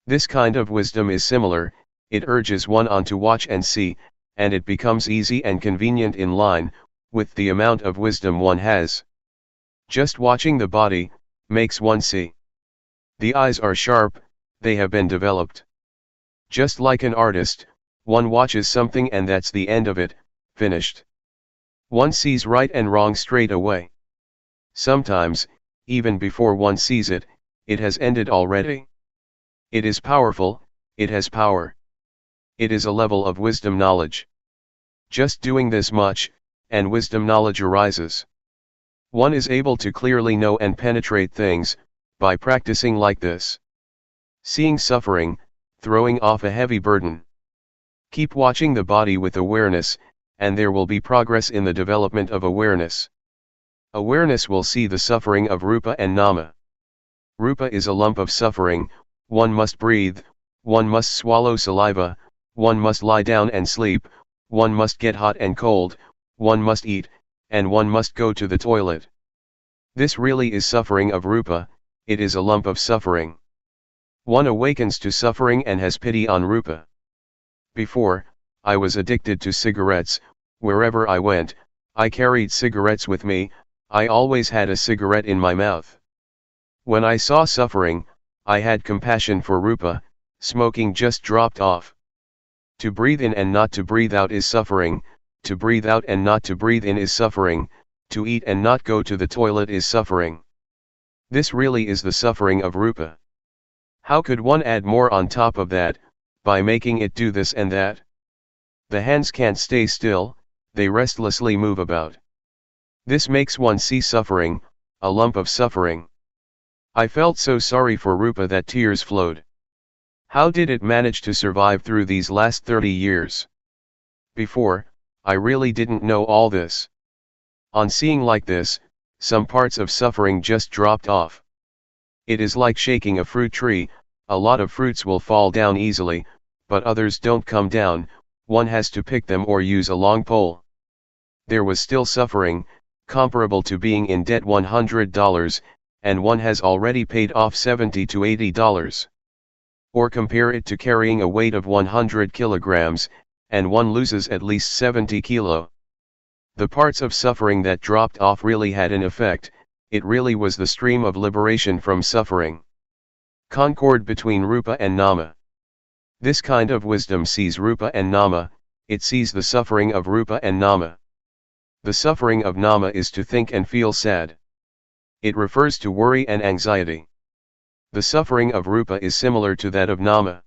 This kind of wisdom is similar, it urges one on to watch and see, and it becomes easy and convenient in line, with the amount of wisdom one has. Just watching the body, makes one see. The eyes are sharp, they have been developed. Just like an artist, one watches something and that's the end of it, finished. One sees right and wrong straight away. Sometimes, even before one sees it, it has ended already. It is powerful, it has power. It is a level of wisdom knowledge. Just doing this much, and wisdom knowledge arises. One is able to clearly know and penetrate things, by practicing like this. Seeing suffering, throwing off a heavy burden. Keep watching the body with awareness, and there will be progress in the development of awareness. Awareness will see the suffering of Rupa and Nama. Rupa is a lump of suffering, one must breathe, one must swallow saliva, one must lie down and sleep, one must get hot and cold, one must eat, and one must go to the toilet. This really is suffering of Rupa, it is a lump of suffering. One awakens to suffering and has pity on Rupa. Before, I was addicted to cigarettes, wherever I went, I carried cigarettes with me, I always had a cigarette in my mouth. When I saw suffering, I had compassion for Rupa, smoking just dropped off. To breathe in and not to breathe out is suffering, to breathe out and not to breathe in is suffering, to eat and not go to the toilet is suffering. This really is the suffering of rupa. How could one add more on top of that, by making it do this and that? The hands can't stay still, they restlessly move about. This makes one see suffering, a lump of suffering. I felt so sorry for rupa that tears flowed. How did it manage to survive through these last 30 years? Before, I really didn't know all this. On seeing like this, some parts of suffering just dropped off. It is like shaking a fruit tree, a lot of fruits will fall down easily, but others don't come down, one has to pick them or use a long pole. There was still suffering, comparable to being in debt $100, and one has already paid off $70 to $80. Or compare it to carrying a weight of 100 kilograms, and one loses at least 70 kilo. The parts of suffering that dropped off really had an effect, it really was the stream of liberation from suffering. Concord between rupa and nama. This kind of wisdom sees rupa and nama, it sees the suffering of rupa and nama. The suffering of nama is to think and feel sad. It refers to worry and anxiety. The suffering of rupa is similar to that of nama.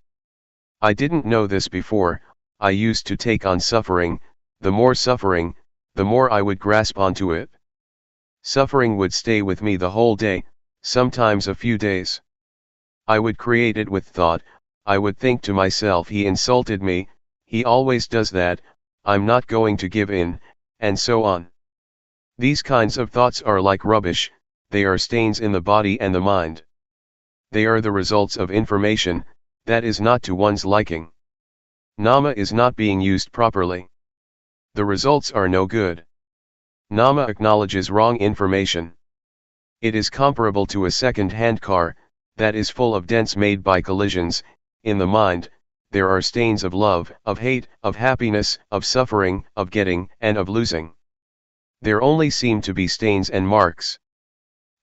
I didn't know this before, I used to take on suffering, the more I would grasp onto it. Suffering would stay with me the whole day, sometimes a few days. I would create it with thought, I would think to myself, he insulted me, he always does that, I'm not going to give in, and so on. These kinds of thoughts are like rubbish, they are stains in the body and the mind. They are the results of information, that is not to one's liking. Nama is not being used properly. The results are no good. Nama acknowledges wrong information. It is comparable to a second-hand car, that is full of dents made by collisions. In the mind, there are stains of love, of hate, of happiness, of suffering, of getting, and of losing. There only seem to be stains and marks.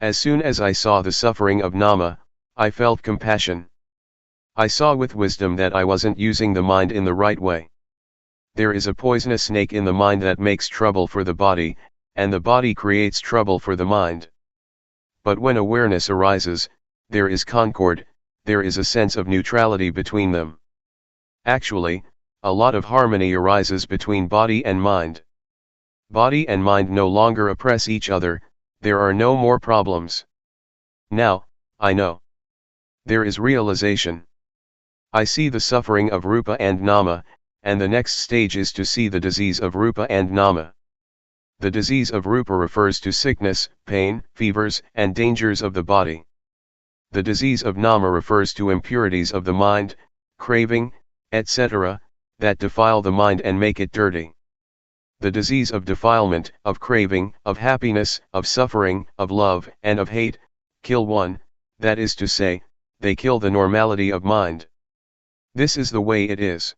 As soon as I saw the suffering of nama, I felt compassion. I saw with wisdom that I wasn't using the mind in the right way. There is a poisonous snake in the mind that makes trouble for the body, and the body creates trouble for the mind. But when awareness arises, there is concord, there is a sense of neutrality between them. Actually, a lot of harmony arises between body and mind. Body and mind no longer oppress each other, there are no more problems. Now, I know. There is realization. I see the suffering of rupa and nama, and the next stage is to see the disease of rupa and nama. The disease of rupa refers to sickness, pain, fevers, and dangers of the body. The disease of nama refers to impurities of the mind, craving, etc., that defile the mind and make it dirty. The disease of defilement, of craving, of happiness, of suffering, of love, and of hate, kill one, that is to say, they kill the normality of mind. This is the way it is.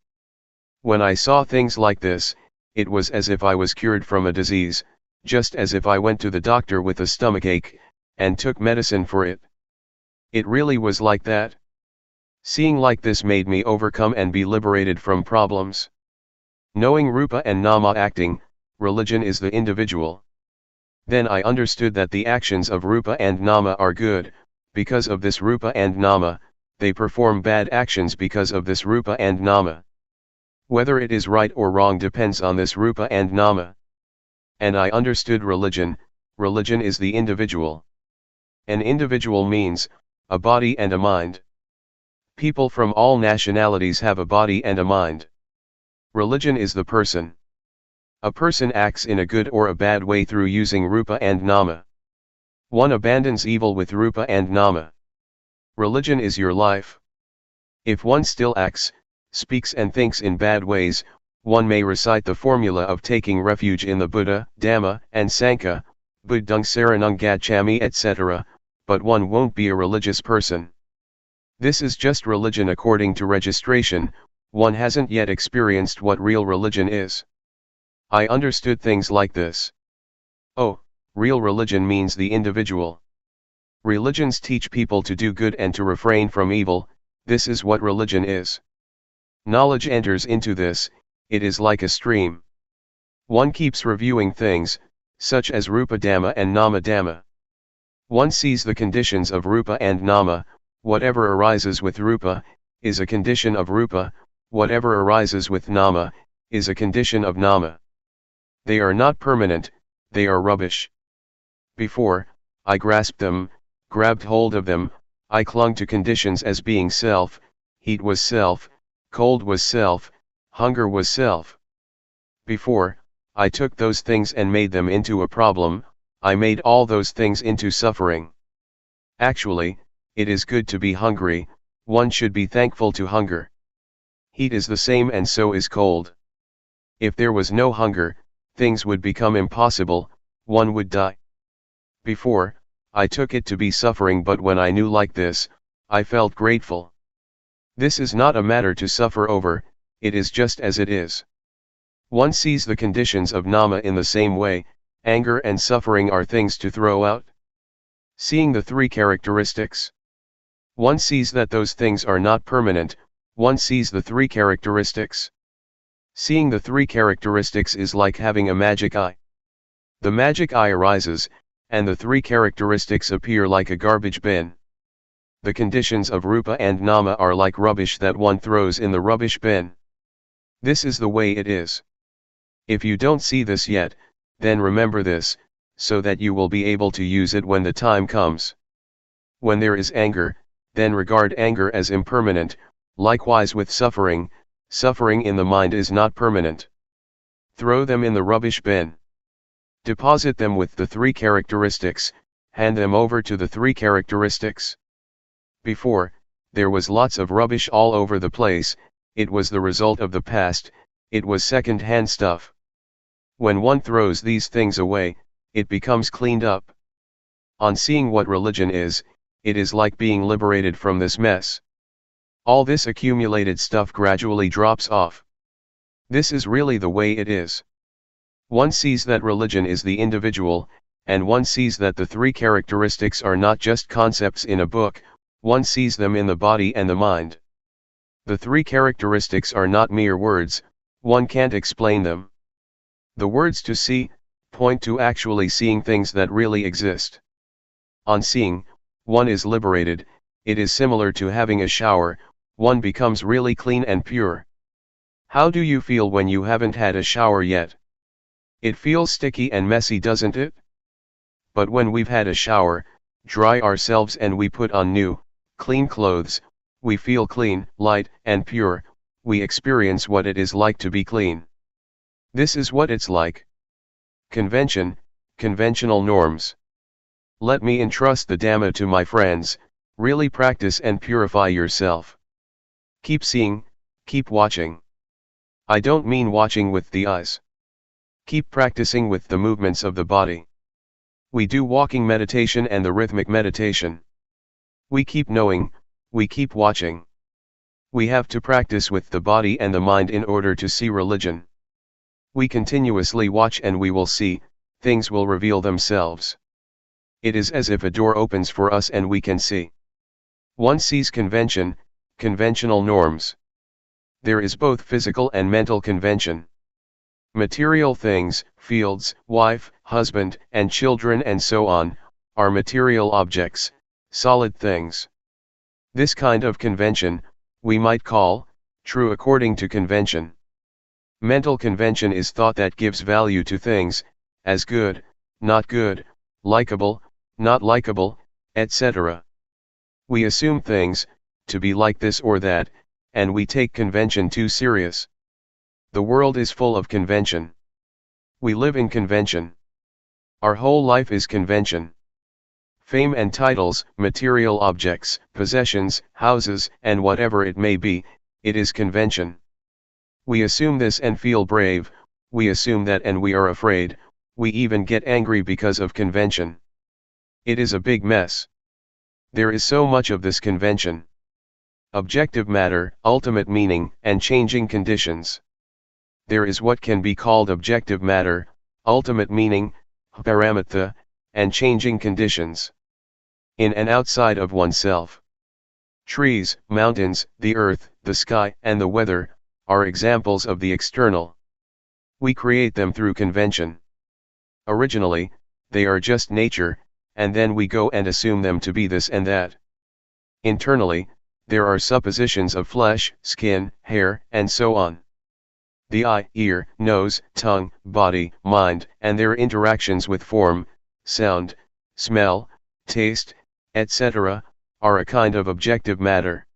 When I saw things like this, it was as if I was cured from a disease, just as if I went to the doctor with a stomachache, and took medicine for it. It really was like that. Seeing like this made me overcome and be liberated from problems. Knowing rupa and nama acting, religion is the individual. Then I understood that the actions of rupa and nama are good, because of this rupa and nama, they perform bad actions because of this rupa and nama. Whether it is right or wrong depends on this rupa and nama. And I understood religion is the individual. An individual means, a body and a mind. People from all nationalities have a body and a mind. Religion is the person. A person acts in a good or a bad way through using rupa and nama. One abandons evil with rupa and nama. Religion is your life. If one still acts, speaks and thinks in bad ways, one may recite the formula of taking refuge in the Buddha, Dhamma, and Sangha, Buddhang Saranang Gacchami etc., but one won't be a religious person. This is just religion according to registration, one hasn't yet experienced what real religion is. I understood things like this. Oh, real religion means the individual. Religions teach people to do good and to refrain from evil, this is what religion is. Knowledge enters into this, it is like a stream. One keeps reviewing things, such as Rupa Dhamma and Nama Dhamma. One sees the conditions of Rupa and Nama. Whatever arises with Rupa, is a condition of Rupa, whatever arises with Nama, is a condition of Nama. They are not permanent, they are rubbish. Before, I grasped them, grabbed hold of them, I clung to conditions as being self, heat was self, cold was self, hunger was self. Before, I took those things and made them into a problem, I made all those things into suffering. Actually, it is good to be hungry, one should be thankful to hunger. Heat is the same and so is cold. If there was no hunger, things would become impossible, one would die. Before, I took it to be suffering, but when I knew like this, I felt grateful. This is not a matter to suffer over, it is just as it is. One sees the conditions of Nama in the same way, anger and suffering are things to throw out. Seeing the three characteristics, one sees that those things are not permanent, one sees the three characteristics. Seeing the three characteristics is like having a magic eye. The magic eye arises, and the three characteristics appear like a garbage bin. The conditions of Rupa and Nama are like rubbish that one throws in the rubbish bin. This is the way it is. If you don't see this yet, then remember this, so that you will be able to use it when the time comes. When there is anger, then regard anger as impermanent, likewise with suffering, suffering in the mind is not permanent. Throw them in the rubbish bin. Deposit them with the three characteristics, hand them over to the three characteristics. Before, there was lots of rubbish all over the place, it was the result of the past, it was second-hand stuff. When one throws these things away, it becomes cleaned up. On seeing what religion is, it is like being liberated from this mess. All this accumulated stuff gradually drops off. This is really the way it is. One sees that religion is the individual, and one sees that the three characteristics are not just concepts in a book, one sees them in the body and the mind. The three characteristics are not mere words, one can't explain them. The words to see, point to actually seeing things that really exist. On seeing, one is liberated, it is similar to having a shower, one becomes really clean and pure. How do you feel when you haven't had a shower yet? It feels sticky and messy, doesn't it? But when we've had a shower, dry ourselves and we put on new, clean clothes, we feel clean, light, and pure, we experience what it is like to be clean. This is what it's like. Convention, conventional norms. Let me entrust the Dhamma to my friends, really practice and purify yourself. Keep seeing, keep watching. I don't mean watching with the eyes. Keep practicing with the movements of the body. We do walking meditation and the rhythmic meditation. We keep knowing, we keep watching. We have to practice with the body and the mind in order to see religion. We continuously watch and we will see, things will reveal themselves. It is as if a door opens for us and we can see. One sees convention, conventional norms. There is both physical and mental convention. Material things, fields, wife, husband, and children and so on, are material objects, solid things. This kind of convention, we might call, true according to convention. Mental convention is thought that gives value to things, as good, not good, likable, not likable, etc. We assume things, to be like this or that, and we take convention too serious. The world is full of convention. We live in convention. Our whole life is convention. Fame and titles, material objects, possessions, houses, and whatever it may be, it is convention. We assume this and feel brave, we assume that and we are afraid, we even get angry because of convention. It is a big mess. There is so much of this convention. Objective matter, ultimate meaning, and changing conditions. There is what can be called objective matter, ultimate meaning, paramatha, and changing conditions. In and outside of oneself. Trees, mountains, the earth, the sky, and the weather, are examples of the external. We create them through convention. Originally, they are just nature, and then we go and assume them to be this and that. Internally, there are suppositions of flesh, skin, hair, and so on. The eye, ear, nose, tongue, body, mind, and their interactions with form, sound, smell, taste, etc., are a kind of objective matter.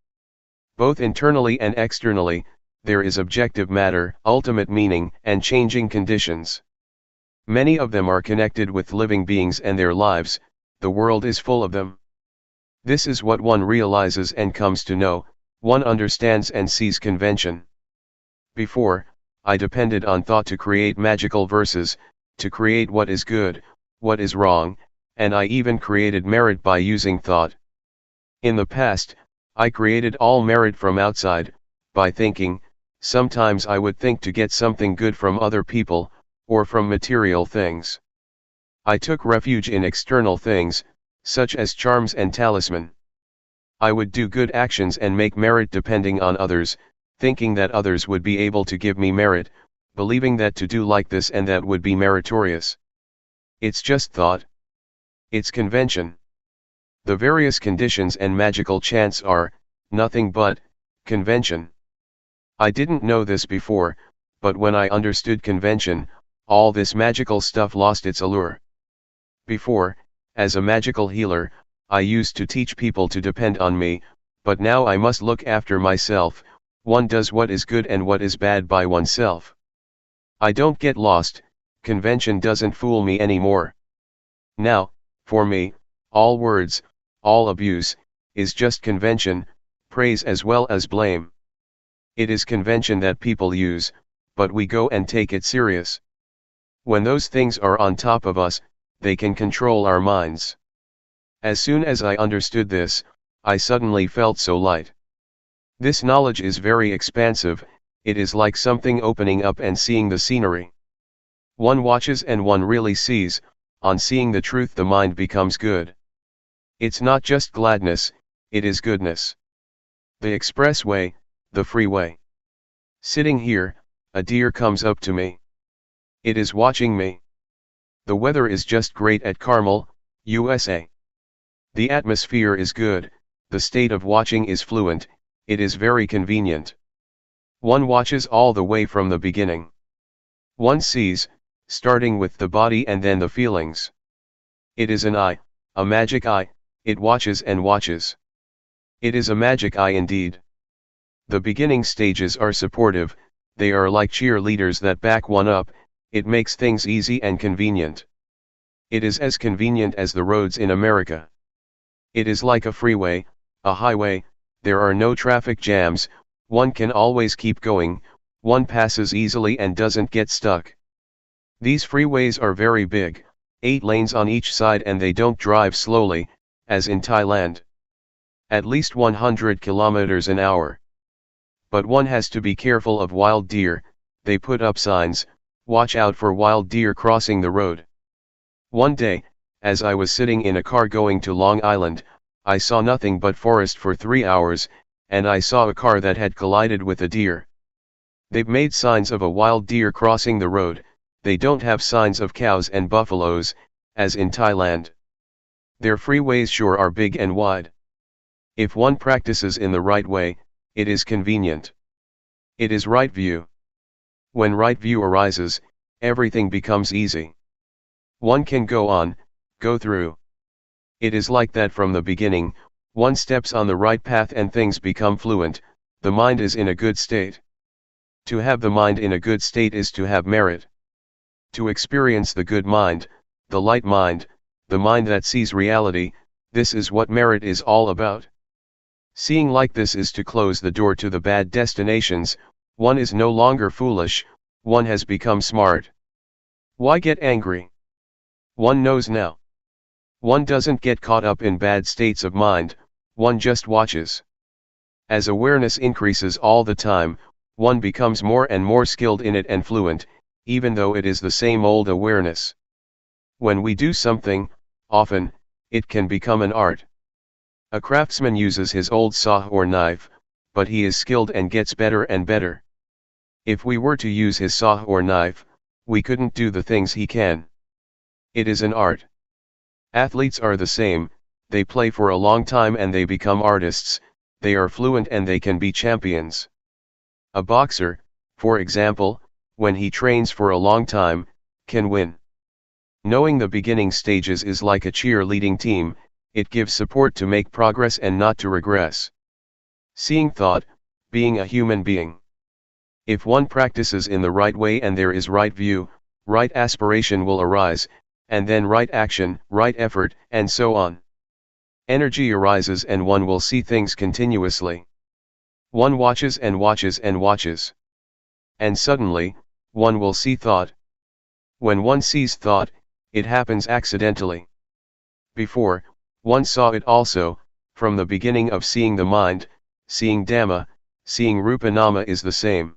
Both internally and externally, there is objective matter, ultimate meaning, and changing conditions. Many of them are connected with living beings and their lives, the world is full of them. This is what one realizes and comes to know, one understands and sees convention. Before, I depended on thought to create magical verses, to create what is good, what is wrong, and I even created merit by using thought. In the past, I created all merit from outside, by thinking. Sometimes I would think to get something good from other people, or from material things. I took refuge in external things, such as charms and talisman. I would do good actions and make merit depending on others, thinking that others would be able to give me merit, believing that to do like this and that would be meritorious. It's just thought. It's convention. The various conditions and magical chants are nothing but convention. I didn't know this before, but when I understood convention, all this magical stuff lost its allure. Before, as a magical healer, I used to teach people to depend on me, but now I must look after myself. One does what is good and what is bad by oneself. I don't get lost, convention doesn't fool me anymore. Now, for me, all words, all abuse, is just convention, praise as well as blame. It is convention that people use, but we go and take it serious. When those things are on top of us, they can control our minds. As soon as I understood this, I suddenly felt so light. This knowledge is very expansive, it is like something opening up and seeing the scenery. One watches and one really sees, on seeing the truth the mind becomes good. It's not just gladness, it is goodness. The expressway, the freeway. Sitting here, a deer comes up to me. It is watching me. The weather is just great at Carmel, USA. The atmosphere is good, the state of watching is fluent, it is very convenient. One watches all the way from the beginning. One sees, starting with the body and then the feelings. It is an eye, a magic eye, it watches and watches. It is a magic eye indeed. The beginning stages are supportive, they are like cheerleaders that back one up, it makes things easy and convenient. It is as convenient as the roads in America. It is like a freeway, a highway, there are no traffic jams, one can always keep going, one passes easily and doesn't get stuck. These freeways are very big, 8 lanes on each side, and they don't drive slowly, as in Thailand. At least 100 kilometers an hour. But one has to be careful of wild deer, they put up signs, watch out for wild deer crossing the road. One day, as I was sitting in a car going to Long Island, I saw nothing but forest for 3 hours, and I saw a car that had collided with a deer. They've made signs of a wild deer crossing the road, they don't have signs of cows and buffaloes, as in Thailand. Their freeways sure are big and wide. If one practices in the right way, it is convenient. It is right view. When right view arises, everything becomes easy. One can go on, go through. It is like that from the beginning, one steps on the right path and things become fluent, the mind is in a good state. To have the mind in a good state is to have merit. To experience the good mind, the light mind, the mind that sees reality, this is what merit is all about. Seeing like this is to close the door to the bad destinations, one is no longer foolish, one has become smart. Why get angry? One knows now. One doesn't get caught up in bad states of mind, one just watches. As awareness increases all the time, one becomes more and more skilled in it and fluent, even though it is the same old awareness. When we do something, often, it can become an art. A craftsman uses his old saw or knife, but he is skilled and gets better and better. If we were to use his saw or knife, we couldn't do the things he can. It is an art. Athletes are the same, they play for a long time and they become artists, they are fluent and they can be champions. A boxer, for example, when he trains for a long time, can win. Knowing the beginning stages is like a cheerleading team, it gives support to make progress and not to regress. Seeing thought, being a human being. If one practices in the right way and there is right view, right aspiration will arise, and then right action, right effort, and so on. Energy arises and one will see things continuously. One watches and watches and watches. And suddenly, one will see thought. When one sees thought, it happens accidentally. Before, one saw it also, from the beginning of seeing the mind, seeing Dhamma, seeing Rupa Nama is the same.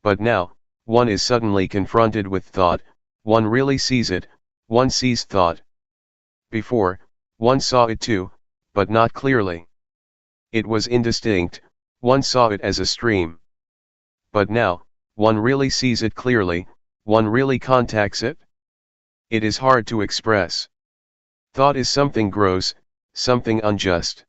But now, one is suddenly confronted with thought, one really sees it, one sees thought. Before, one saw it too, but not clearly. It was indistinct, one saw it as a stream. But now, one really sees it clearly, one really contacts it. It is hard to express. Thought is something gross, something unjust.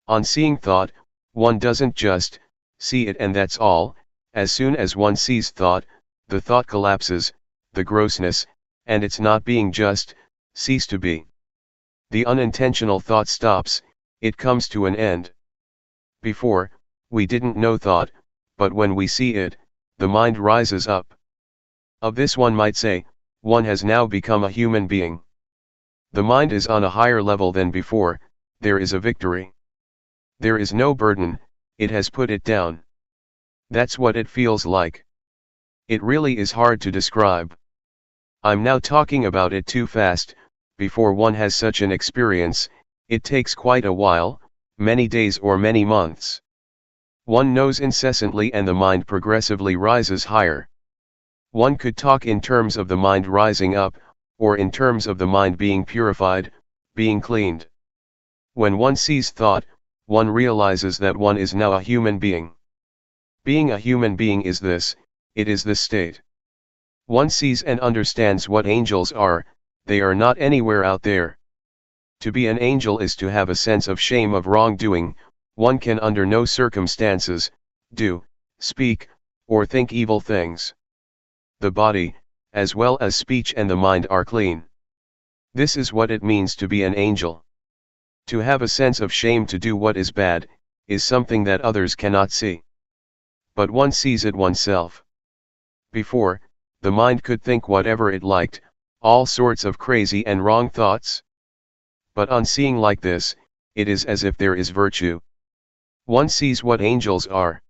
On seeing thought, one doesn't just see it and that's all. As soon as one sees thought, the thought collapses, the grossness, and its not being just, cease to be. The unintentional thought stops, it comes to an end. Before, we didn't know thought, but when we see it, the mind rises up. Of this one might say, one has now become a human being. The mind is on a higher level than before, there is a victory. There is no burden, it has put it down. That's what it feels like. It really is hard to describe. I'm now talking about it too fast. Before one has such an experience, it takes quite a while, many days or many months. One knows incessantly and the mind progressively rises higher. One could talk in terms of the mind rising up, or in terms of the mind being purified, being cleaned. When one sees thought, one realizes that one is now a human being. Being a human being is this, it is this state. One sees and understands what angels are, they are not anywhere out there. To be an angel is to have a sense of shame of wrongdoing, one can under no circumstances, do, speak, or think evil things. The body, as well as speech and the mind are clean. This is what it means to be an angel. To have a sense of shame to do what is bad, is something that others cannot see. But one sees it oneself. Before, the mind could think whatever it liked, all sorts of crazy and wrong thoughts. But on seeing like this, it is as if there is virtue. One sees what angels are.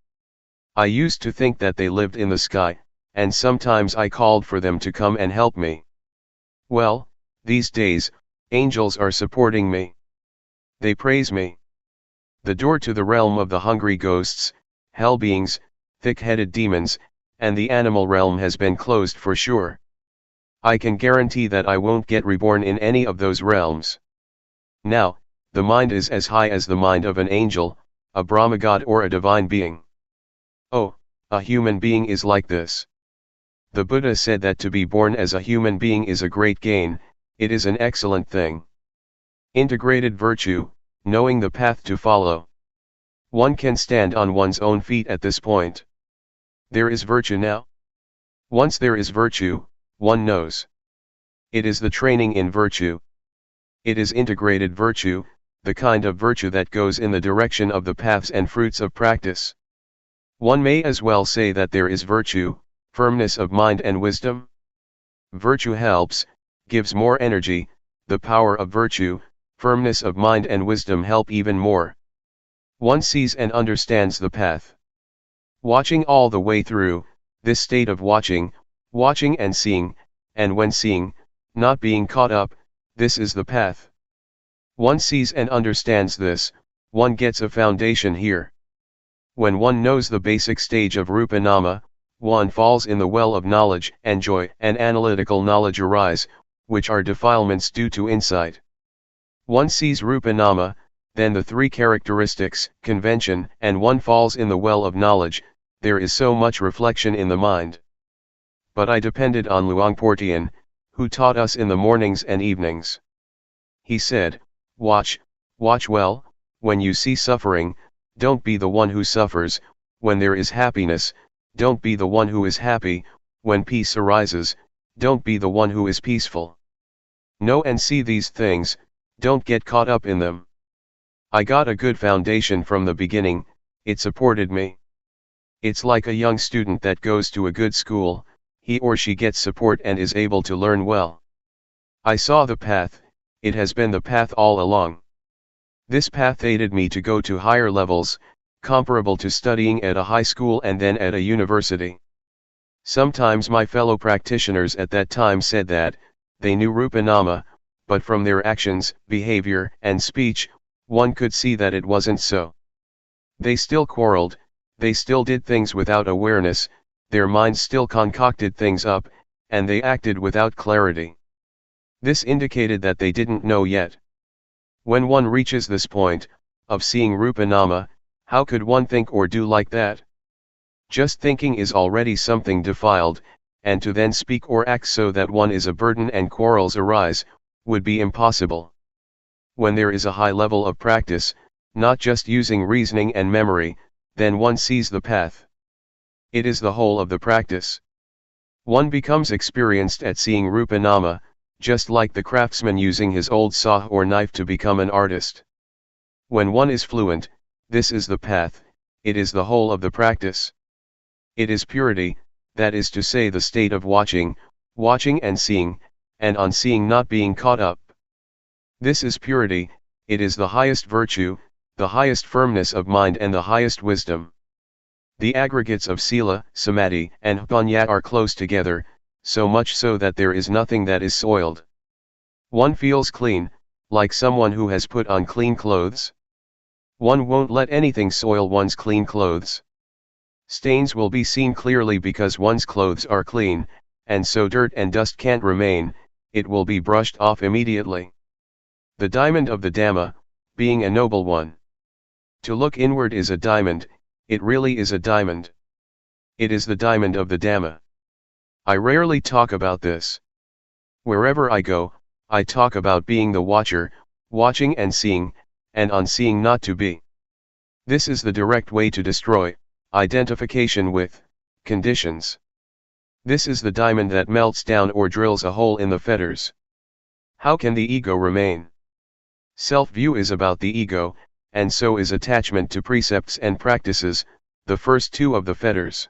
I used to think that they lived in the sky, and sometimes I called for them to come and help me. Well, these days, angels are supporting me. They praise me. The door to the realm of the hungry ghosts, hell beings, thick-headed demons, and the animal realm has been closed for sure. I can guarantee that I won't get reborn in any of those realms. Now, the mind is as high as the mind of an angel, a Brahma god or a divine being. Oh, a human being is like this. The Buddha said that to be born as a human being is a great gain, it is an excellent thing. Integrated virtue, knowing the path to follow. One can stand on one's own feet at this point. There is virtue now. Once there is virtue, one knows. It is the training in virtue. It is integrated virtue, the kind of virtue that goes in the direction of the paths and fruits of practice. One may as well say that there is virtue, firmness of mind and wisdom. Virtue helps, gives more energy, the power of virtue, firmness of mind and wisdom help even more. One sees and understands the path. Watching all the way through, this state of watching, watching and seeing, and when seeing, not being caught up, this is the path. One sees and understands this, one gets a foundation here. When one knows the basic stage of Rupa Nama, one falls in the well of knowledge and joy and analytical knowledge arise, which are defilements due to insight. One sees Rupa Nama, then the three characteristics, convention, and one falls in the well of knowledge, there is so much reflection in the mind. but I depended on Luangpor Teean, who taught us in the mornings and evenings. He said, watch well, when you see suffering, don't be the one who suffers, when there is happiness, don't be the one who is happy, when peace arises, don't be the one who is peaceful. Know and see these things, don't get caught up in them. I got a good foundation from the beginning, it supported me. It's like a young student that goes to a good school, he or she gets support and is able to learn well. I saw the path, it has been the path all along. This path aided me to go to higher levels, comparable to studying at a high school and then at a university. Sometimes my fellow practitioners at that time said that, they knew Rupanama, but from their actions, behavior, and speech, one could see that it wasn't so. They still quarreled, they still did things without awareness, their minds still concocted things up, and they acted without clarity. This indicated that they didn't know yet. When one reaches this point, of seeing Rupanama, how could one think or do like that? Just thinking is already something defiled, and to then speak or act so that one is a burden and quarrels arise, would be impossible. When there is a high level of practice, not just using reasoning and memory, then one sees the path. It is the whole of the practice. One becomes experienced at seeing Rupanama, just like the craftsman using his old saw or knife to become an artist. When one is fluent, this is the path, it is the whole of the practice. It is purity, that is to say the state of watching and seeing, and on seeing not being caught up. This is purity, it is the highest virtue, the highest firmness of mind and the highest wisdom. The aggregates of sila, samadhi, and jnana are close together, so much so that there is nothing that is soiled. One feels clean, like someone who has put on clean clothes. One won't let anything soil one's clean clothes. Stains will be seen clearly because one's clothes are clean, and so dirt and dust can't remain, it will be brushed off immediately. The diamond of the Dhamma, being a noble one. To look inward is a diamond, it really is a diamond. It is the diamond of the Dhamma. I rarely talk about this. Wherever I go, I talk about being the watcher, watching and seeing, and on seeing not to be. This is the direct way to destroy identification with conditions. This is the diamond that melts down or drills a hole in the fetters. How can the ego remain? Self-view is about the ego, and so is attachment to precepts and practices, the first two of the fetters.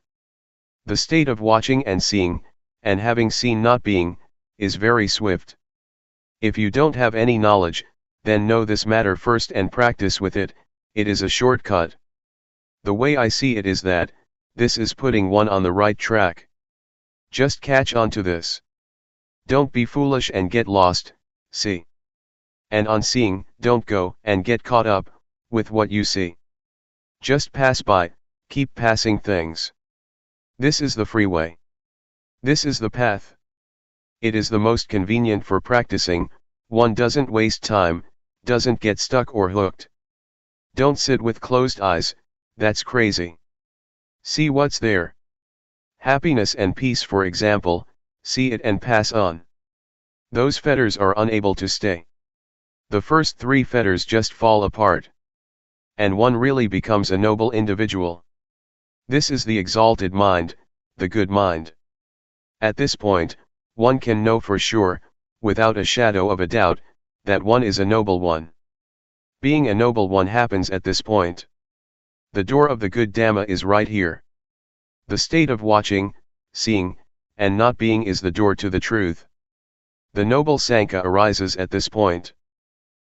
The state of watching and seeing, and having seen not being, is very swift. If you don't have any knowledge, then know this matter first and practice with it, it is a shortcut. The way I see it is that, this is putting one on the right track. Just catch on to this. Don't be foolish and get lost, see. And on seeing, don't go and get caught up with what you see. Just pass by, keep passing things. This is the freeway. This is the path. It is the most convenient for practicing, one doesn't waste time, doesn't get stuck or hooked. Don't sit with closed eyes, that's crazy. See what's there. Happiness and peace, for example, see it and pass on. Those fetters are unable to stay. The first three fetters just fall apart. And one really becomes a noble individual. This is the exalted mind, the good mind. At this point, one can know for sure, without a shadow of a doubt, that one is a noble one. Being a noble one happens at this point. The door of the good Dhamma is right here. The state of watching, seeing, and not being is the door to the truth. The noble Sankhya arises at this point.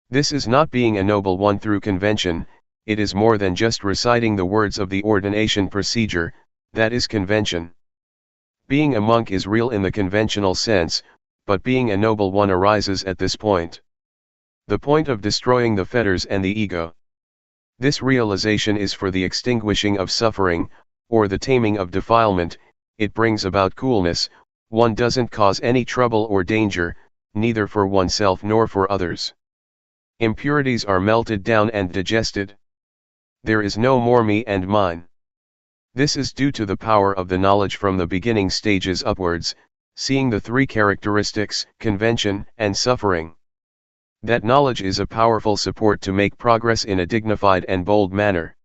This is not being a noble one through convention, it is more than just reciting the words of the ordination procedure, that is convention. Being a monk is real in the conventional sense, but being a noble one arises at this point. The point of destroying the fetters and the ego. This realization is for the extinguishing of suffering, or the taming of defilement, it brings about coolness, one doesn't cause any trouble or danger, neither for oneself nor for others. Impurities are melted down and digested. There is no more me and mine. This is due to the power of the knowledge from the beginning stages upwards, seeing the three characteristics, convention, and suffering. That knowledge is a powerful support to make progress in a dignified and bold manner.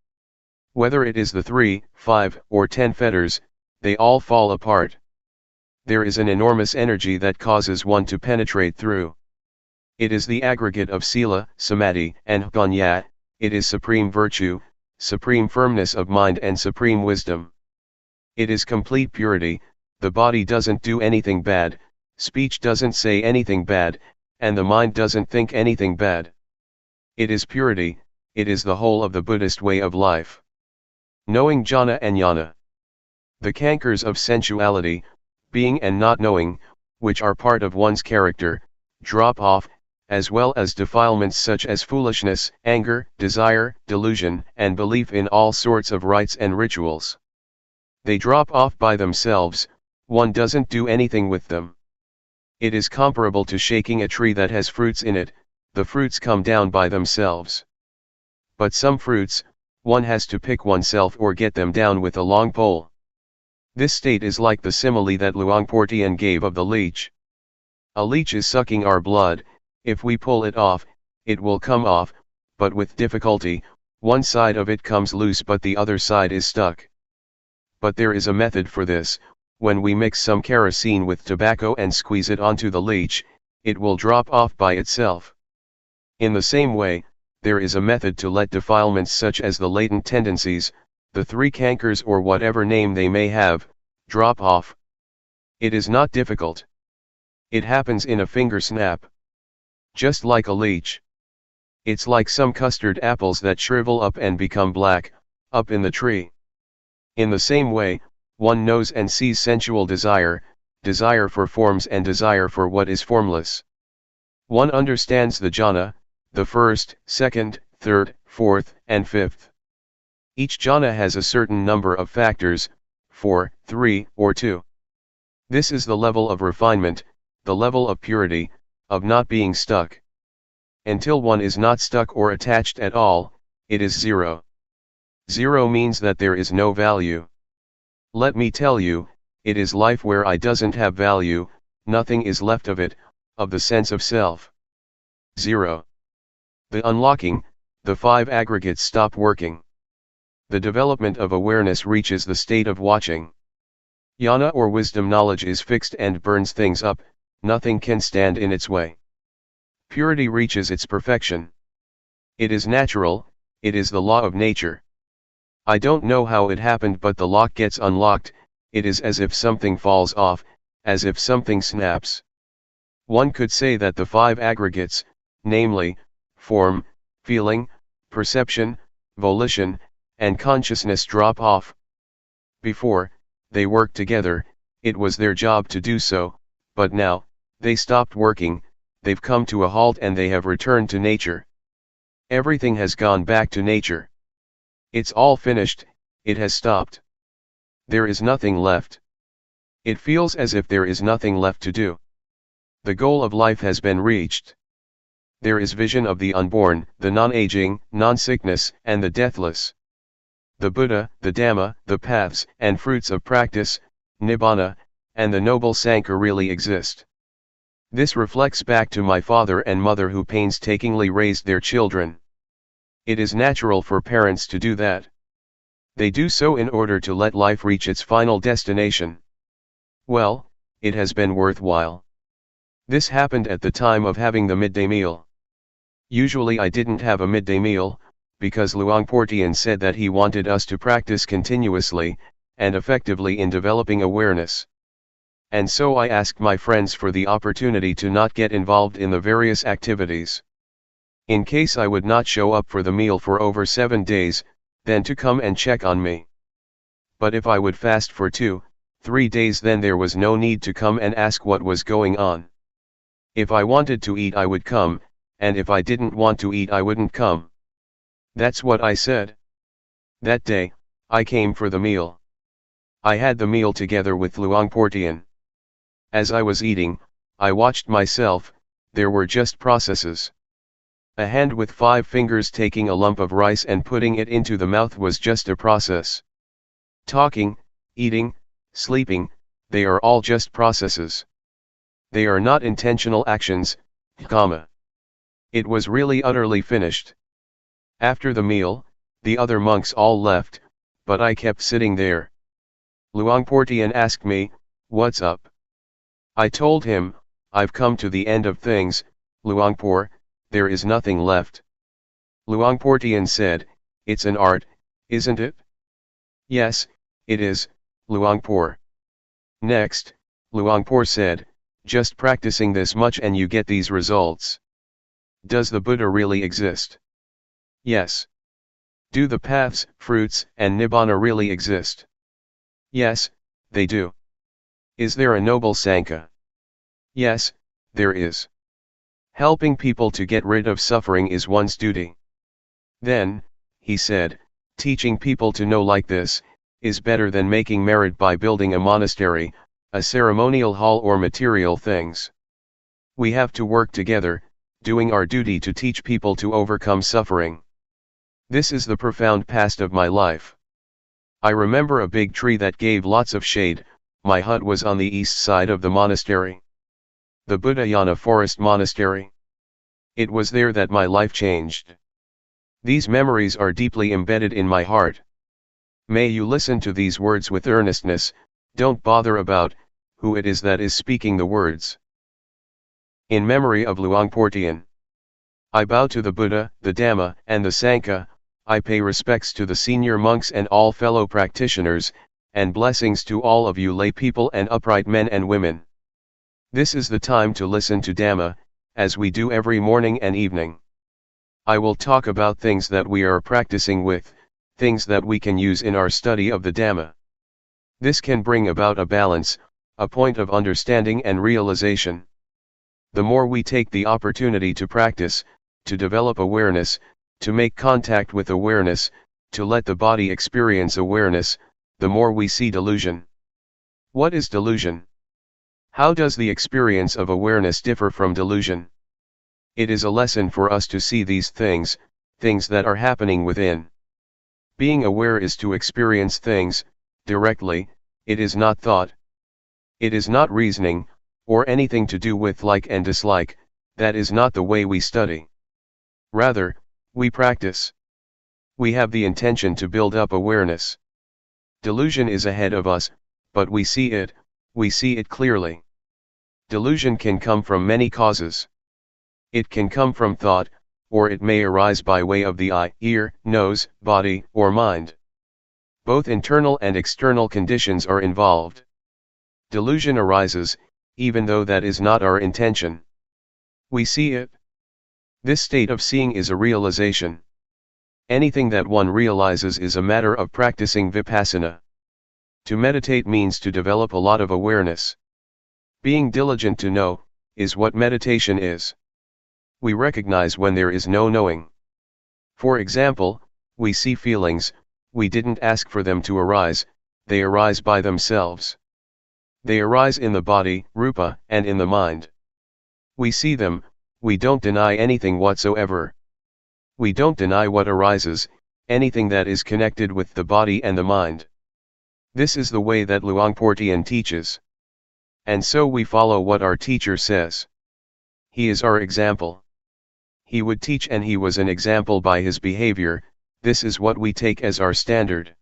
Whether it is the 3, 5, or 10 fetters, they all fall apart. There is an enormous energy that causes one to penetrate through. It is the aggregate of sila, samadhi, and jnana. It is supreme virtue, supreme firmness of mind, and supreme wisdom. It is complete purity. The body doesn't do anything bad, speech doesn't say anything bad, and the mind doesn't think anything bad. It is purity, it is the whole of the Buddhist way of life. Knowing jhana and jnana. The cankers of sensuality, being and not knowing, which are part of one's character, drop off, as well as defilements such as foolishness, anger, desire, delusion, and belief in all sorts of rites and rituals. They drop off by themselves, one doesn't do anything with them. It is comparable to shaking a tree that has fruits in it, the fruits come down by themselves. But some fruits, one has to pick oneself or get them down with a long pole. This state is like the simile that Luangpor Teean gave of the leech. A leech is sucking our blood. If we pull it off, it will come off, but with difficulty, one side of it comes loose but the other side is stuck. But there is a method for this. When we mix some kerosene with tobacco and squeeze it onto the leech, it will drop off by itself. In the same way, there is a method to let defilements such as the latent tendencies, the three cankers or whatever name they may have, drop off. It is not difficult. It happens in a finger snap. Just like a leech. It's like some custard apples that shrivel up and become black, up in the tree. In the same way, one knows and sees sensual desire, desire for forms and desire for what is formless. One understands the jhana, the first, second, third, fourth, and fifth. Each jhana has a certain number of factors, 4, 3, or 2. This is the level of refinement, the level of purity, of not being stuck. Until one is not stuck or attached at all, it is zero. Zero means that there is no value. Let me tell you, it is life where I doesn't have value, nothing is left of it, of the sense of self. Zero. The unlocking, the 5 aggregates stop working. The development of awareness reaches the state of watching. Jnana or wisdom knowledge is fixed and burns things up, nothing can stand in its way. Purity reaches its perfection. It is natural, it is the law of nature. I don't know how it happened, but the lock gets unlocked. It is as if something falls off, as if something snaps. One could say that the 5 aggregates, namely, form, feeling, perception, volition, and consciousness drop off. Before, they worked together, it was their job to do so, but now, they stopped working, they've come to a halt and they have returned to nature. Everything has gone back to nature. It's all finished, it has stopped. There is nothing left. It feels as if there is nothing left to do. The goal of life has been reached. There is vision of the unborn, the non-aging, non-sickness, and the deathless. The Buddha, the Dhamma, the paths and fruits of practice, Nibbana, and the noble Sangha really exist. This reflects back to my father and mother who painstakingly raised their children. It is natural for parents to do that. They do so in order to let life reach its final destination. Well, it has been worthwhile. This happened at the time of having the midday meal. Usually I didn't have a midday meal, because Luangpor Teean said that he wanted us to practice continuously, and effectively in developing awareness. And so I asked my friends for the opportunity to not get involved in the various activities. In case I would not show up for the meal for over 7 days, then to come and check on me. But if I would fast for 2, 3 days, then there was no need to come and ask what was going on. If I wanted to eat I would come, and if I didn't want to eat I wouldn't come. That's what I said. That day, I came for the meal. I had the meal together with Luangpor Teean. As I was eating, I watched myself. There were just processes. A hand with 5 fingers taking a lump of rice and putting it into the mouth was just a process. Talking, eating, sleeping, they are all just processes. They are not intentional actions, comma. It was really utterly finished. After the meal, the other monks all left, but I kept sitting there. Luangpor Teean asked me, "What's up?" I told him, "I've come to the end of things, Luangpor, there is nothing left." Luangpor Teean said, "It's an art, isn't it?" "Yes, it is, Luangpor." Next, Luangpor said, "Just practicing this much and you get these results. Does the Buddha really exist?" "Yes." "Do the paths, fruits, and nibbana really exist?" "Yes, they do." "Is there a noble Sangha?" "Yes, there is." "Helping people to get rid of suffering is one's duty." "Then," he said, "teaching people to know like this, is better than making merit by building a monastery, a ceremonial hall or material things. We have to work together, doing our duty to teach people to overcome suffering. This is the profound past of my life. I remember a big tree that gave lots of shade. My hut was on the east side of the monastery. The Buddhayana Forest Monastery. It was there that my life changed. These memories are deeply embedded in my heart. May you listen to these words with earnestness, don't bother about who it is that is speaking the words. In memory of Luangpor Teean. I bow to the Buddha, the Dhamma, and the Sangha. I pay respects to the senior monks and all fellow practitioners, and blessings to all of you lay people and upright men and women. This is the time to listen to Dhamma, as we do every morning and evening. I will talk about things that we are practicing with, things that we can use in our study of the Dhamma. This can bring about a balance, a point of understanding and realization. The more we take the opportunity to practice, to develop awareness, to make contact with awareness, to let the body experience awareness, the more we see delusion. What is delusion? How does the experience of awareness differ from delusion? It is a lesson for us to see these things, things that are happening within. Being aware is to experience things, directly, it is not thought. It is not reasoning, or anything to do with like and dislike, that is not the way we study. Rather, we practice. We have the intention to build up awareness. Delusion is ahead of us, but we see it clearly. Delusion can come from many causes. It can come from thought, or it may arise by way of the eye, ear, nose, body, or mind. Both internal and external conditions are involved. Delusion arises, even though that is not our intention. We see it. This state of seeing is a realization. Anything that one realizes is a matter of practicing Vipassana. To meditate means to develop a lot of awareness. Being diligent to know, is what meditation is. We recognize when there is no knowing. For example, we see feelings, we didn't ask for them to arise, they arise by themselves. They arise in the body, rupa, and in the mind. We see them, we don't deny anything whatsoever. We don't deny what arises, anything that is connected with the body and the mind. This is the way that Luangpor Teean teaches. And so we follow what our teacher says. He is our example. He would teach and he was an example by his behavior. This is what we take as our standard.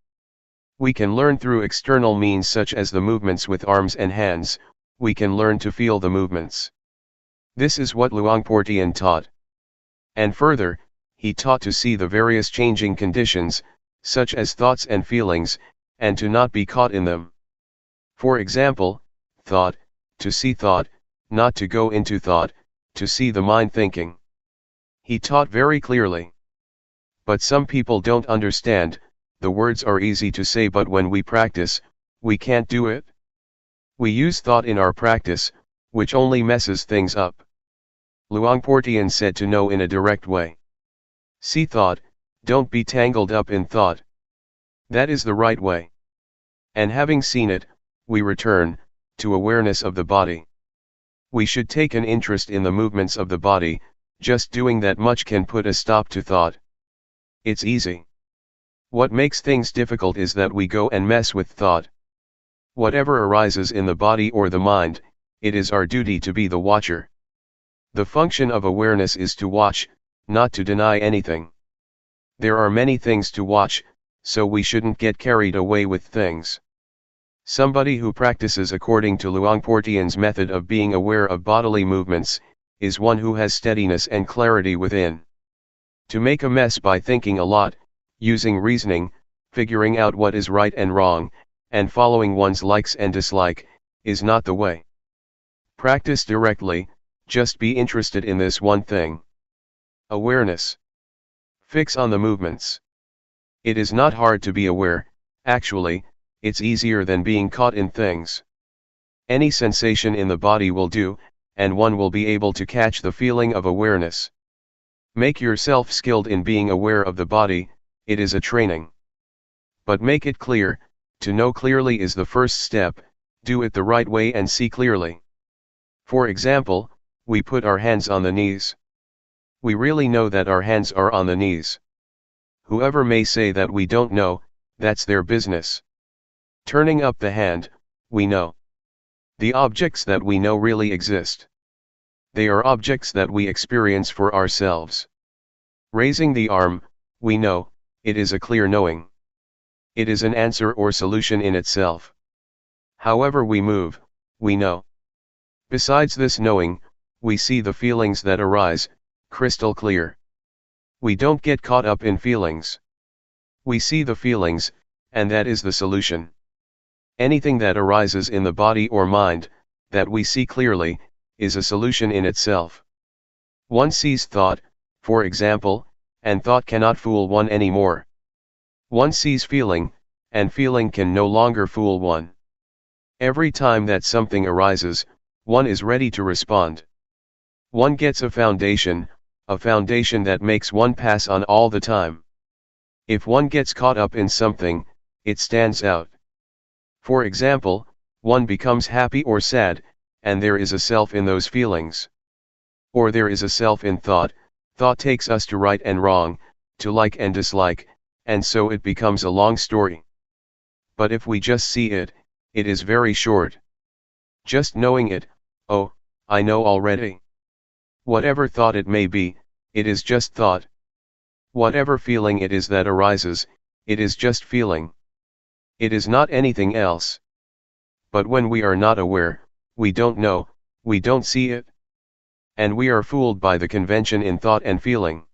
We can learn through external means such as the movements with arms and hands, we can learn to feel the movements. This is what Luangpor Teean taught. And further, he taught to see the various changing conditions, such as thoughts and feelings, and to not be caught in them. For example, thought, to see thought, not to go into thought, to see the mind thinking. He taught very clearly. But some people don't understand, the words are easy to say but when we practice, we can't do it. We use thought in our practice, which only messes things up. Luangpor Teean said to know in a direct way. See thought, don't be tangled up in thought. That is the right way. And having seen it, we return to awareness of the body. We should take an interest in the movements of the body, just doing that much can put a stop to thought. It's easy. What makes things difficult is that we go and mess with thought. Whatever arises in the body or the mind, it is our duty to be the watcher. The function of awareness is to watch, not to deny anything. There are many things to watch, so we shouldn't get carried away with things. Somebody who practices according to Luangpor Teean's method of being aware of bodily movements, is one who has steadiness and clarity within. To make a mess by thinking a lot, using reasoning, figuring out what is right and wrong, and following one's likes and dislike, is not the way. Practice directly, just be interested in this one thing. Awareness. Fix on the movements. It is not hard to be aware, actually, it's easier than being caught in things. Any sensation in the body will do, and one will be able to catch the feeling of awareness. Make yourself skilled in being aware of the body, it is a training. But make it clear, to know clearly is the first step, do it the right way and see clearly. For example, we put our hands on the knees. We really know that our hands are on the knees. Whoever may say that we don't know, that's their business. Turning up the hand, we know. The objects that we know really exist. They are objects that we experience for ourselves. Raising the arm, we know, it is a clear knowing. It is an answer or solution in itself. However we move, we know. Besides this knowing, we see the feelings that arise, crystal clear. We don't get caught up in feelings. We see the feelings, and that is the solution. Anything that arises in the body or mind, that we see clearly, is a solution in itself. One sees thought, for example, and thought cannot fool one anymore. One sees feeling, and feeling can no longer fool one. Every time that something arises, one is ready to respond. One gets a foundation that makes one pass on all the time. If one gets caught up in something, it stands out. For example, one becomes happy or sad, and there is a self in those feelings. Or there is a self in thought, thought takes us to right and wrong, to like and dislike, and so it becomes a long story. But if we just see it, it is very short. Just knowing it, oh, I know already. Whatever thought it may be, it is just thought. Whatever feeling it is that arises, it is just feeling. It is not anything else. But when we are not aware, we don't know, we don't see it. And we are fooled by the convention in thought and feeling.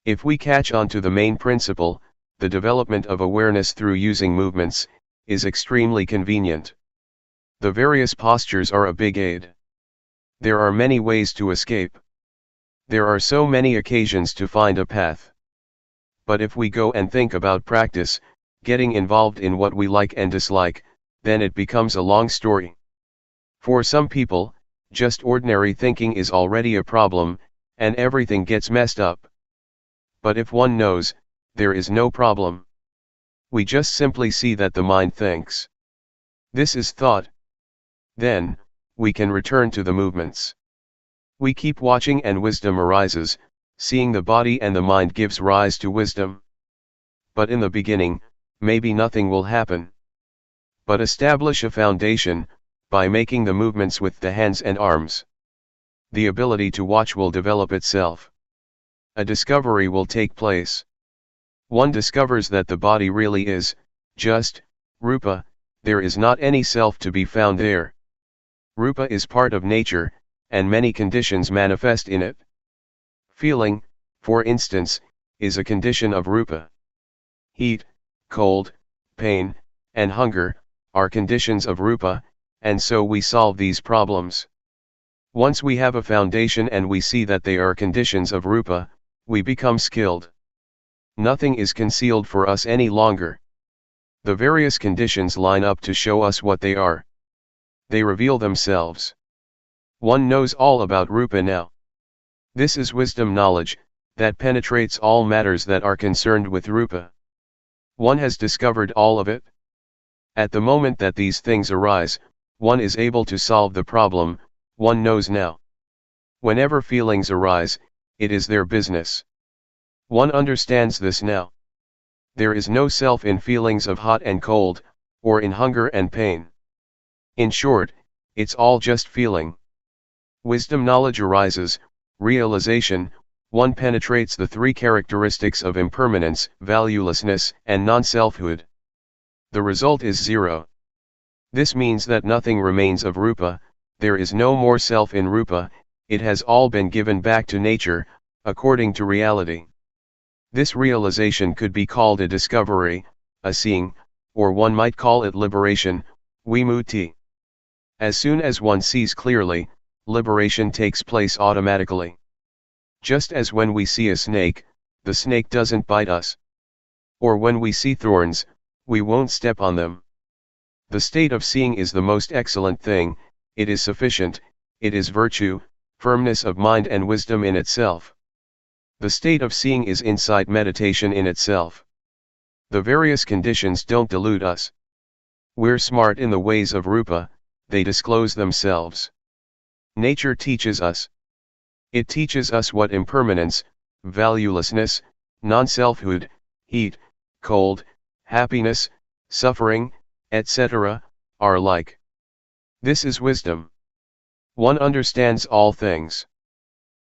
If we catch on to the main principle, the development of awareness through using movements, is extremely convenient. The various postures are a big aid. There are many ways to escape. There are so many occasions to find a path. But if we go and think about practice, getting involved in what we like and dislike, then it becomes a long story. For some people, just ordinary thinking is already a problem, and everything gets messed up. But if one knows, there is no problem. We just simply see that the mind thinks. This is thought. Then, we can return to the movements. We keep watching and wisdom arises, seeing the body and the mind gives rise to wisdom. But in the beginning, maybe nothing will happen. But establish a foundation, by making the movements with the hands and arms. The ability to watch will develop itself. A discovery will take place. One discovers that the body really is, just, rupa, there is not any self to be found there. Rupa is part of nature, and many conditions manifest in it. Feeling, for instance, is a condition of rupa. Heat, cold, pain, and hunger, are conditions of rupa, and so we solve these problems. Once we have a foundation and we see that they are conditions of rupa, we become skilled. Nothing is concealed for us any longer. The various conditions line up to show us what they are. They reveal themselves. One knows all about rupa now. This is wisdom knowledge, that penetrates all matters that are concerned with rupa. One has discovered all of it. At the moment that these things arise, one is able to solve the problem, one knows now. Whenever feelings arise, it is their business. One understands this now. There is no self in feelings of hot and cold, or in hunger and pain. In short, it's all just feeling. Wisdom knowledge arises, realization, one penetrates the three characteristics of impermanence, valuelessness, and non-selfhood. The result is zero. This means that nothing remains of rupa, there is no more self in rupa, it has all been given back to nature, according to reality. This realization could be called a discovery, a seeing, or one might call it liberation, vimutti. As soon as one sees clearly, liberation takes place automatically. Just as when we see a snake, the snake doesn't bite us. Or when we see thorns, we won't step on them. The state of seeing is the most excellent thing, it is sufficient, it is virtue, firmness of mind and wisdom in itself. The state of seeing is insight meditation in itself. The various conditions don't delude us. We're smart in the ways of rupa, they disclose themselves. Nature teaches us. It teaches us what impermanence, valuelessness, non-selfhood, heat, cold, happiness, suffering, etc., are like. This is wisdom. One understands all things.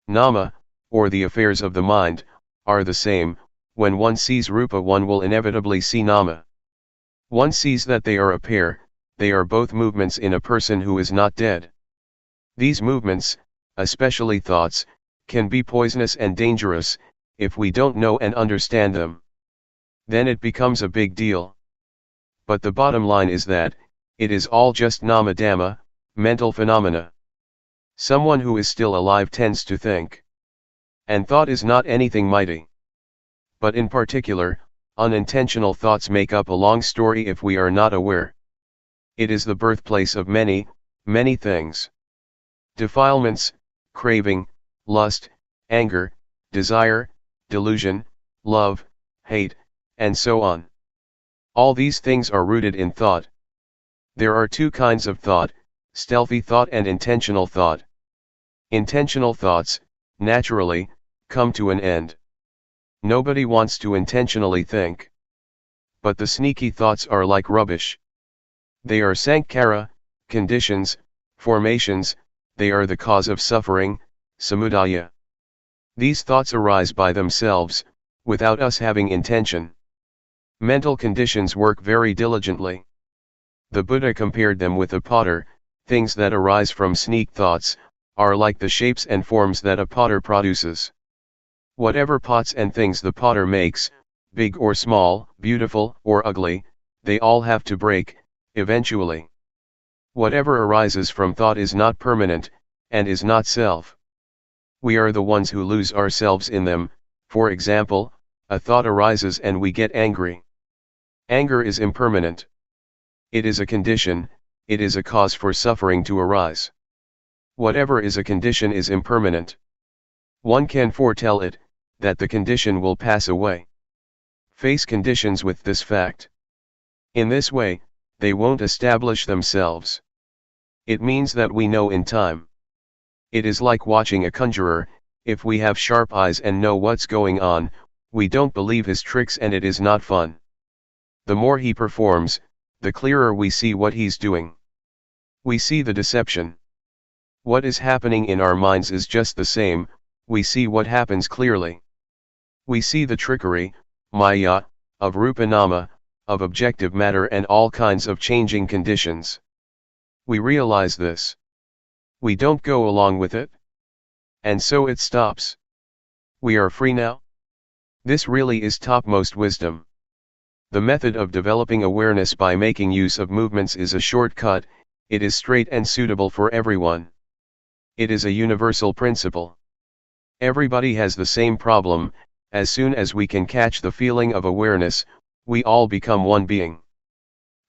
Nama, or the affairs of the mind, are the same. When one sees rupa, one will inevitably see nama. One sees that they are a pair, they are both movements in a person who is not dead. These movements, especially thoughts, can be poisonous and dangerous, if we don't know and understand them. Then it becomes a big deal. But the bottom line is that, it is all just nama dhamma, mental phenomena. Someone who is still alive tends to think. And thought is not anything mighty. But in particular, unintentional thoughts make up a long story if we are not aware. It is the birthplace of many, many things. Defilements, craving, lust, anger, desire, delusion, love, hate, and so on. All these things are rooted in thought. There are two kinds of thought, stealthy thought and intentional thought. Intentional thoughts, naturally, come to an end. Nobody wants to intentionally think. But the sneaky thoughts are like rubbish. They are sankhara, conditions, formations, they are the cause of suffering, samudaya. These thoughts arise by themselves, without us having intention. Mental conditions work very diligently. The Buddha compared them with a potter. Things that arise from sneak thoughts, are like the shapes and forms that a potter produces. Whatever pots and things the potter makes, big or small, beautiful or ugly, they all have to break, eventually. Whatever arises from thought is not permanent, and is not self. We are the ones who lose ourselves in them. For example, a thought arises and we get angry. Anger is impermanent. It is a condition, it is a cause for suffering to arise. Whatever is a condition is impermanent. One can foretell it, that the condition will pass away. Face conditions with this fact. In this way, they won't establish themselves. It means that we know in time. It is like watching a conjurer. If we have sharp eyes and know what's going on, we don't believe his tricks and it is not fun. The more he performs, the clearer we see what he's doing. We see the deception. What is happening in our minds is just the same, we see what happens clearly. We see the trickery, maya, of rupa nama, of objective matter and all kinds of changing conditions. We realize this. We don't go along with it. And so it stops. We are free now. This really is topmost wisdom. The method of developing awareness by making use of movements is a shortcut, it is straight and suitable for everyone. It is a universal principle. Everybody has the same problem. As soon as we can catch the feeling of awareness, we all become one being.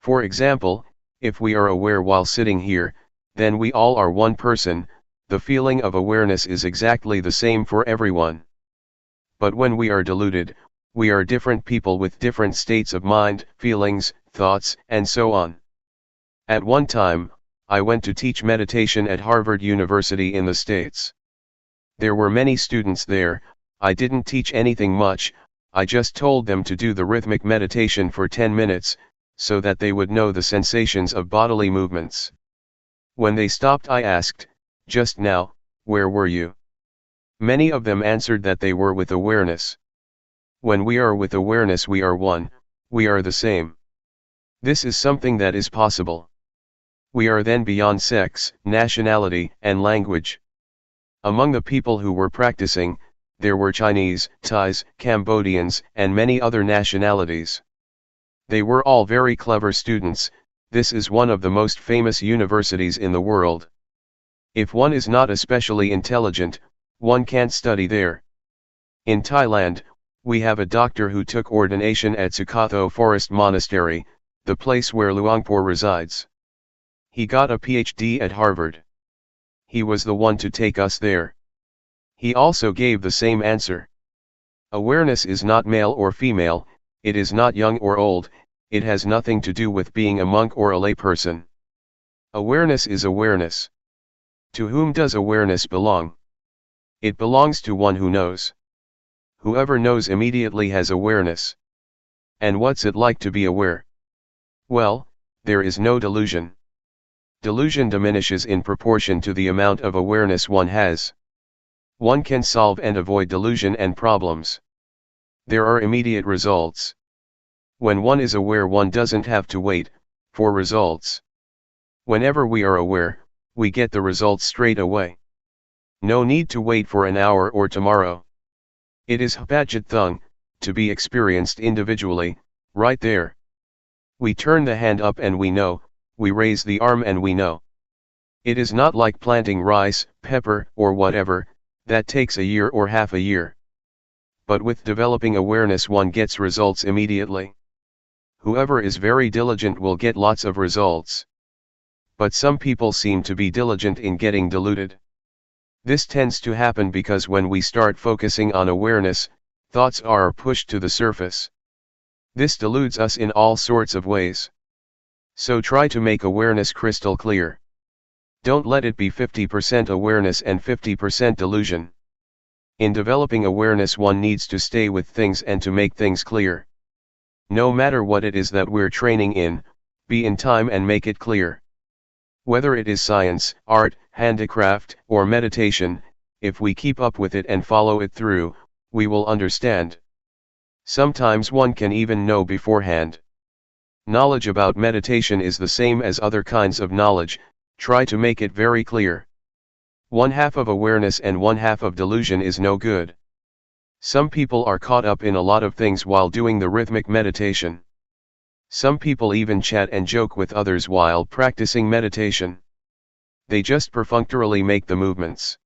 For example, if we are aware while sitting here, then we all are one person. The feeling of awareness is exactly the same for everyone. But when we are deluded, we are different people with different states of mind, feelings, thoughts, and so on. At one time, I went to teach meditation at Harvard University in the States. There were many students there. I didn't teach anything much, I just told them to do the rhythmic meditation for 10 minutes, so that they would know the sensations of bodily movements. When they stopped, I asked, "Just now, where were you?" Many of them answered that they were with awareness. When we are with awareness, we are one, we are the same. This is something that is possible. We are then beyond sex, nationality, and language. Among the people who were practicing, there were Chinese, Thais, Cambodians, and many other nationalities. They were all very clever students. This is one of the most famous universities in the world. If one is not especially intelligent, one can't study there. In Thailand, we have a doctor who took ordination at Sukatho Forest Monastery, the place where Luangpor resides. He got a PhD at Harvard. He was the one to take us there. He also gave the same answer. Awareness is not male or female, it is not young or old, it has nothing to do with being a monk or a layperson. Awareness is awareness. To whom does awareness belong? It belongs to one who knows. Whoever knows immediately has awareness. And what's it like to be aware? Well, there is no delusion. Delusion diminishes in proportion to the amount of awareness one has. One can solve and avoid delusion and problems. There are immediate results. When one is aware, one doesn't have to wait for results. Whenever we are aware, we get the results straight away. No need to wait for an hour or tomorrow. It is Hapajit Thung, to be experienced individually, right there. We turn the hand up and we know, we raise the arm and we know. It is not like planting rice, pepper, or whatever, that takes a year or half a year. But with developing awareness, one gets results immediately. Whoever is very diligent will get lots of results. But some people seem to be diligent in getting deluded. This tends to happen because when we start focusing on awareness, thoughts are pushed to the surface. This deludes us in all sorts of ways. So try to make awareness crystal clear. Don't let it be 50% awareness and 50% delusion. In developing awareness, one needs to stay with things and to make things clear. No matter what it is that we're training in, be in time and make it clear. Whether it is science, art, handicraft, or meditation, if we keep up with it and follow it through, we will understand. Sometimes one can even know beforehand. Knowledge about meditation is the same as other kinds of knowledge. Try to make it very clear. One half of awareness and one half of delusion is no good. Some people are caught up in a lot of things while doing the rhythmic meditation. Some people even chat and joke with others while practicing meditation. They just perfunctorily make the movements.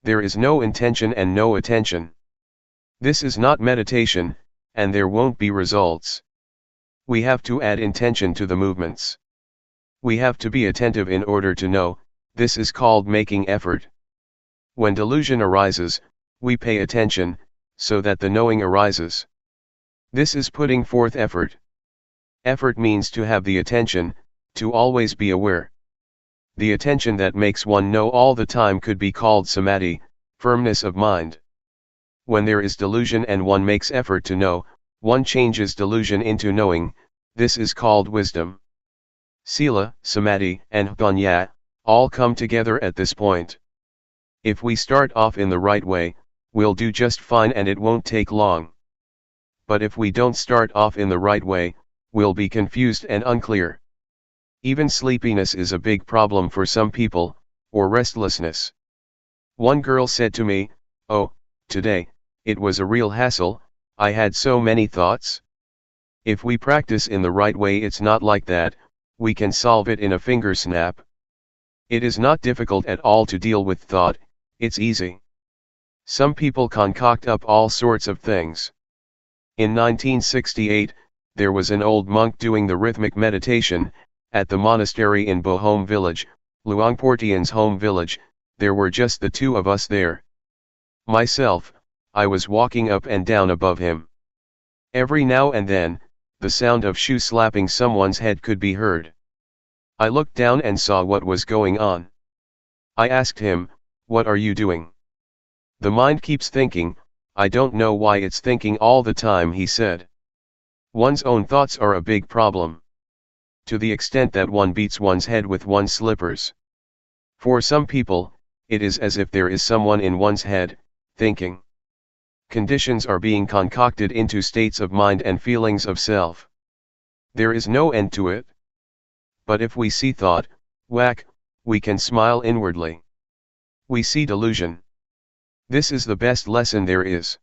There is no intention and no attention. This is not meditation, and there won't be results. We have to add intention to the movements. We have to be attentive in order to know. This is called making effort. When delusion arises, we pay attention, so that the knowing arises. This is putting forth effort. Effort means to have the attention, to always be aware. The attention that makes one know all the time could be called samadhi, firmness of mind. When there is delusion and one makes effort to know, one changes delusion into knowing. This is called wisdom. Sila, samadhi, and jnana, all come together at this point. If we start off in the right way, we'll do just fine and it won't take long. But if we don't start off in the right way, we'll be confused and unclear. Even sleepiness is a big problem for some people, or restlessness. One girl said to me, "Oh, today, it was a real hassle, I had so many thoughts." If we practice in the right way, it's not like that. We can solve it in a finger snap. It is not difficult at all to deal with thought, it's easy. Some people concoct up all sorts of things. In 1968, there was an old monk doing the rhythmic meditation, at the monastery in Bohome village, Luangpor Teean's home village. There were just the two of us there. Myself, I was walking up and down above him. Every now and then, the sound of shoe slapping someone's head could be heard. I looked down and saw what was going on. I asked him, "What are you doing?" The mind keeps thinking, I don't know why it's thinking all the time, he said. One's own thoughts are a big problem. To the extent that one beats one's head with one's slippers. For some people, it is as if there is someone in one's head, thinking. Conditions are being concocted into states of mind and feelings of self. There is no end to it. But if we see thought, whack, we can smile inwardly. We see delusion. This is the best lesson there is.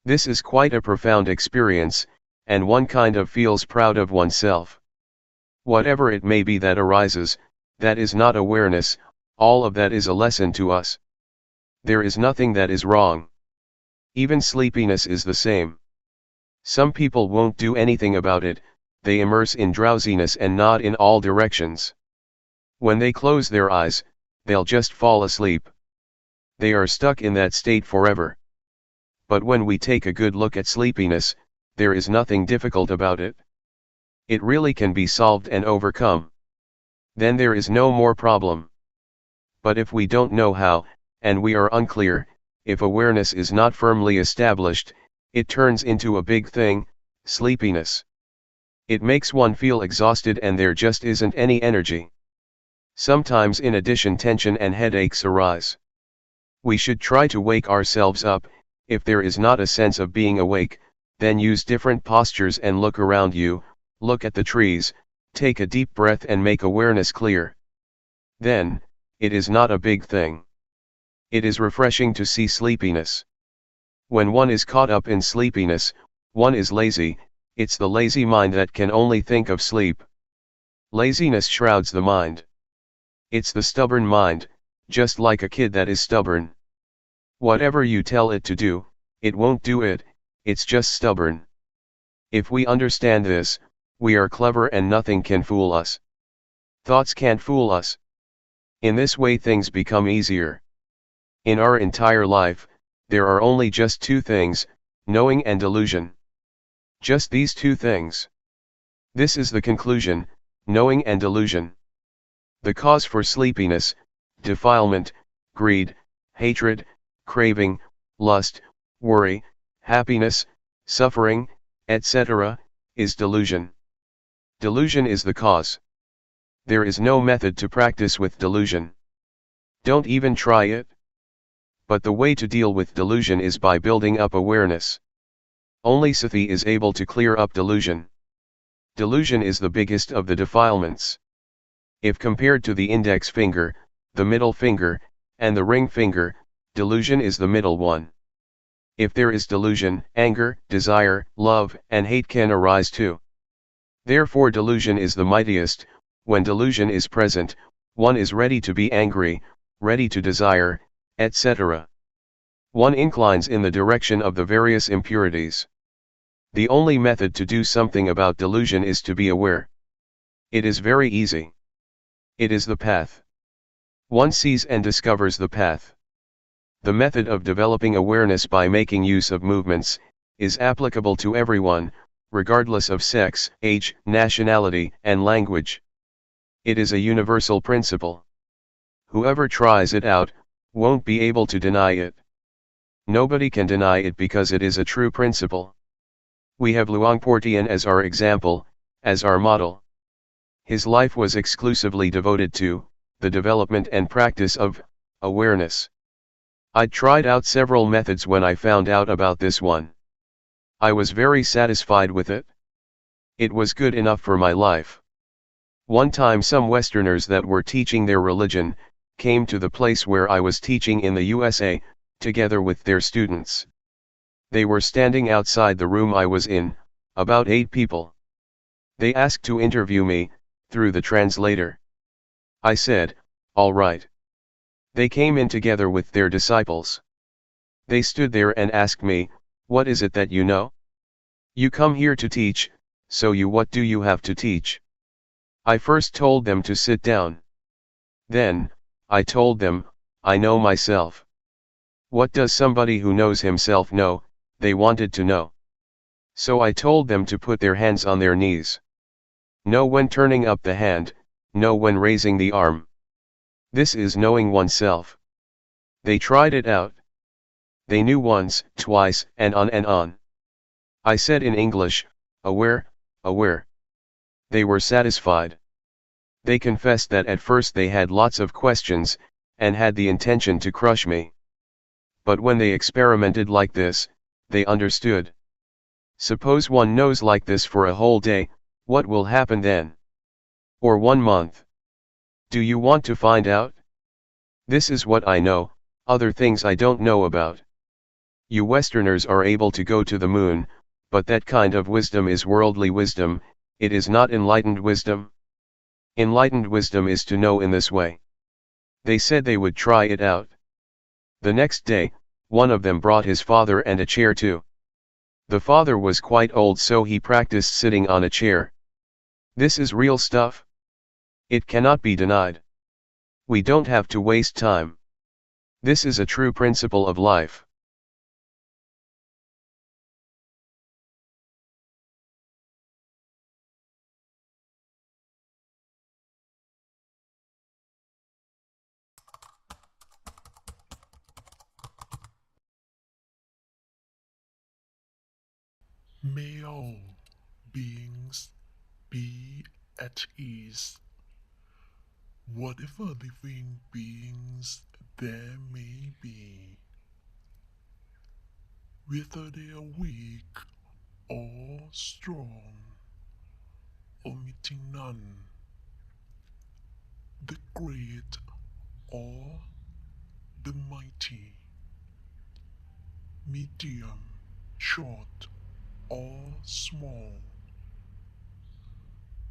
This is quite a profound experience, and one kind of feels proud of oneself. Whatever it may be that arises, that is not awareness, all of that is a lesson to us. There is nothing that is wrong. Even sleepiness is the same. Some people won't do anything about it, they immerse in drowsiness and nod in all directions. When they close their eyes, they'll just fall asleep. They are stuck in that state forever. But when we take a good look at sleepiness, there is nothing difficult about it. It really can be solved and overcome. Then there is no more problem. But if we don't know how, and we are unclear, if awareness is not firmly established, it turns into a big thing, sleepiness. It makes one feel exhausted and there just isn't any energy. Sometimes in addition tension and headaches arise. We should try to wake ourselves up. If there is not a sense of being awake, then use different postures and look around you, look at the trees, take a deep breath and make awareness clear. Then, it is not a big thing. It is refreshing to see sleepiness. When one is caught up in sleepiness, one is lazy, it's the lazy mind that can only think of sleep. Laziness shrouds the mind. It's the stubborn mind, just like a kid that is stubborn. Whatever you tell it to do, it won't do it, it's just stubborn. If we understand this, we are clever and nothing can fool us. Thoughts can't fool us. In this way things become easier. In our entire life, there are only just two things, knowing and delusion. Just these two things. This is the conclusion, knowing and delusion. The cause for sleepiness, defilement, greed, hatred, craving, lust, worry, happiness, suffering, etc., is delusion. Delusion is the cause. There is no method to practice with delusion. Don't even try it. But the way to deal with delusion is by building up awareness. Only sati is able to clear up delusion. Delusion is the biggest of the defilements. If compared to the index finger, the middle finger, and the ring finger, delusion is the middle one. If there is delusion, anger, desire, love, and hate can arise too. Therefore delusion is the mightiest. When delusion is present, one is ready to be angry, ready to desire, etc. One inclines in the direction of the various impurities. The only method to do something about delusion is to be aware. It is very easy. It is the path. One sees and discovers the path. The method of developing awareness by making use of movements is applicable to everyone, regardless of sex, age, nationality, and language. It is a universal principle. Whoever tries it out won't be able to deny it. Nobody can deny it because it is a true principle. We have Luangpor Teean as our example, as our model. His life was exclusively devoted to the development and practice of awareness. I'd tried out several methods when I found out about this one. I was very satisfied with it. It was good enough for my life. One time some Westerners that were teaching their religion came to the place where I was teaching in the USA, together with their students. They were standing outside the room I was in, about 8 people. They asked to interview me, through the translator. I said, all right. They came in together with their disciples. They stood there and asked me, what is it that you know? You come here to teach, so what do you have to teach? I first told them to sit down. Then, I told them, I know myself. What does somebody who knows himself know? They wanted to know. So I told them to put their hands on their knees. Know when turning up the hand, know when raising the arm. This is knowing oneself. They tried it out. They knew once, twice, and on and on. I said in English, aware, aware. They were satisfied. They confessed that at first they had lots of questions, and had the intention to crush me. But when they experimented like this, they understood. Suppose one knows like this for a whole day, what will happen then? Or 1 month? Do you want to find out? This is what I know, other things I don't know about. You Westerners are able to go to the moon, but that kind of wisdom is worldly wisdom, it is not enlightened wisdom. Enlightened wisdom is to know in this way. They said they would try it out. The next day, one of them brought his father and a chair too. The father was quite old, so he practiced sitting on a chair. This is real stuff. It cannot be denied. We don't have to waste time. This is a true principle of life. May all beings be at ease. Whatever living beings there may be, whether they are weak or strong, omitting none, the great or the mighty, medium, short or small,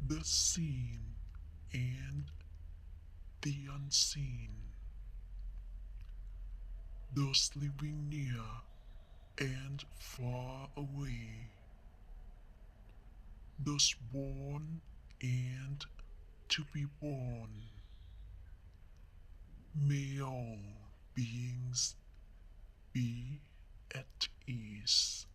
the seen and the unseen, those living near and far away, those born and to be born. May all beings be at ease.